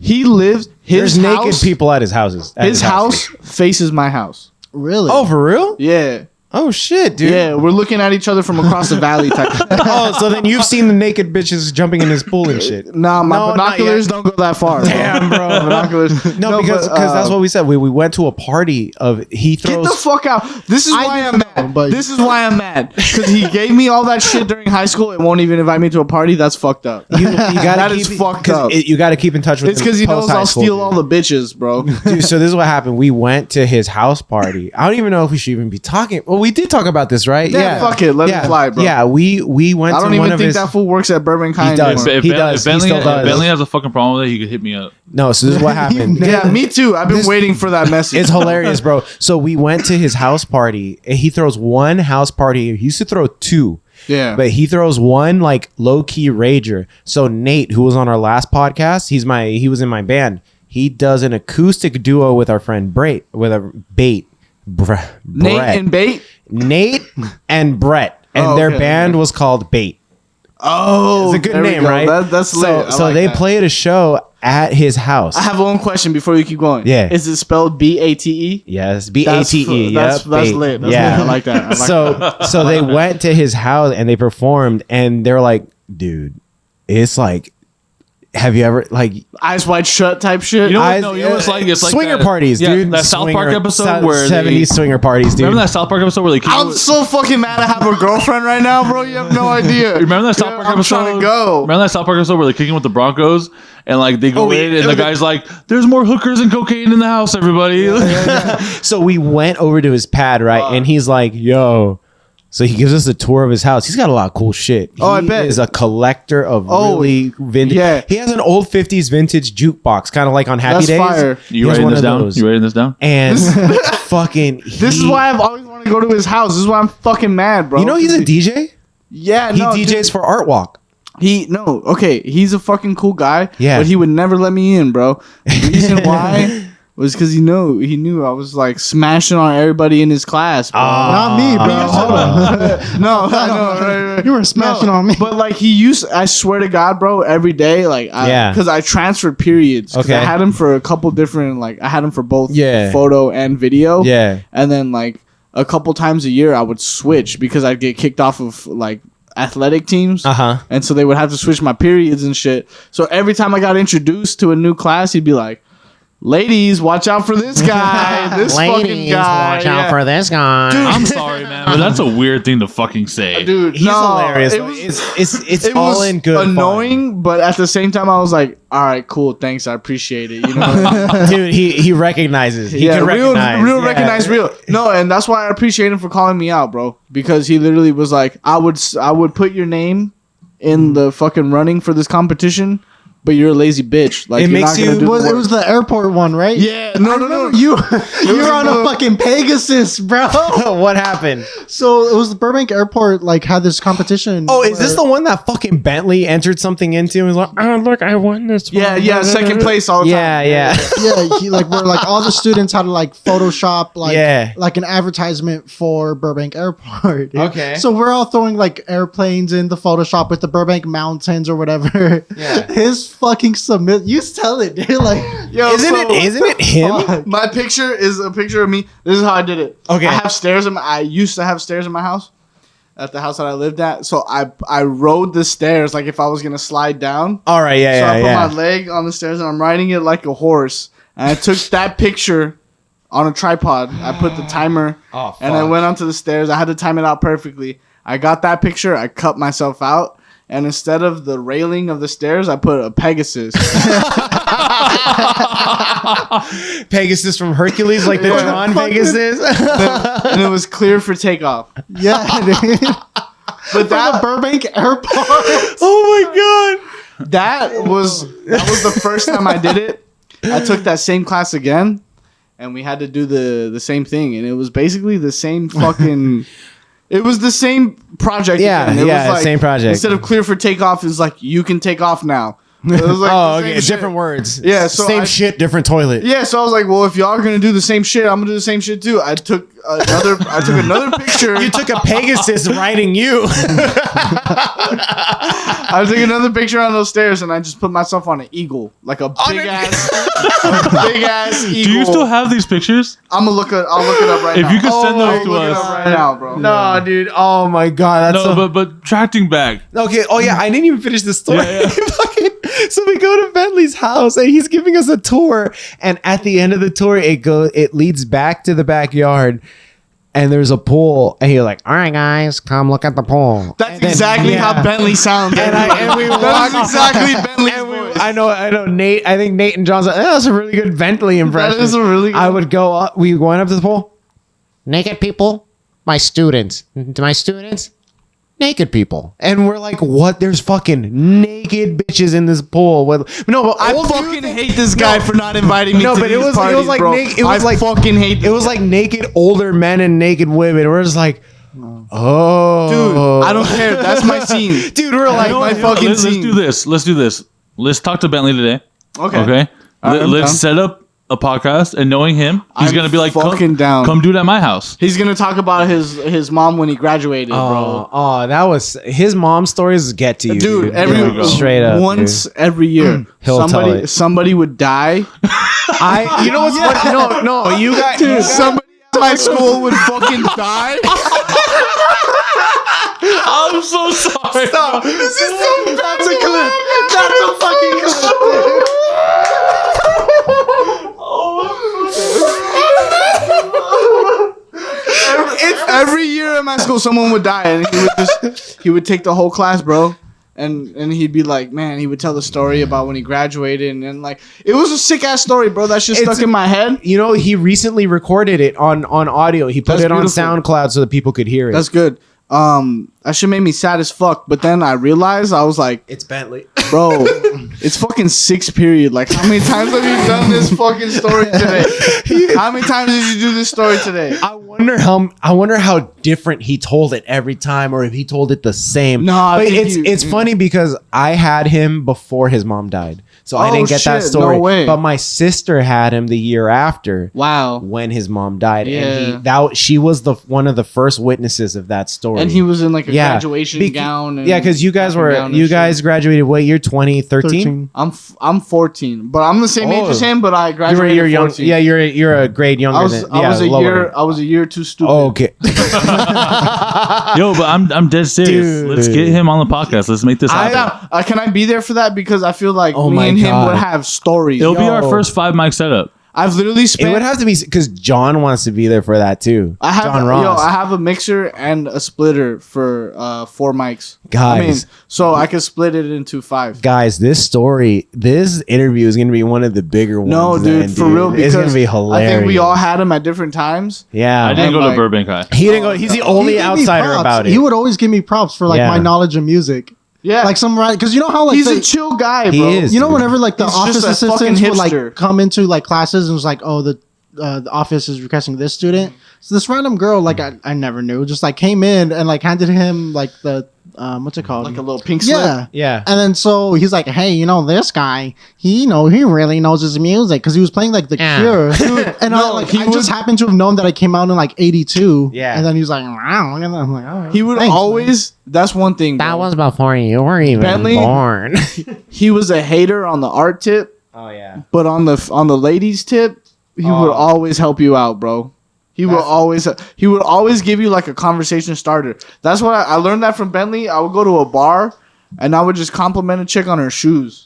he lives his There's house, naked people at his houses. At His house faces my house. Really? Oh, for real? Yeah. Oh shit, dude. Yeah, we're looking at each other from across the valley type. Oh, so then you've seen the naked bitches jumping in his pool and shit. Nah, my No, not binoculars yet. don't go that far. Damn, bro. Binoculars. No, because but, that's what we said. We went to a party of he Get throws. the fuck out. This is I why didn't I'm know, mad. but- This is why I'm mad. Because he gave me all that shit during high school and won't even invite me to a party. That's fucked up. you gotta That keep is fucked up. You got to keep in touch with. It's him because he knows post-high I'll school, steal dude. all the bitches, bro. Dude, so this is what happened. We went to his house party. I don't even know if we should even be talking. Well, we did talk about this, right? Yeah, fuck it. Let it fly, bro. Yeah, we went I to don't one even of think his. that fool works at Burbank High does. anymore. He does. He still does. If Bentley has a fucking problem with it, he could hit me up. No, so this is what happened. Yeah, me too. I've been waiting for that message. It's hilarious, bro. So we went to his house party, and he throws one house party. He used to throw two. Yeah. But he throws one like low key rager. So Nate, who was on our last podcast, he was in my band. He does an acoustic duo with our friend Bait Brett. Nate and Bait? Nate and Brett. And Oh, their okay. band was called Bait. Oh, It's a good there we name, go. right? That's lit. So, I so like they that. played a show at his house. I have one question before you keep going. Yeah. Is it spelled BATE? Yes, BATE. That's Yep, that's Bait. lit. That's Yeah. lit. I like that. I like So they went to his house and they performed, and they're like, dude, it's like, have you ever like Eyes wide shut type shit. You know what? eyes- No, you know what it's like? It's like swinger that- parties, yeah, dude? That South Park episode where 70s swinger parties, dude. remember that South Park episode where they I'm so fucking mad I have a girlfriend right now, bro. You have no idea. Remember that South Yeah, Park I'm episode? trying to go. Remember that South Park episode where they're kicking with the Broncos and like they go Oh, in yeah. and the guy's like, "There's more hookers and cocaine in the house, everybody." So we went over to his pad, right? And he's like, yo. So he gives us a tour of his house. He's got a lot of cool shit. Oh, I He bet. is a collector of Oh, really vintage. yeah. He has an old 50s vintage jukebox, kind of like on Happy That's Days. fire. He You has writing one this of down? those. You writing this down? And fucking This is why I've always wanted to go to his house. This is why I'm fucking mad, bro. You know he's a DJ? Yeah, He no, DJs dude. for Art Walk. Okay, he's a fucking cool guy. Yeah. But he would never let me in, bro. The reason why was because he knew I was like smashing on everybody in his class. Bro. Not me, bro. Hold on. No, right. You were smashing on me. But like I swear to God, bro, every day, like, because I transferred periods. Because I had him for a couple different, like, I had him for both photo and video. Yeah. And then like a couple times a year, I would switch because I'd get kicked off of like athletic teams. And so they would have to switch my periods and shit. So every time I got introduced to a new class, he'd be like, ladies, watch out for this guy. This fucking guy. Watch out for this guy. Dude, I'm sorry, man, but that's a weird thing to fucking say. Dude, He's hilarious. It's all in good annoying, fun. but at the same time, I was like, all right, cool, thanks, I appreciate it. You know, dude, he recognizes. He can recognize. Real recognize real. No, and that's why I appreciate him for calling me out, bro. Because he literally was like, I would put your name in the fucking running for this competition, but you're a lazy bitch. Like, it you're makes not gonna you. do It was the airport one, right? Yeah, no. You're on a fucking Pegasus, bro. What happened? So it was the Burbank Airport, like, had this competition. Oh, is this the one that fucking Bentley entered something into and was like, oh, look, I won this one. Yeah, second place all the time. Yeah. Yeah, he like where like all the students had to like Photoshop like an advertisement for Burbank Airport. Okay. So we're all throwing like airplanes in the Photoshop with the Burbank Mountains or whatever. Yeah. His fucking submit. You tell it, dude. Like, Yo, Isn't it him? My picture is a picture of me. This is how I did it. Okay. I have stairs I used to have stairs in my house. At the house that I lived at. So I rode the stairs like if I was gonna slide down. All right, So I put my leg on the stairs and I'm riding it like a horse. And I took that picture on a tripod. I put the timer and I went onto the stairs. I had to time it out perfectly. I got that picture. I cut myself out. And instead of the railing of the stairs, I put a Pegasus. Pegasus from Hercules, like the Tron Pegasus. And it was clear for takeoff. yeah, dude. But The Burbank Airport. Oh my god. that was the first time I did it. I took that same class again, and we had to do the same thing. And it was basically the same fucking... It was the same project. Yeah, again. It was like, same project. Instead of clear for takeoff, it's like, you can take off now. It was like Oh, the same okay. shit. Different words. Yeah, so same I- shit, different toilet. Yeah, so I was like, well, if y'all are gonna do the same shit, I'm gonna do the same shit too. I took another picture. You took a Pegasus riding you. I took another picture on those stairs, and I just put myself on an eagle, like a big ass eagle. Do you still have these pictures? I'll look it up right now. If you could send I'll those to look it us. up right now, bro. No, dude. Oh my god. That's No, but tracting back. okay. Oh yeah, I didn't even finish the story. Yeah. So we go to Bentley's house and he's giving us a tour. And at the end of the tour, it leads back to the backyard. And there's a pool. And you're like, all right, guys, come look at the pool. That's exactly how Bentley sounds. And we walk That's exactly Bentley's voice. I know Nate. I think Nate and John's like, that's a really good Bentley impression. That is a really good I would go up. We went up to the pool. Naked people, my students. To my students, naked people. And we're like, what? There's fucking naked bitches in this pool. No, but I fucking hate this guy for not inviting me. No, to but these parties, like bro. naked. It was I like fucking hate. It was like naked older men and naked women. We're just like, oh, dude. I don't care. That's my scene. Dude, we're like, my Let's fucking let's scene. do this. Let's do this. Let's talk to Bentley today. Okay. Okay. All right, I'm Let's down. set up a podcast, and knowing him, he's I'm gonna be like, fucking down. Come do it at my house. He's gonna talk about his mom when he graduated, bro. oh, that was his mom's stories get to you, Dude, go. straight up, once every year, He'll tell it. somebody would die. you know what's funny? No, you got Dude, somebody at my school would fucking die. I'm so sorry. This is so. That's a clip. That's a fucking clip. Every year at my school, someone would die, and he would take the whole class, bro. And he'd be like, man, he would tell the story about when he graduated, and like, it was a sick ass story, bro. That shit stuck in my head. You know, he recently recorded it on audio. He put That's it on beautiful. SoundCloud so that people could hear it. That's good. I That shit made me sad as fuck. But then I realized, I was like, It's Bentley. bro, it's fucking 6 period. Like, how many times have you done this fucking story today? How many times did you do this story today? I wonder how different he told it every time, or if he told it the same. No, I but think it's funny because I had him before his mom died, so I Oh, didn't get that shit, story. no way. But my sister had him the year after. Wow. When his mom died, Yeah. and she was one of the first witnesses of that story. And he was in like a Yeah. graduation gown. And yeah, because you guys graduated what year? 2013. 13. I'm 14, but I'm the same age as him. But I graduated. You're young. 14. Yeah, you're a grade younger I was than. Yeah, I was a year too stupid. Oh, okay. Yo, but I'm dead serious. Dude. Let's get him on the podcast. Let's make this happen. Can I be there for that? Because I feel like Oh me my and him God. would have stories. It'll be our Yo. first 5 mic setup. I've literally It spent. would have to be because John wants to be there for that too. John Ross. I have a mixer and a splitter for 4 mics. Guys. So I could split it into 5. Guys, this interview is going to be one of the bigger ones. No, dude, then, for real, it's going because to be hilarious. I think we all had them at different times. Yeah. I didn't And go to like- Burbank High. He didn't go. He's the only He gave me outsider props. about it. He would always give me props for like Yeah. my knowledge of music. Yeah, Like some right, because you know how like he's a chill guy, bro. He is. you know dude. whenever like the He's office just a fucking assistants would like hipster. come into like classes and was like, oh the office is requesting this student. So this random girl like I never knew just like came in and like handed him like the what's it called, Like a little pink slip. yeah. Yeah. And then so he's like, hey, you know this guy, he really knows his music because he was playing like the Yeah. Cure. And I just happened to have known that I came out in like 82. Yeah. And then he was like, wow. And I'm like, all right. He would Thanks, man. always. That's one thing. That bro. was before you were even Bentley? born. He was a hater on the art tip, Oh yeah. but on the ladies tip, he would always help you out, bro. He would always give you like a conversation starter. That's what I learned that from Bentley. I would go to a bar and I would just compliment a chick on her shoes.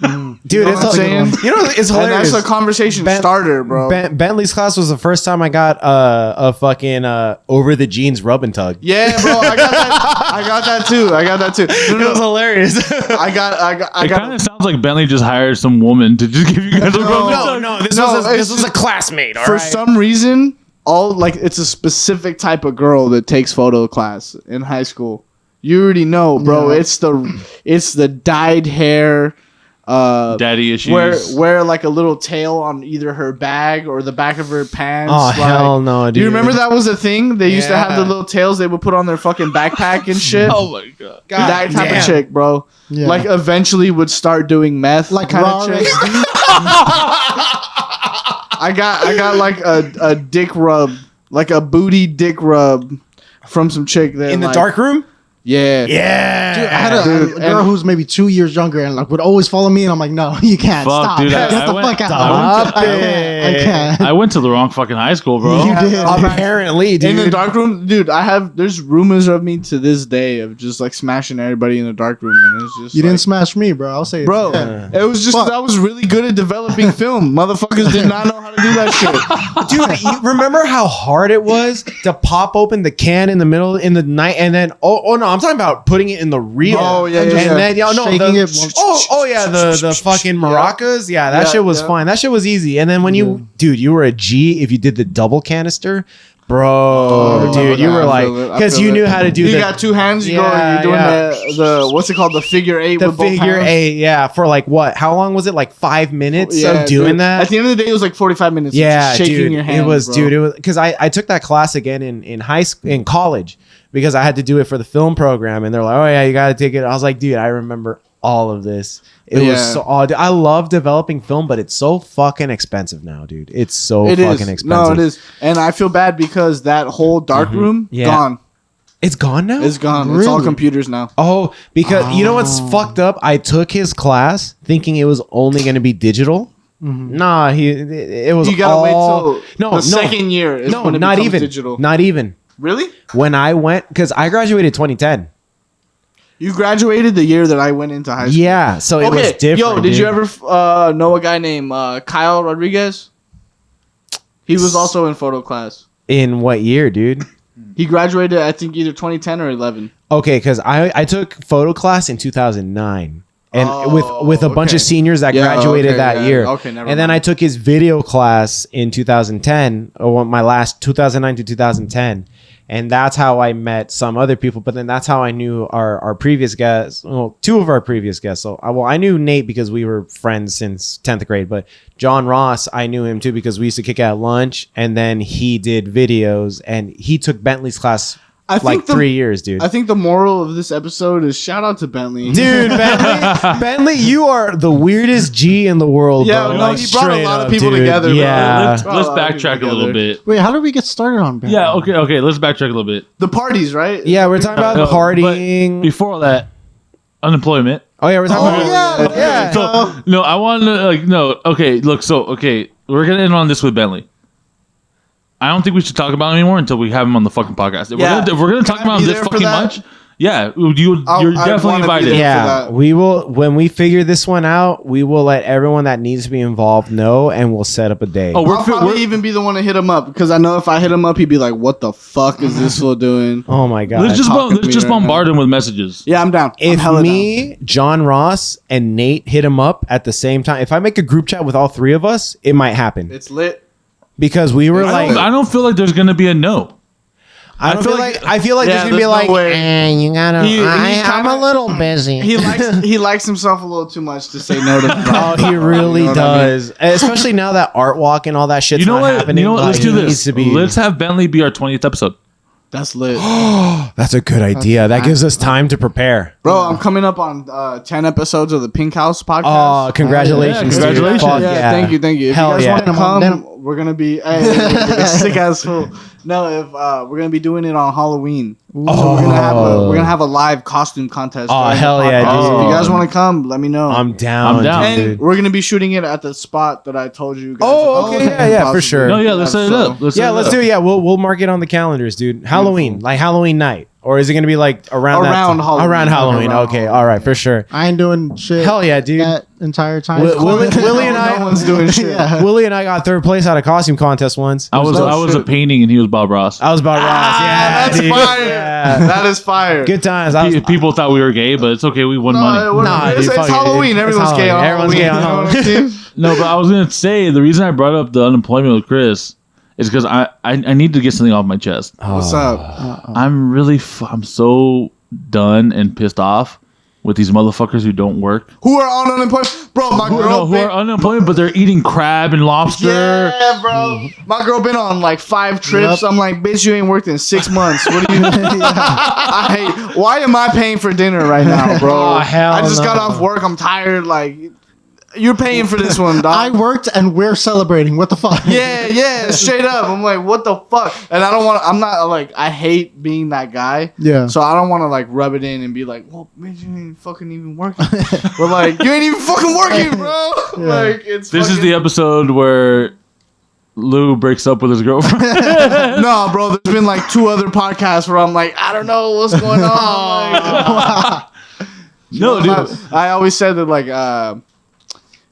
Dude, You know it's what I'm saying? You know, it's And hilarious. that's a conversation starter, bro. Bentley's class was the first time I got a fucking over the jeans rub and tug. Yeah, bro. I got that too. No, It was hilarious. I got It kind of sounds like Bentley just hired some woman to just give you guys a rub. no, this No, was it's a classmate. All for right. some reason, it's a specific type of girl that takes photo class in high school. You already know, bro. Yeah. It's the dyed hair. Daddy issues. Wear like a little tail on either her bag or the back of her pants. Oh, like, hell no, Do you dude. remember that was a thing? They used to have the Yeah. little tails they would put on their fucking backpack and shit. Oh my god. That type damn. of chick, bro. Yeah. Like eventually would start doing meth. Like kind raw of chick. XD. I got like a dick rub, like a booty dick rub from some chick that In the like, dark room? Yeah. Yeah. Dude, I had a Dude, girl and- who's maybe 2 years younger and like would always follow me, and I'm like, no, you can't. Fuck, Stop. dude, Get I the went- fuck out. Stop I it. can't. I went to the wrong fucking high school, bro. You did. Apparently, dude. In the dark room, dude, there's rumors of me to this day of just like smashing everybody in the dark room, and it's just You didn't like, smash me, bro. I'll say it. bro. Yeah. It was just 'cause I was really good at developing film. Motherfuckers did not know how to do that shit. Dude, you remember how hard it was to pop open the can in the middle in the night, and then oh no, I'm talking about putting it in the reel. Oh, yeah, and yeah, yeah. then Shaking the, it. oh yeah, the fucking maracas. Yeah, that Yeah, shit was yeah. fine. That shit was easy. And then when you were a G if you did the double canister. Bro, dude, you were like, because you knew how to do You the got 2 hands. You're Yeah, doing yeah. the what's it called? The figure 8 the with both figure hands. 8, yeah, for like what? How long was it? Like 5 minutes Yeah, of doing dude. that? At the end of the day, it was like 45 minutes. Of Yeah, just shaking dude, your hands. it was, bro. dude, it was because I took that class again in high school, in college, because I had to do it for the film program, and they're like, oh yeah, you got to take it. I was like, dude, I remember all of this. It was Yeah. so odd. I love developing film, but it's so fucking expensive now, dude. It's so It fucking is. expensive. No, it is. And I feel bad because that whole dark room Yeah. gone. It's gone now. It's gone. It's all Really? computers now. Oh, because you know what's fucked up? I took his class thinking it was only going to be digital. Nah, it was. You gotta wait all, till the second year. Is No, when it not becomes even. digital. Not even. Really? When I went, because I graduated 2010. You graduated the year that I went into high school. Yeah, so it was different. Yo, did dude. you ever know a guy named Kyle Rodriguez? He was also in photo class. In what year, dude? He graduated, I think, either 2010 or 11. Okay, because I took photo class in 2009. And Oh, with a bunch okay. of seniors that Yeah, graduated okay, that yeah. year. Okay, never and then mind. I took his video class in 2010, or my last 2009 to 2010. And that's how I met some other people. But then that's how I knew our previous guests. Well, two of our previous guests. So, I knew Nate because we were friends since 10th grade. But John Ross, I knew him too because we used to kick out lunch. And then he did videos. And he took Bentley's class I think 3 years, dude. I think the moral of this episode is shout out to Bentley. Dude, Bentley, you are the weirdest G in the world, Yeah, bro. no, Like, he brought a straight lot of up, people dude. together, bro. Yeah. Let's Brought a lot of backtrack people a little together. bit. Wait, how did we get started on Ben? Yeah, okay. Let's backtrack a little bit. The parties, right? Yeah, we're talking about But partying. before all that, unemployment. Oh, yeah, we're talking Oh, about yeah. So no, I want to okay. Look, we're gonna end on this with Bentley. I don't think we should talk about him anymore until we have him on the fucking podcast. If we're gonna talk Can I about him be this there for fucking that? much, yeah, you're I'd definitely wanna be invited. there. Yeah, that. we will. When we figure this one out, we will let everyone that needs to be involved know, and we'll set up a day. Oh, I'll probably even be the one to hit him up because I know if I hit him up, he'd be like, "What the fuck is this fool doing?" Oh my god! let's just talking to me right bombard him with messages. Yeah, I'm down. I'm if hella me, John Ross, and Nate hit him up at the same time, if I make a group chat with all three of us, it might happen down. It's lit. because we were like, I don't feel like there's gonna be a no. I feel feel like- like I feel like Yeah, there's gonna be there's like, no way. And you gotta. He I'm kinda- a little busy. He likes himself a little too much to say no to. oh, he really You know what I mean? does, especially now that art walk and all that shit's You know not what? happening. You know what? Let's like, do he this. needs to be- Let's have Bentley be our 20th episode. That's lit, That's a good idea. That gives us time to prepare. bro. I'm coming up on 10 episodes of the Pink House podcast. Oh, congratulations! Yeah, dude. congratulations. Fuck yeah, thank you. If Hell you guys yeah. want to Then- come, we're gonna be sick ass fool. No, if we're gonna be doing it on Halloween, so we're gonna have a live costume contest. Oh, during the hell yeah, podcast. dude. If you guys want to come, let me know. I'm down. I'm down. and dude. we're gonna be shooting it at the spot that I told you guys. Oh, okay, about. yeah, for sure. No, yeah, let's set it up. Yeah, let's do it. Yeah, we'll mark it on the calendars, dude. Halloween, like Halloween night, or is it gonna be like around Around Halloween. Around Halloween. Around Okay, Halloween. all right, for sure. I ain't doing shit. Hell yeah, dude. That entire time. Willie and No I, one's doing shit. Yeah. Willie and I got third place at a costume contest once. I was a shit. painting and he was Bob Ross. I was Bob Ross. Yeah, that's dude. fire. Yeah. That is fire. Good times. I was, People thought we were gay, but it's okay. We won No, money. whatever. Nah, it's, dude, it's fuck it, Halloween. dude. Everyone's It's gay on Halloween. Everyone's Halloween. gay on You know what I'm Halloween. saying? No, but I was gonna say the reason I brought up the unemployment with Chris is because I need to get something off my chest. What's up? I'm really I'm so done and pissed off with these motherfuckers who don't work. Who are on unemployment? Bro, my girl. Who are unemployed, but they're eating crab and lobster. Yeah, bro. My girl been on like 5 trips. Yep. I'm like, bitch, you ain't worked in 6 months. What do you? I hate. Why am I paying for dinner right now, bro? Oh, hell I just got no. off work. I'm tired. Like, you're paying for this one, I dog. worked and we're celebrating. What the fuck? Yeah, straight up. I'm like, what the fuck? And I don't want. I'm not like. I hate being that guy. Yeah. So I don't want to like rub it in and be like, well, bitch, you ain't fucking even working. But like, you ain't even fucking working, bro. Like, it's. This is fucking- the episode where Lou breaks up with his girlfriend. No, bro. There's been like 2 other podcasts where I'm like, I don't know what's going on. Like, No, dude. I always said that like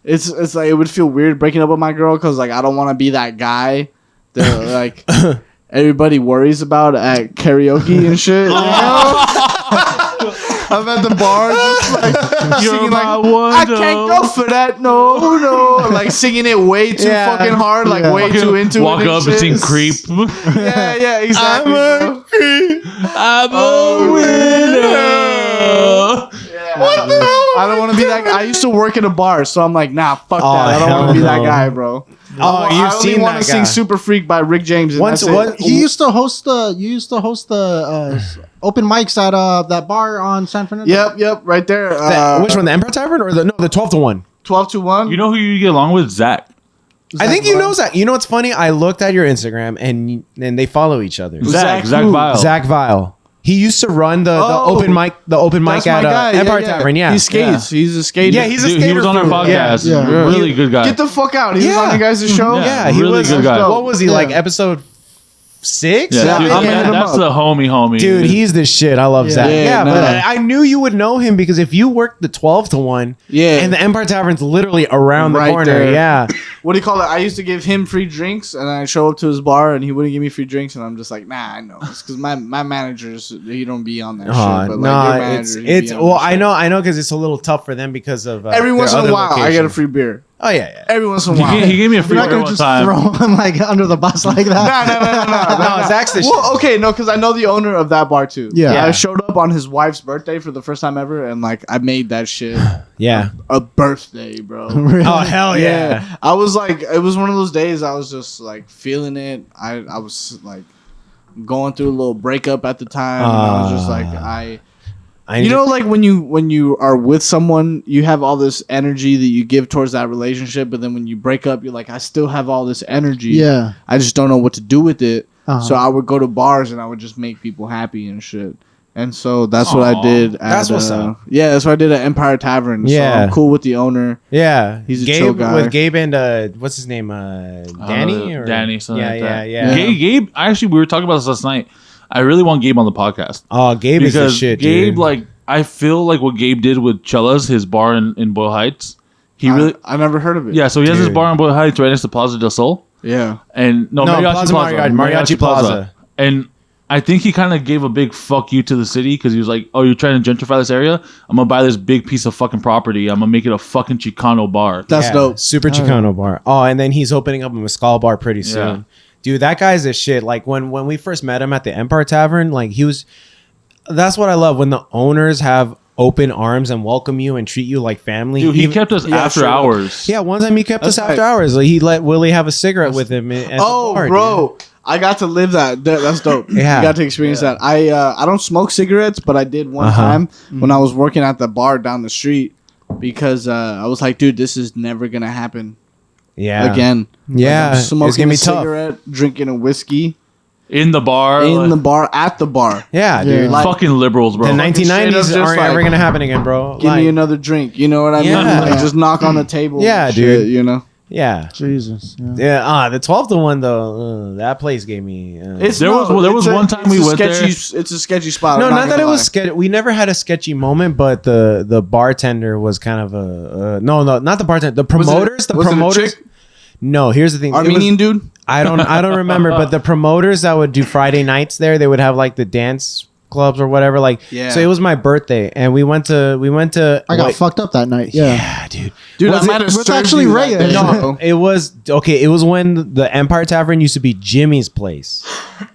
it's like it would feel weird breaking up with my girl because like I don't want to be that guy that like everybody worries about at karaoke and shit. You know? I'm at the bar just like You're singing my like I wonder. can't go for that. No, like singing it way too Yeah. fucking hard, like way too into Walk it. up and sing shit. creep. Yeah, exactly. bro. I'm a winner. I don't want to be that guy. I used to work at a bar, so I'm like, nah, fuck Oh, that. I don't want hell to be that no. guy, bro. Oh, you've I only seen want that to sing guy. "Super Freak" by Rick James. And Once- that's it. what- He used to host the. You used to host the open mics at that bar on San Fernando. Yep, right there. Which one? The Emperor Tavern or the 12 to 1? 12 to 1. You know who you get along with? Zach. I think you know Zach. You know what's funny? I looked at your Instagram and they follow each other. Zach who? Vile. Zach Vile. He used to run the open mic That's at my guy. Empire Tavern. Yeah, He skates. He's a skater. Yeah, he's a Dude, skater. he was on our fool. podcast. Yeah. Really good guy. Get the fuck out. He was Yeah. on you guys' show. Yeah, Yeah, he really was. good guy. What was he like? Yeah. Episode 6? yeah, dude, I'm hitting him that's up. the homie. Dude, he's the shit. I love Zach. Yeah, Yeah, no. but I knew you would know him because if you worked the 12 to 1, Yeah. and the Empire Tavern's literally around the Right corner. there. Yeah. What do you call it? I used to give him free drinks, and I'd show up to his bar, and he wouldn't give me free drinks, and I'm just like, nah, I know. It's because my managers, he don't be on that shit. But like your No, manager, he it's be on well, that I shit. know because it's a little tough for them because of Every their once in other a while, I get a locations. free beer. Oh yeah. Every once in a while. He gave me a free You're not beer gonna one just time. throw him like under the bus like that. No. No, Zach's the shit. Well, okay, no, because I know the owner of that bar too. Yeah. I showed up on his wife's birthday for the first time ever, and like I made that shit Yeah. a birthday, bro. Really? Oh hell yeah. I was like, it was one of those days. I was just like feeling it. I was like going through a little breakup at the time. And I was just like, you know, like when you are with someone, you have all this energy that you give towards that relationship, but then when you break up, you're like, I still have all this energy. Yeah. I just don't know what to do with it. Uh-huh. So I would go to bars and I would just make people happy and shit. And so that's what I did. That's what's up. Yeah, that's what I did at Empire Tavern. Yeah. So I'm cool with the owner. Yeah, He's a Gabe, chill guy. with Gabe and what's his name? Danny or Danny, something yeah, like yeah, that. yeah, Gabe, actually, we were talking about this last night. I really want Gabe on the podcast. Oh, Gabe is the Because shit, Gabe, dude. like, I feel like what Gabe did with Chella's, his bar in Boyle Heights. He really, I never heard of it. yeah. So he has his Dude. bar in Boyle Heights right next to Plaza del Sol, Yeah. and No, Plaza Mariachi Plaza. And I think he kind of gave a big fuck you to the city because he was like, "Oh, you're trying to gentrify this area? I'm gonna buy this big piece of fucking property. I'm gonna make it a fucking Chicano bar." That's dope. Super Chicano bar. Oh, and then he's opening up a Mescal bar pretty soon. Yeah. Dude, that guy's a shit. Like when we first met him at the Empire Tavern, like he was. That's what I love when the owners have open arms and welcome you and treat you like family. Dude, he Even- kept us after straight up. hours. Yeah, one time he kept us That's after right. hours. Like he let Willie have a cigarette with him. At the bar, Bro. I got to live that. That's dope. Yeah. You got to experience that. I don't smoke cigarettes, but I did one Uh-huh. time when I was working at the bar down the street because I was like, dude, this is never going to happen Yeah. again. Yeah, Like, I'm smoking it's gonna be a tough. cigarette, drinking a whiskey In the bar, in like, the bar, at the bar. Yeah, dude. Like- fucking liberals, bro. The Straight up 1990s just aren't like, ever gonna happen again, bro. Give me another drink. You know what I mean? Yeah. Like, just knock on the table. Yeah, and dude. shit, you know? Yeah. Jesus. Yeah. Yeah, the 12-1 though. That place gave me. There was one time we went there. It's a sketchy spot. No, I'm not that it gonna was lie. sketchy. We never had a sketchy moment, but the bartender was kind of a no, not the bartender. The Was it- promoters. was it a chick? No, here's the thing. It was- Armenian dude? I don't remember, but the promoters that would do Friday nights there, they would have like the dance clubs or whatever. Like, Yeah. so it was my birthday, and we went to. I got White- fucked up that night. Yeah. Yeah, dude. Dude, Was I might it- have was served actually you Ray. that day, No. bro. It was okay. It was when the Empire Tavern used to be Jimmy's place.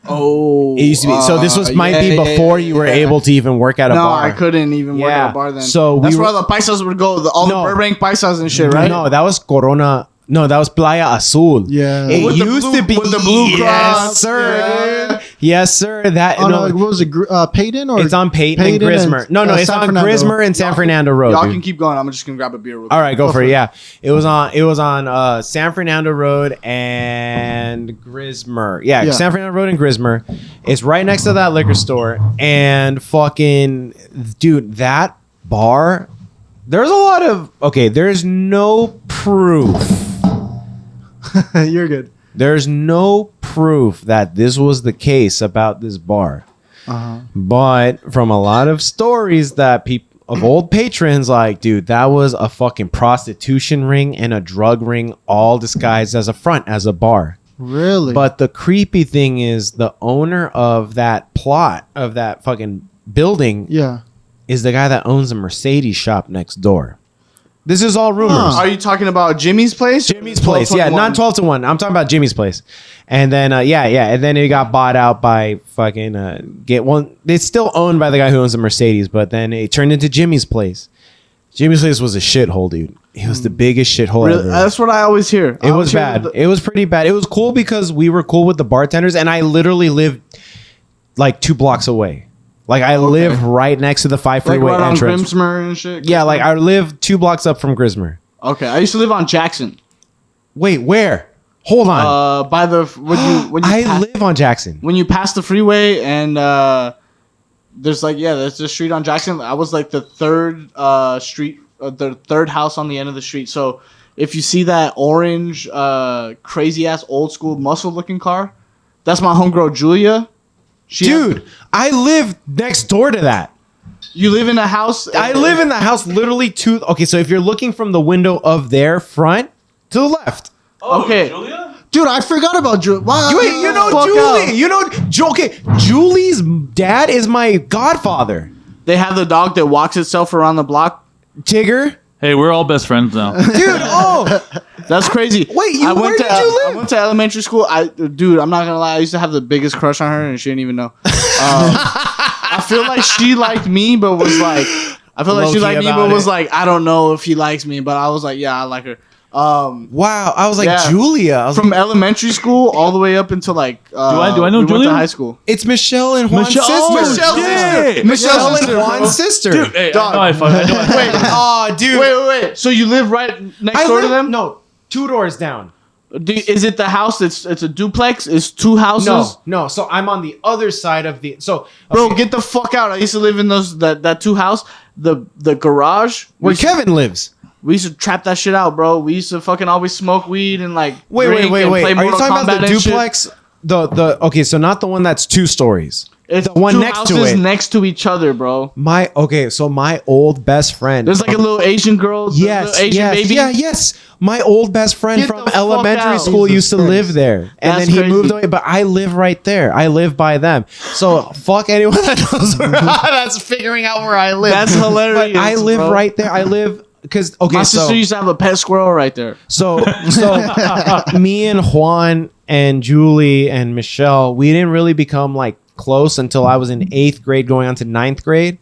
Oh. It used to be. So this was might yeah, be yeah, before yeah, you were yeah. able to even work at a No, bar. I couldn't even work Yeah. at a bar then. So that's we where were- the paisas would go. All No. the Burbank paisas and shit, right? No, that was Corona. No, that was Playa Azul. Yeah. It With the used blue- to be with the blue Yes, cross. sir. Yeah. Dude. Yes, sir. That Oh, no, no, what was it? Payton or it's on Peyton and Grismer. No, San it's on Fernando. Grismer and San Fernando Road. Y'all dude. can keep going. I'm just gonna grab a beer real quick. All right, go for it. Yeah, it was on San Fernando Road and Grismer. Yeah, Yeah. San Fernando Road and Grismer. It's right next to that liquor store. And fucking dude, that bar. There's a lot of There's no proof. You're good. There's no proof that this was the case about this bar. But from a lot of stories that people of old patrons, like, dude, that was a fucking prostitution ring and a drug ring, all disguised as a front, as a bar. Really? But the creepy thing is the owner of that plot, of that fucking building, yeah. is the guy that owns the Mercedes shop next door. This is all rumors. Are you talking about Jimmy's place? Jimmy's place, yeah, not 12-1. I'm talking about Jimmy's place, and then and then it got bought out by fucking get one. It's still owned by the guy who owns the Mercedes, but then it turned into Jimmy's place. Jimmy's place was a shithole, dude. It was the biggest shithole Really? ever. That's what I always hear. It was bad. It was pretty bad. It was cool because we were cool with the bartenders, and I literally lived like 2 blocks away. Like I live right next to the 5 like freeway right on entrance. Grimsmer and shit. Yeah, like I live 2 blocks up from Grismer. Okay, I used to live on Jackson. Wait, where? Hold on. By the when you I pass, live on Jackson. when you pass the freeway and there's there's a street on Jackson. I was like the third street, the third house on the end of the street. So if you see that orange crazy ass old school muscle looking car, that's my homegirl Julia. Dude, I live next door to that. You live in a house. I live in the house literally Okay, so if you're looking from the window of their front to the left. Okay. Dude, I forgot about Julie. Wow. You know fuck Julie. out. You know Julie's dad is my godfather. They have the dog that walks itself around the block. Tigger. Hey, we're all best friends now. Dude, oh, That's crazy. Wait, where where did you live? I went to elementary school. Dude, I'm not gonna lie. I used to have the biggest crush on her, and she didn't even know. I feel like she liked me, but was like, I feel like she Low-key liked me, about but was it. like, I don't know if he likes me, but I was like, yeah, I like her. wow. I was like, Yeah. Julia. I was From like, elementary school all the way up until like, do I know we went Julia? to high school. it's Michelle and Juan's Michelle- sister. oh, Michelle's shit. sister. Michelle Michelle's and sister, Juan's bro. sister. Dude, hey, Dog. I know I Wait, Oh, dude. wait. So you live right next door to them? No, 2 doors down. Is it the house? It's a duplex. It's 2 houses. No. So I'm on the other side of the. So Bro, okay, get the fuck out! I used to live in that 2 house. The garage where Kevin lives. we used to trap that shit out, bro. We used to fucking always smoke weed and like Wait. drink and play Are you Mortal talking about Kombat the and shit. duplex? The okay, so not the one that's 2 stories. It's the one 2 next to houses it. next to each other, bro. My old best friend. There's like a little Asian girl, little Asian baby. Yes. My old best friend Get from the fuck elementary out. school Jesus used to Christ. live there, and That's then he crazy. moved away. But I live right there. I live by them. So fuck anyone that knows where that's figuring out where I live. That's hilarious. But I live bro. right there. I live because okay. My so sister used to have a pet squirrel right there. so me and Juan and Julie and Michelle, we didn't really become like close until I was in 8th grade, going on to 9th grade.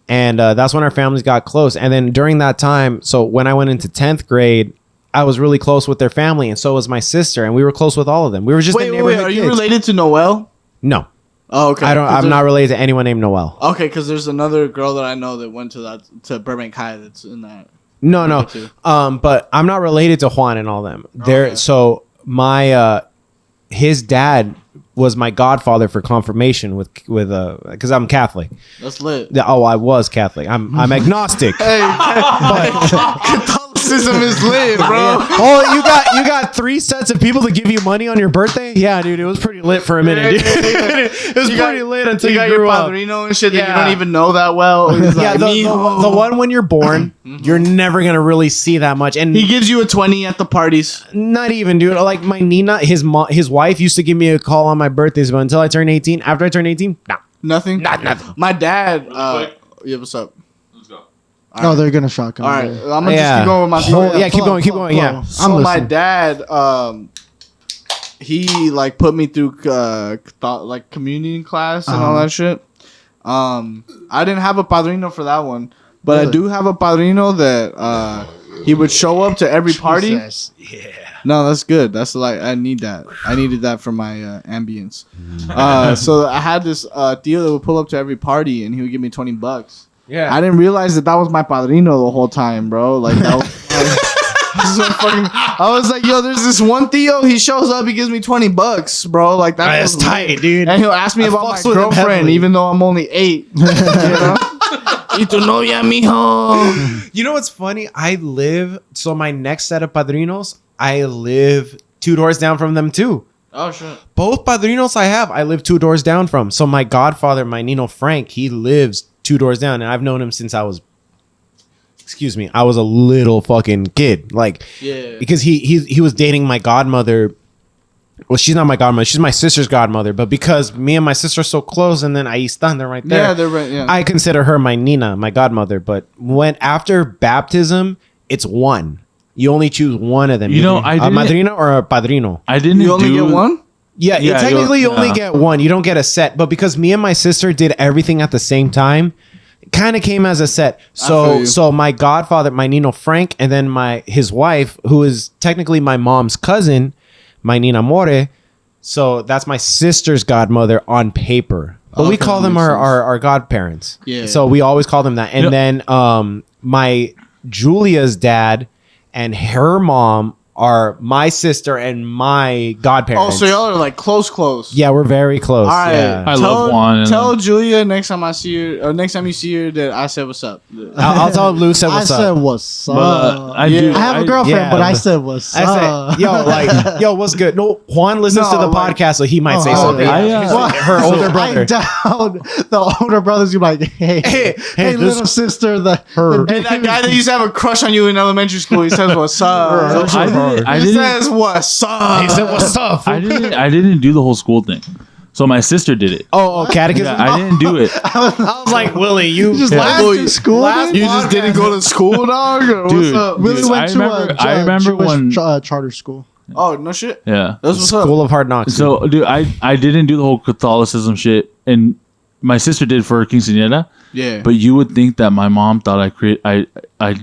And that's when our families got close. And then during that time, so when I went into 10th grade, I was really close with their family, and so was my sister, and we were close with all of them. We were just the Wait. neighborhood Are you kids. related to Noelle? No, Oh, okay. I'm not related to anyone named Noelle. Okay, because there's another girl that I know that went to Burbank High that's in that. No. too. But I'm not related to Juan and all them. They're Okay. so my his dad was my godfather for confirmation with because I'm Catholic. That's lit. Yeah, oh, I was Catholic. I'm agnostic. Hey, Catholicism is lit, bro. Oh, you got 3 sets of people to give you money on your birthday? Yeah, dude, it was pretty lit for a minute. Dude. It was pretty lit until you got grew your up. padrino and shit that you Yeah. don't even know that well. He's Yeah, like, "Mijo." the one when you're born, you're never gonna really see that much, and He gives you a 20 at the parties. not even, dude. Like my Nina, his wife used to give me a call on my birthdays, but until I turned 18, after I turned 18, nah. Nothing. Nothing. My dad. quick. Yeah, what's up? Let's go. Oh, they're gonna shotgun. All right, Yeah. I'm gonna just keep going with my story. Yeah, keep going. Yeah. So I'm my listening. dad, he like put me through like communion class and all that shit. I didn't have a padrino for that one, but I Really? do have a padrino that he would show up to every party. Jesus. No, that's good. That's like I need that. I needed that for my ambience. So I had this Theo that would pull up to every party and he would give me $20. Yeah. I didn't realize that was my padrino the whole time, bro. Like that was, I was like, yo, there's this one Theo. He shows up, he gives me $20, bro. Like That's was tight, lit. dude. And he'll ask me I about my fucks with him girlfriend, heavily. even though I'm only 8. You know? Y tu novia, mijo. You know what's funny? So my next set of padrinos, I live 2 doors down from them too. Oh shit. Both padrinos I live 2 doors down from. So my godfather, my Nino Frank, he lives 2 doors down, and I've known him since I was a little fucking kid. Like, Yeah. because he was dating my godmother. Well, she's not my godmother. She's my sister's godmother. But because me and my sister are so close, and then ahí están, they're right there. Yeah, they're right. Yeah. I consider her my Nina, my godmother. But when after baptism, it's one. You only choose one of them. You know, Either I a didn't- madrino or a padrino. I didn't You only do get one? Yeah, Yeah, technically you only yeah. get one. You don't get a set. But because me and my sister did everything at the same time, it kind of came as a set. feel you. So my godfather, my Nino Frank, and then his wife, who is technically my mom's cousin, my Nina More. So that's my sister's godmother on paper. But we Okay, call them makes sense. our godparents. Yeah. So we always call them that. And You then my Julia's dad and her mom are my sister and my Oh, godparents. so y'all are like close. Yeah, we're very close. All right. Yeah. I love Juan and Tell them. Julia next time I see her, or next time you see her, that I said what's up. I'll tell Lou said I what's said up. what's up. But I Yeah. do. I have a girlfriend, yeah, but I but- said what's I up. said, yo, what's good? No, Juan listens No, to the like- podcast, so he might say Oh, something. yeah. He's I, her older brother. I doubt the older brothers. You like, hey, Hey, hey, this- little sister. And that guy that used to have a crush on you in elementary school, he says what's up. I He didn't. says what's up. He said, "What's up?" I didn't do the whole school thing. So my sister did it. Oh, catechism. Yeah, I didn't do it. I was like, Willie, you just Yeah. laughed in school. last You just didn't go to school, dog? Or Dude, what's up? Really dude, went to I remember Jewish when. charter school. Oh, no shit. Yeah. That's what's up. School of Hard Knocks. So, dude, I didn't do the whole Catholicism shit, and my sister did for quinceañera. Yeah. But you would think that my mom thought I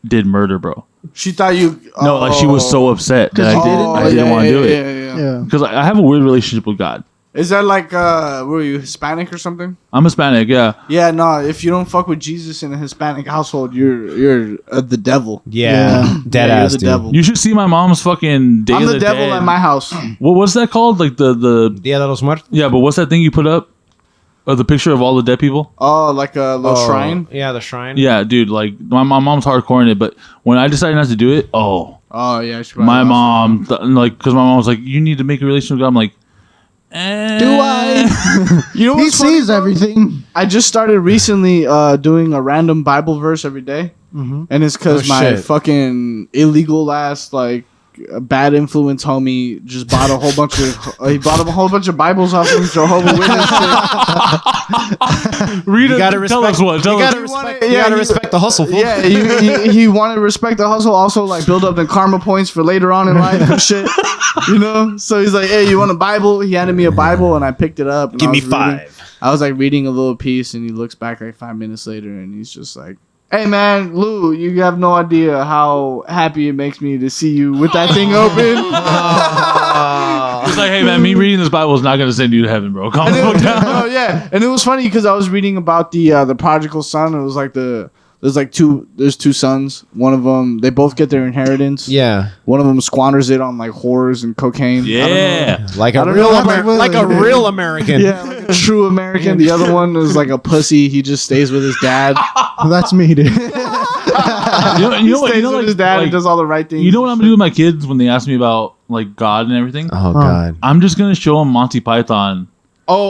did murder, bro. She thought you... No, like she was so upset that I didn't want to do it. Yeah. Because I have a weird relationship with God. Is that like, were you Hispanic or something? I'm Hispanic, yeah. Yeah, no. If you don't fuck with Jesus in a Hispanic household, you're the devil. yeah, dead Yeah, you're ass, the dude. devil. You should see my mom's fucking Day I'm of the the devil Dead. at my house. What's that called? Like the Dia de los Muertos. yeah, but what's that thing you put up? The picture of all the dead people. Oh, like a little shrine. Yeah, the shrine. Yeah, dude. Like my mom's hardcore in it, but when I decided not to do it, oh, Oh yeah, she my mom, like, because my mom was like, "You need to make a relationship with God." I'm like, Do I? You know He what's funny, sees bro? everything. I just started recently doing a random Bible verse every day. And it's because Oh, my shit. fucking illegal ass like bad influence homie just bought a whole bunch of he bought a whole bunch of Bibles off from Jehovah Witness. "Read You it. gotta Tell respect. us what. Tell You us." gotta respect. wanna- You yeah, gotta you- respect the hustle. Fool. Yeah, he wanted to respect the hustle, also like build up the karma points for later on in life and shit. You know, so he's like, "Hey, you want a Bible?" He handed me a Bible, and I picked it up. And Give I me was reading- 5. I was like reading a little piece, and he looks back like 5 minutes later, and he's just like, "Hey man, Lou, you have no idea how happy it makes me to see you with that thing open." It's like, "Hey man, me reading this Bible is not gonna send you to heaven, bro. Calm the fuck down." Oh yeah, and it was funny because I was reading about the prodigal son. It was like there's two sons. One of them, they both get their inheritance. Yeah, One of them squanders it on like whores and cocaine. Yeah. like a don't real know, like a real American. Yeah, like a true American. The other one is like a pussy. He just stays with his dad. That's me, dude. You know He what? stays You know, with like, his dad like, and does all the right things. you know what I'm gonna do with my kids when they ask me about like God and everything? Oh God. I'm just gonna show them Monty Python. Oh,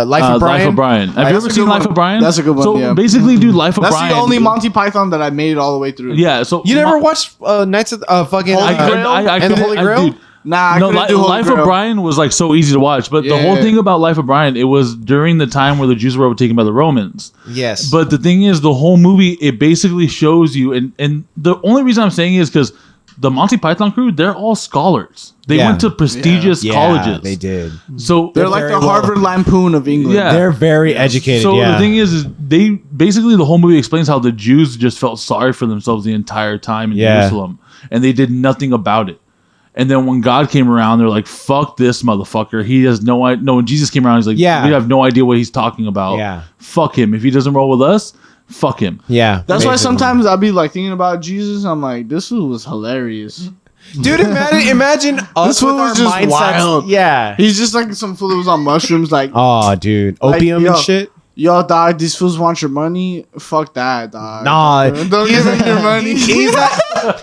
Life of Brian. Life of Brian. Have you That's ever a seen good Life one. of Brian? That's a good one, So yeah. basically, dude, Life of That's Brian. the only Monty Python that I made it all the way through. Yeah. So You never watched Knights of fucking Holy Grail and the couldn't- Holy Grail? dude, Nah, I no, couldn't do Holy Life Grail. of Brian was like so easy to watch, but the whole Yeah. thing about Life of Brian, it was during the time where the Jews were overtaken by the Romans. Yes, But the thing is, the whole movie, it basically shows you, and the only reason I'm saying is because the Monty Python crew, they're all scholars. They Yeah. went to prestigious colleges. they did. So They're like very the well- Harvard Lampoon of England. Yeah. They're very educated. So yeah. the thing is they basically the whole movie explains how the Jews just felt sorry for themselves the entire time in Yeah. Jerusalem, and they did nothing about it. And then when God came around, they're like, "Fuck this motherfucker! He has no idea." No, when Jesus came around, he's like, Yeah. we have no idea what he's talking about. Yeah. Fuck him. If he doesn't roll with us, fuck him." yeah, That's why basically. sometimes I'll be like thinking about Jesus. I'm like, this fool was hilarious. dude, imagine us This fool with our was just mindsets. wild. Yeah. He's just like some fool that was on mushrooms. Like, Oh, dude, opium yo, and shit. yo, dog, these fools want your money. Fuck that, dog. Nah, Don't give them your money.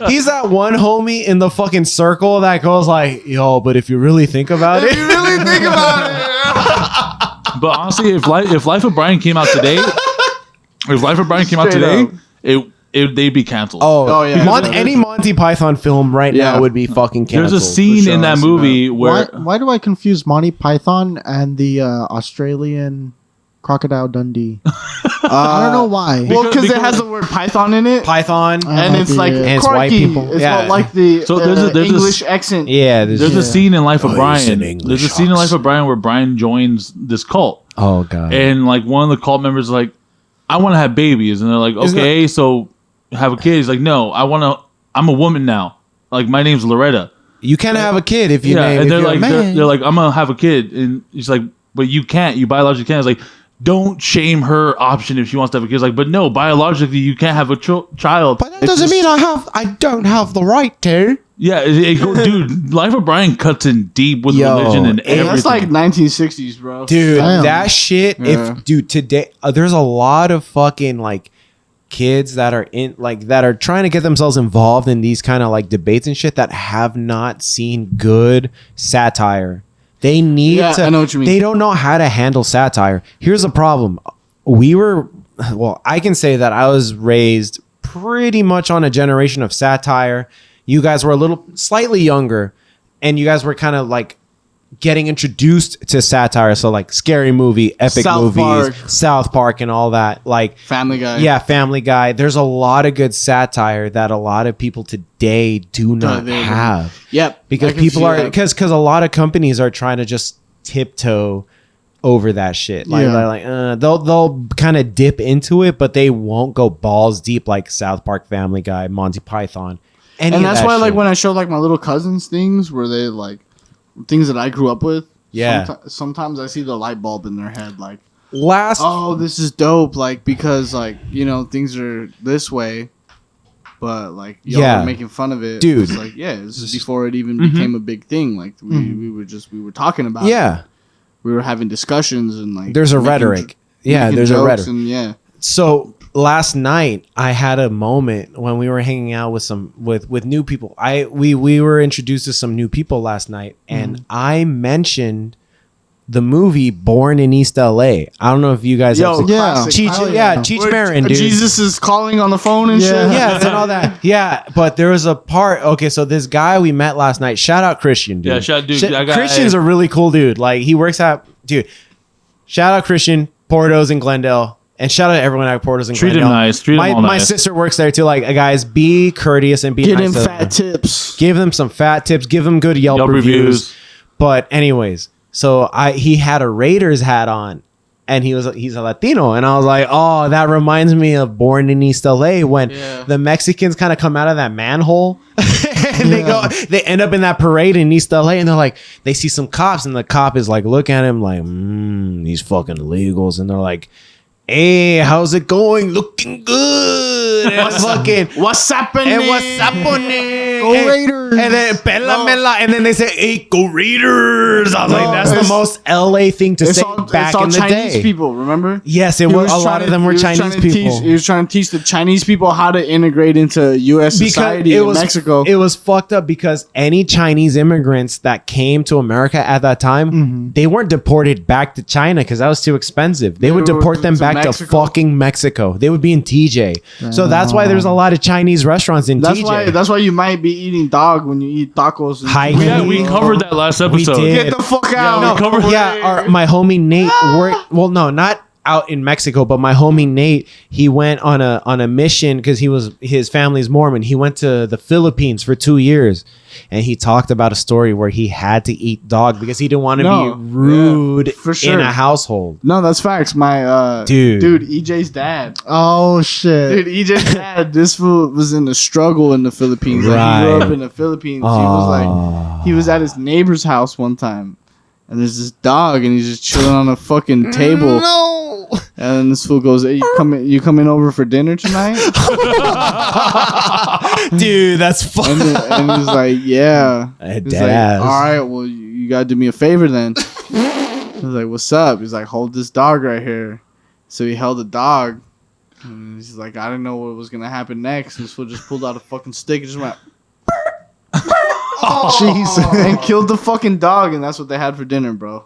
he's that one homie in the fucking circle that goes like, "Yo, but if you really think about If it, you really think about it. But honestly, if Life of Brian came out today, Straight up. they'd be canceled. Oh, yeah. Any Monty Python film right Yeah. now would be fucking canceled. There's a scene sure, in that I've seen movie where Why do I confuse Monty Python and the Australian Crocodile Dundee? I don't know why. Well, because it because- has the word Python in it. Python. And it's like And it's white quirky. people. It's Yeah. not like the So there's a English accent. Yeah, there's a scene in Life of Brian. English There's a scene in Life of Brian where Brian joins this cult, Oh god. and like one of the cult members is like, "I want to have babies," and they're like, Isn't "Okay, so have a kid." He's like, "No, I'm a woman now. Like my name's Loretta." You can't have a kid if you Yeah, name. and if they're you're like, a man. they're like, "I'm gonna have a kid," and he's like, "But you can't. You biologically can't." It's like, don't shame her option if she wants to have a kid. It's like, but no, biologically you can't have a child. But that doesn't mean I don't have the right to. Yeah, dude. Life of Brian cuts in deep with Yo, religion and hey, everything. That's like 1960s, bro. Dude, Damn. that shit. Yeah. If dude today, there's a lot of fucking like kids that are in like that are trying to get themselves involved in these kind of like debates and shit that have not seen good satire. They need Yeah, to. I know what you mean. They don't know how to handle satire. Here's the problem. I can say that I was raised pretty much on a generation of satire. You guys were a little slightly younger, and you guys were kind of like getting introduced to satire. So like Scary Movie, epic South movies, Park. South Park, and all that. Like Family Guy. yeah, Family Guy. There's a lot of good satire that a lot of people today do not they don't. have. Yep. Because I can people see are that. because a lot of companies are trying to just tiptoe over that shit. Like, Yeah. they'll kind of dip into it, but they won't go balls deep like South Park, Family Guy, Monty Python. And that's why, like, when I show like my little cousins things where they like things that I grew up with. Yeah. Sometimes I see the light bulb in their head, like, last oh, this is dope, like because like things are this way, but like y'all Yeah. are making fun of it, Dude. It's like this is before it even became a big thing. Like we were talking about it. yeah, We were having discussions and like there's a making rhetoric. j- Yeah, making there's a jokes rhetoric. and yeah. So last night I had a moment when we were hanging out with some with new people. We were introduced to some new people last night, and I mentioned the movie Born in East LA. I don't know if you guys Yo, have yeah. classic. Cheech, Hell yeah, yeah. Cheech Where Marin, dude. Jesus is calling on the phone and Yeah. shit. Yes, and all that. Yeah, but there was a part. Okay, so this guy we met last night. Shout out Christian, dude. Yeah, shout out, dude. That guy- Christian's a really cool dude. Like he works at, dude. Shout out Christian, Portos in Glendale, and shout out to everyone at Portos in Treat him Glendale. nice. Treat him my all my nice. sister works there too. Like guys, be courteous and be Get nice him to them. fat tips. Give them some fat tips. Give them good Yelp reviews. But anyways, so he had a Raiders hat on, and he's a Latino, and I was like, oh, that reminds me of Born in East LA when Yeah. the Mexicans kind of come out of that manhole, and they end up in that parade in East LA, and they're like, they see some cops, and the cop is like, look at him like, these fucking illegals, and they're like, hey, how's it going? Looking good. And fucking. What's happening? And what's happening? Go Raiders. And then Mela, and then they say, "Hey, go Raiders!" I was like, "That's the it's- most LA thing to say back in the Chinese day." people, remember? Yes, it He was. A lot trying of to- them were he was Chinese trying to people. He was trying to teach the Chinese people how to integrate into U.S. society in Mexico. It was fucked up because any Chinese immigrants that came to America at that time, they weren't deported back to China because that was too expensive. They would were deport them to back to Mexico. fucking Mexico. They would be in TJ. So that's why there's a lot of Chinese restaurants in TJ. That's why you might be eating dog when you eat tacos. and- Hi- Yeah, we covered that last episode. did. Get the fuck out! we covered- My homie Nate worked. Well, no, not out in Mexico, but my homie Nate, he went on a mission because his family's Mormon. He went to the Philippines for 2 years, and he talked about a story where he had to eat dog because he didn't want to No, be rude yeah, for in sure. a household. No, that's facts. My Dude. EJ's dad. Oh shit. Dude, EJ's dad, this fool was in the struggle in the Philippines. Like, he grew Right. up in the Philippines. He was at his neighbor's house one time, and there's this dog, and he's just chilling on a fucking table. No. And then this fool goes, "Hey, you coming over for dinner tonight?" Dude, that's fun. And he's like, "Yeah." Dead He's like, ass. "All right, well, you gotta do me a favor then." I was like, "What's up?" He's like, "Hold this dog right here." So he held the dog, and he's like, "I didn't know what was gonna happen next." This fool just pulled out a fucking stick and just went, Jesus. and killed the fucking dog, and that's what they had for dinner, bro.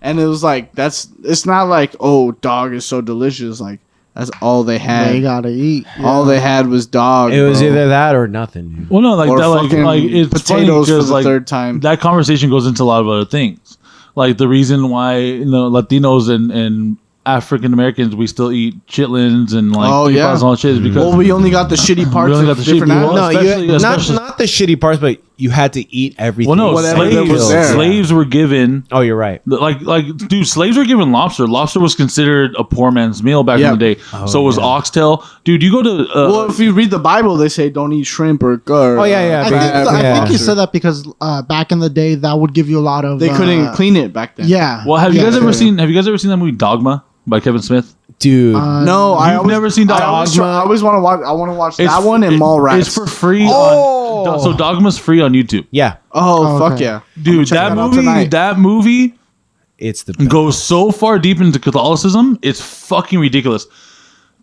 And it was like, it's not like, oh, dog is so delicious. Like, that's all they had. They gotta eat. All they had was dog. It was bro. either that or nothing, dude. Well, no, like Or that, fucking like it's potatoes funny for 'cause, the like, third time. That conversation goes into a lot of other things, like the reason why Latinos and African Americans we still eat chitlins and like Oh, yeah. and all that shit is because Well, we only got the shitty parts only of got the different shitty animals. ones. No, especially- not the shitty parts, but you had to eat everything. well, no, Whatever that slaves, was there. slaves were given Oh, you're right. dude, slaves were given lobster. Lobster was considered a poor man's meal back Yeah. in the day. So was oxtail. Dude, you go to Well, if you read the Bible, they say don't eat shrimp or. Oh, yeah, I think you said that because back in the day that would give you a lot of. They couldn't clean it back then. Yeah. well, have you Yeah, guys ever yeah. seen that movie Dogma by Kevin Smith? Dude. No, I You've always, never seen I Dogma? always want to watch. I want to watch that one and Mallrats. It's for free. Oh! So Dogma's free on YouTube. Yeah. Oh, Oh, fuck okay. yeah, Dude, check that that out movie, tonight. that movie It's the best. goes so far deep into Catholicism, it's fucking ridiculous.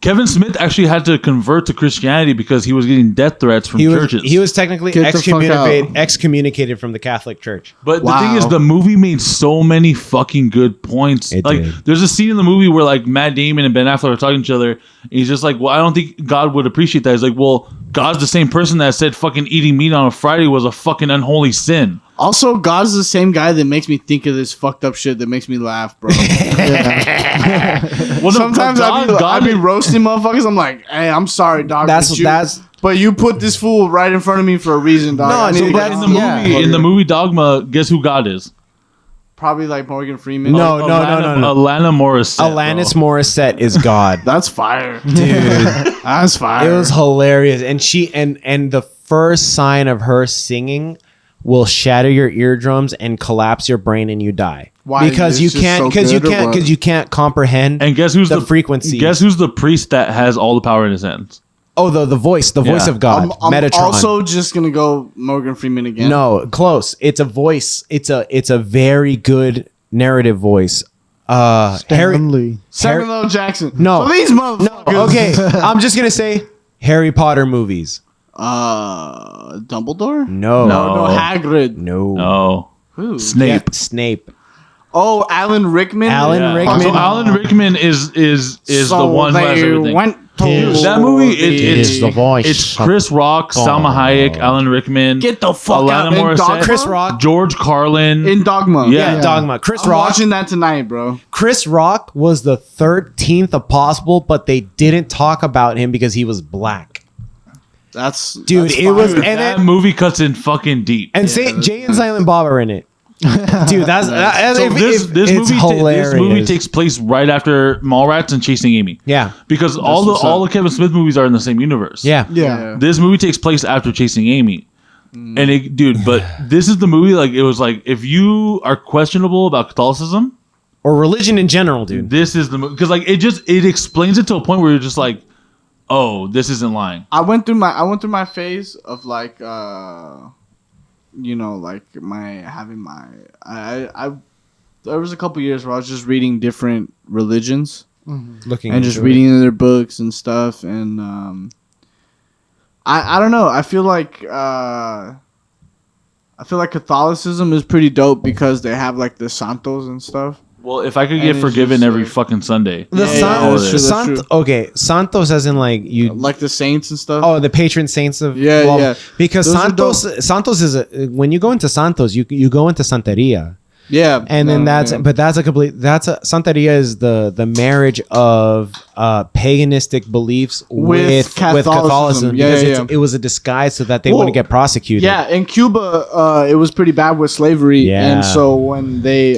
Kevin Smith actually had to convert to Christianity because he was getting death threats from churches. He was technically Get the fuck excommunicated from the Catholic Church. But Wow. the thing is, the movie made so many fucking good points. It like, did. there's a scene in the movie where like Matt Damon and Ben Affleck are talking to each other. And he's just like, "Well, I don't think God would appreciate that." He's like, "Well, God's the same person that said fucking eating meat on a Friday was a fucking unholy sin. Also, God's the same guy that makes me think of this fucked up shit that makes me laugh, bro. Well, no, Sometimes I be roasting motherfuckers. I'm like, hey, I'm sorry, dog. But you put this fool right in front of me for a reason, dog. No, I dude, need to that's- get in on. the movie Dogma, guess who God is? Probably like Morgan Freeman. No, no, no. Alanis Morissette. Alanis Morissette is God. That's fire, Dude. That's fire. It was hilarious. And she and the first sign of her singing will shatter your eardrums and collapse your brain and you die. Why? Because It's you just can't so because you good or can't what? because you can't comprehend And guess who's the frequency. Guess who's the priest that has all the power in his hands? Oh, the voice Yeah. of God. I'm Metatron. also just gonna go Morgan Freeman again. No, close. It's a voice. It's a very good narrative voice. Harry. Stanley. Samuel L. Jackson. No. So these motherfuckers. Okay, I'm just gonna say Harry Potter movies. Dumbledore? No. No, Hagrid. No. No. Who? Snape. Yeah, Snape. Oh, Alan Rickman. Alan Yeah. Rickman. So Alan Rickman is the one who has everything. Went to Dude, That movie, Is the voice. it's Chris Rock, Salma Hayek, Alan Rickman, Get the fuck out. Alanis In Morissette, Dogma? Chris Rock. George Carlin. In Dogma. Yeah. Dogma. Chris I'm Rock. watching that tonight, bro. Chris Rock was the 13th apostle, but they didn't talk about him because he was black. That's Dude, that's it was fire. and that then movie cuts in fucking deep. and Jay and Silent Bob are in it. Dude, that's So this it's hilarious. this movie takes place right after Mallrats and Chasing Amy. Yeah. Because what's all the Kevin Smith movies are in the same universe. Yeah. Yeah. This movie takes place after Chasing Amy. And it, dude, but this is the movie, like, it was like, if you are questionable about Catholicism, Or religion in general, dude. this is the movie. Because, like, it explains it to a point where you're just like, oh, this isn't lying. I went through my phase of like like I there was a couple years where I was just reading different religions Looking and just into it. reading their books and stuff, and I don't know, I feel like Catholicism is pretty dope because they have like the santos and stuff. Well, if I could And get it's forgiven just, every like- fucking Sunday. The Yeah, San- that's true, that's true. Okay, Santos as in like you Like the saints and stuff. Oh, the patron saints of Yeah, yeah. Because Those are Santos is when you go into Santos, you go into Santeria, yeah, and then no, Santeria is the marriage of paganistic beliefs with Catholicism. Yeah, because yeah. it was a disguise so that they Well, wouldn't get prosecuted. Yeah, in Cuba, it was pretty bad with slavery, Yeah. and so when they,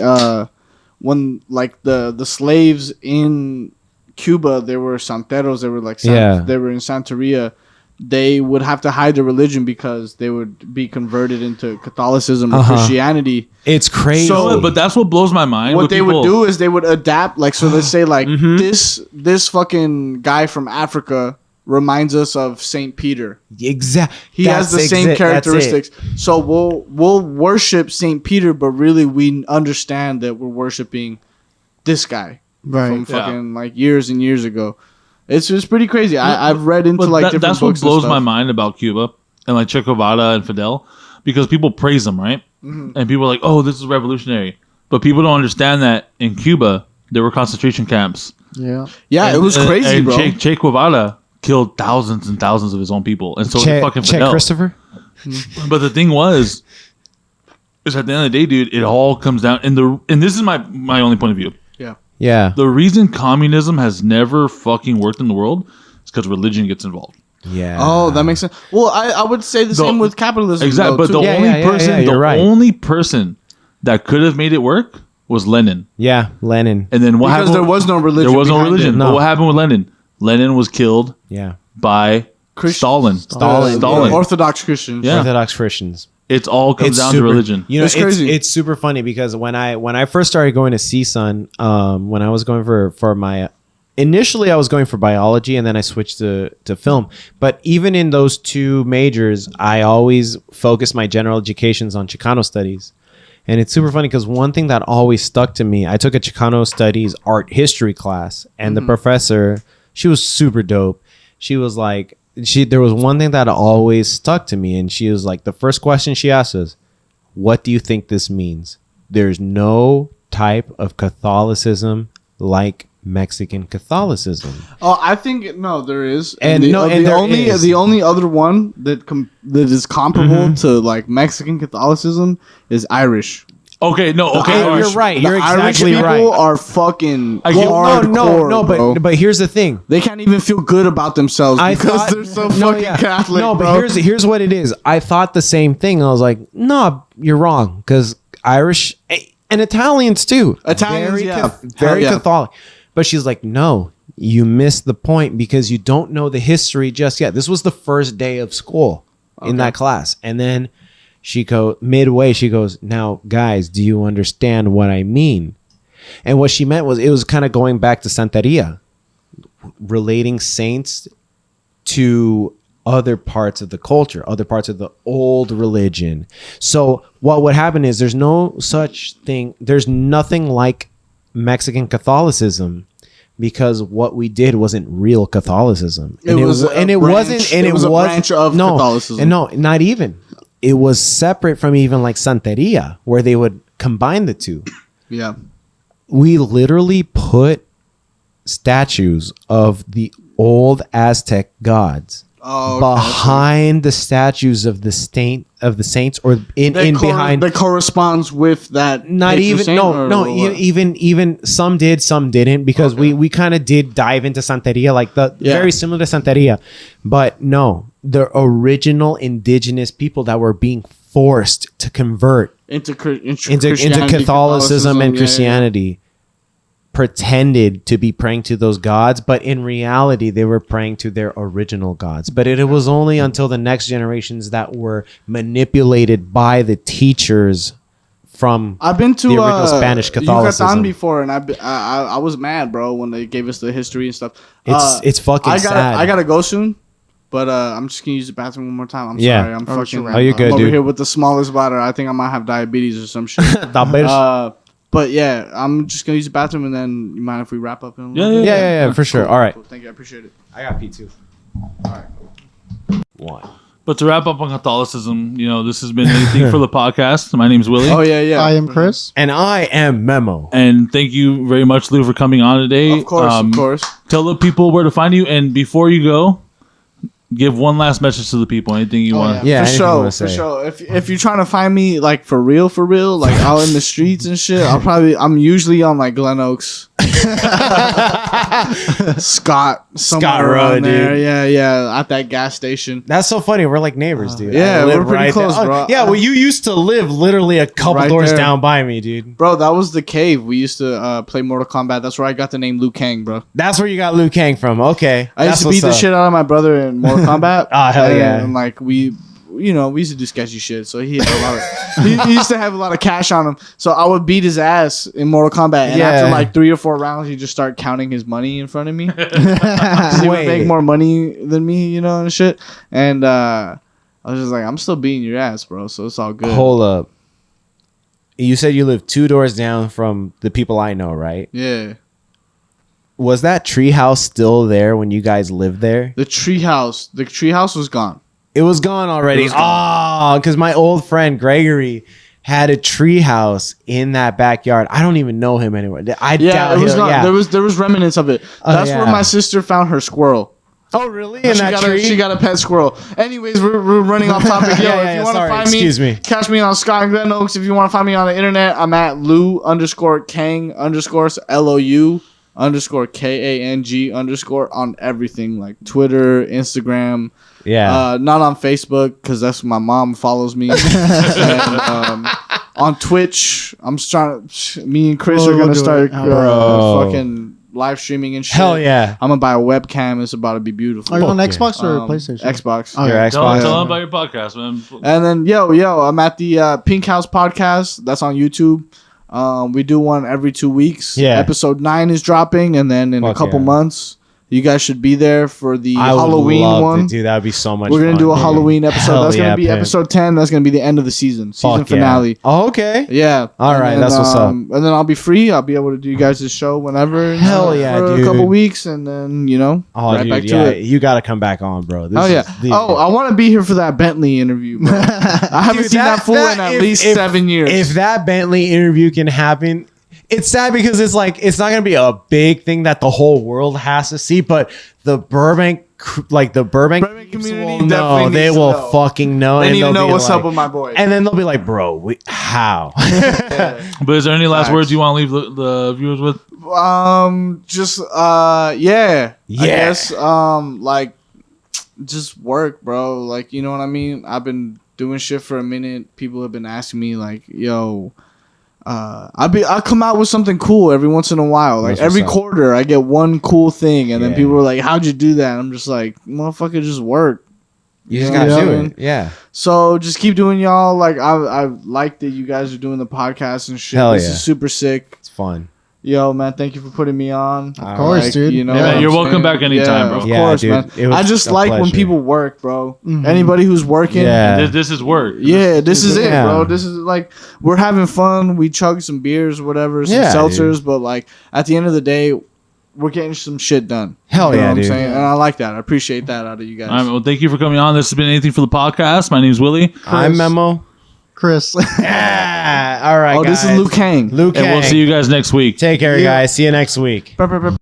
when like the slaves in Cuba, they were santeros, they were like Yeah. they were in Santeria. They would have to hide their religion because they would be converted into Catholicism or Christianity. It's crazy. So- But that's what blows my mind. What with they people. would do is they would adapt, like, so let's say like this fucking guy from Africa reminds us of Saint Peter. exactly. He has the same characteristics. So we'll worship Saint Peter, but really we understand that we're worshiping this guy Right. from fucking like years and years ago. It's pretty crazy. I've read into But like different that's books. what blows and my stuff. mind about Cuba and like Che Guevara and Fidel, because people praise them, right? Mm-hmm. And people are like, "Oh, this is revolutionary," but people don't understand that in Cuba there were concentration camps. Yeah. Yeah, it was crazy, and bro. Che Guevara killed thousands and thousands of his own people, and so did fucking Che Fidel. Christopher. But the thing is at the end of the day, dude, it all comes down and this is my only point of view. Yeah. The reason communism has never fucking worked in the world is because religion gets involved. Yeah. Oh, that makes sense. Well, I would say the same with capitalism. Exactly, though, but the too. Yeah, you're right. only person that could have made it work was Lenin. Yeah, Lenin. And then what Because happened? there was no religion. There was no behind religion. it. No. But what happened with Lenin? Lenin was killed Yeah. by Stalin. Stalin. Stalin. Orthodox Christians. Yeah. Orthodox Christians. It's all comes down to religion. You know, It's crazy. It's super funny because when I first started going to CSUN, when I was going for my initially I was going for biology and then I switched to film. But even in those two majors, I always focused my general educations on Chicano studies. And it's super funny because one thing that always stuck to me, I took a Chicano studies art history class, and the professor, she was super dope. She was like, there was one thing that always stuck to me, and she was like, the first question she asked was, what do you think this means? There's no type of Catholicism like Mexican Catholicism. Oh, I think no, there is, And the, no, and the there only is. the only other one that that is comparable to like Mexican Catholicism is Irish. Okay, no, okay, all You're right. You're The Irish exactly people right. are fucking I get- hardcore, but here's the thing. they can't even feel good about themselves because they're so fucking Catholic. No, but bro. here's what it is. I thought the same thing. I was like, no, you're wrong, because Irish and Italians too. Italians, very yeah. very Hell yeah. Catholic. But she's like, no, you missed the point because you don't know the history just yet. This was the first day of school in that class, and then she midway. She goes, now, guys, do you understand what I mean? And what she meant was it was kind of going back to Santeria, relating saints to other parts of the culture, other parts of the old religion. So what would happen is there's no such thing. There's nothing like Mexican Catholicism, because what we did wasn't real Catholicism. It was a branch of Catholicism. And no, not even. It was separate from even like Santeria, where they would combine the two. Yeah. We literally put statues of the old Aztec gods behind the statues of the saints, or behind. That corresponds with that. Not patron even saint, even some did, some didn't, because we kind of did dive into Santeria, like very similar to Santeria, but no, the original indigenous people that were being forced to convert into Catholicism and yeah, Christianity pretended to be praying to those gods, but in reality they were praying to their original gods. But it was only until the next generations that were manipulated by the teachers from I've been to the original Spanish Catholicism. Yucatan before, and I was mad, bro, when they gave us the history and stuff. It's fucking sad. I gotta go soon, but I'm just gonna use the bathroom one more time. I'm Yeah. sorry, I'm fucking. Oh, you're good, I'm over dude. here with the smallest bladder. I think I might have diabetes or some shit. Diabetes. But yeah, I'm just gonna use the bathroom, and then you mind if we wrap up in a little Yeah, bit? Yeah, for sure. Cool, All right. cool. Thank you, I appreciate it. I got P2. All right. One. But to wrap up on Catholicism, this has been anything for the podcast. My name's Willie. Oh yeah. I am Chris. And I am Memo. And thank you very much, Lou, for coming on today. Of course. Tell the people where to find you. And before you go, give one last message to the people. Anything you want. Yeah, for anything you sure, wanna for say. sure. If you're trying to find me like for real, like out in the streets and shit, I'm usually on like Glen Oaks, Scott somewhere Road, around there. dude. Yeah, at that gas station. That's so funny. We're like neighbors, dude. yeah, I live we're pretty close, there. bro. Yeah, well, you used to live literally a couple Right doors there. down by me, dude. Bro, that was the cave. We used to play Mortal Kombat. That's where I got the name Lou Kang, bro. That's where you got Lou Kang from. Okay. I used to beat the shit out of my brother in Mortal Kombat. Ah, hell yeah. And like we used to do sketchy shit. So he had a lot of, he used to have a lot of cash on him. So I would beat his ass in Mortal Kombat. And after like 3 or 4 rounds, he'd just start counting his money in front of me. 'Cause he would make more money than me, and shit. And I was just like, I'm still beating your ass, bro. So it's all good. Hold up. You said you live 2 doors down from the people I know, right? Yeah. Was that treehouse still there when you guys lived there? The treehouse was gone. It was gone already. Oh, because my old friend Gregory had a treehouse in that backyard. I don't even know him anymore. I doubt it was he'll- gone. yeah. There was remnants of it. That's where yeah. my sister found her squirrel. Oh, really? In that got tree? she got a pet squirrel. Anyways, we're running off topic. Yo, Yeah, if you yeah, want to sorry. find me, Excuse me. catch me on Scott and Glen Oaks. If you want to find me on the internet, I'm at Lou _Kang _LOU _KANG on everything like Twitter, Instagram. Yeah. Not on Facebook because that's my mom follows me. And, on Twitch, me and Chris Bro, are gonna we'll do start it. Bro. fucking live streaming and shit. Hell yeah. I'm gonna buy a webcam. It's about to be beautiful. Are you on Fuck yeah. Xbox or PlayStation? Xbox. Oh, Your yeah. Xbox. Tell them about your podcast, man. And then yo, I'm at the Pink House podcast. That's on YouTube. We do one every 2 weeks. Yeah. Episode 9 is dropping, and then in a Fuck couple yeah. months, you guys should be there for the I would Halloween love one. to do that. Would be so much We're gonna fun, do a dude. Halloween episode. Hell That's gonna yeah, be pimp. episode 10. That's gonna be the end of the season Fuck finale. Yeah. Oh, okay. Yeah. All And right, then, that's what's up. And then I'll be free. I'll be able to do you guys' show whenever. Hell yeah, for dude. a couple weeks, and then Oh, right dude, back yeah. to it. You got to come back on, bro. This Oh yeah. is- I want to be here for that Bentley interview, bro. I haven't Dude, seen that fool in at if- least if- 7 years. If that Bentley interview can happen, it's sad because it's like it's not gonna be a big thing that the whole world has to see, but the Burbank Burbank peeps community will know. definitely They needs to will know. fucking know. They and need to they'll know be what's like- up with my boy. And then they'll be like, bro, how? But is there any last Facts. words you want to leave the viewers with? Just yeah. Yeah. I guess like just work, bro. Like, you know what I mean? I've been doing shit for a minute. People have been asking me like, yo, I'll come out with something cool every once in a while. Like That's every what's up. quarter I get one cool thing and then Yeah. people are like, how'd you do that? And I'm just like, motherfucker, just work. You just know gotta what I do mean? it. Yeah. So just keep doing y'all. Like I like that you guys are doing the podcast and shit. Hell This yeah. is super sick. It's fun. Yo, man, thank you for putting me on. Of course, dude. You know, Yeah, what I'm you're welcome saying? back anytime, bro. Of Yeah, course, dude. man. It was I just a like when pleasure. people work, bro. Mhm. Anybody who's working, Yeah. This is work. yeah, this is it, Yeah. bro. This is like we're having fun. We chug some beers, or whatever, some Yeah, seltzers, but like at the end of the day, we're getting some shit done. Hell You know yeah, what I'm dude. saying? And I like that. I appreciate that out of you guys. All right, well, thank you for coming on. This has been Anything for the Podcast. My name's Willie. I'm Memo. Chris. Yeah. All right, oh, guys. this is Lou Kang. Lou Kang. And we'll see you guys next week. Take care, Yeah. guys. See you next week. Brr, brr, brr.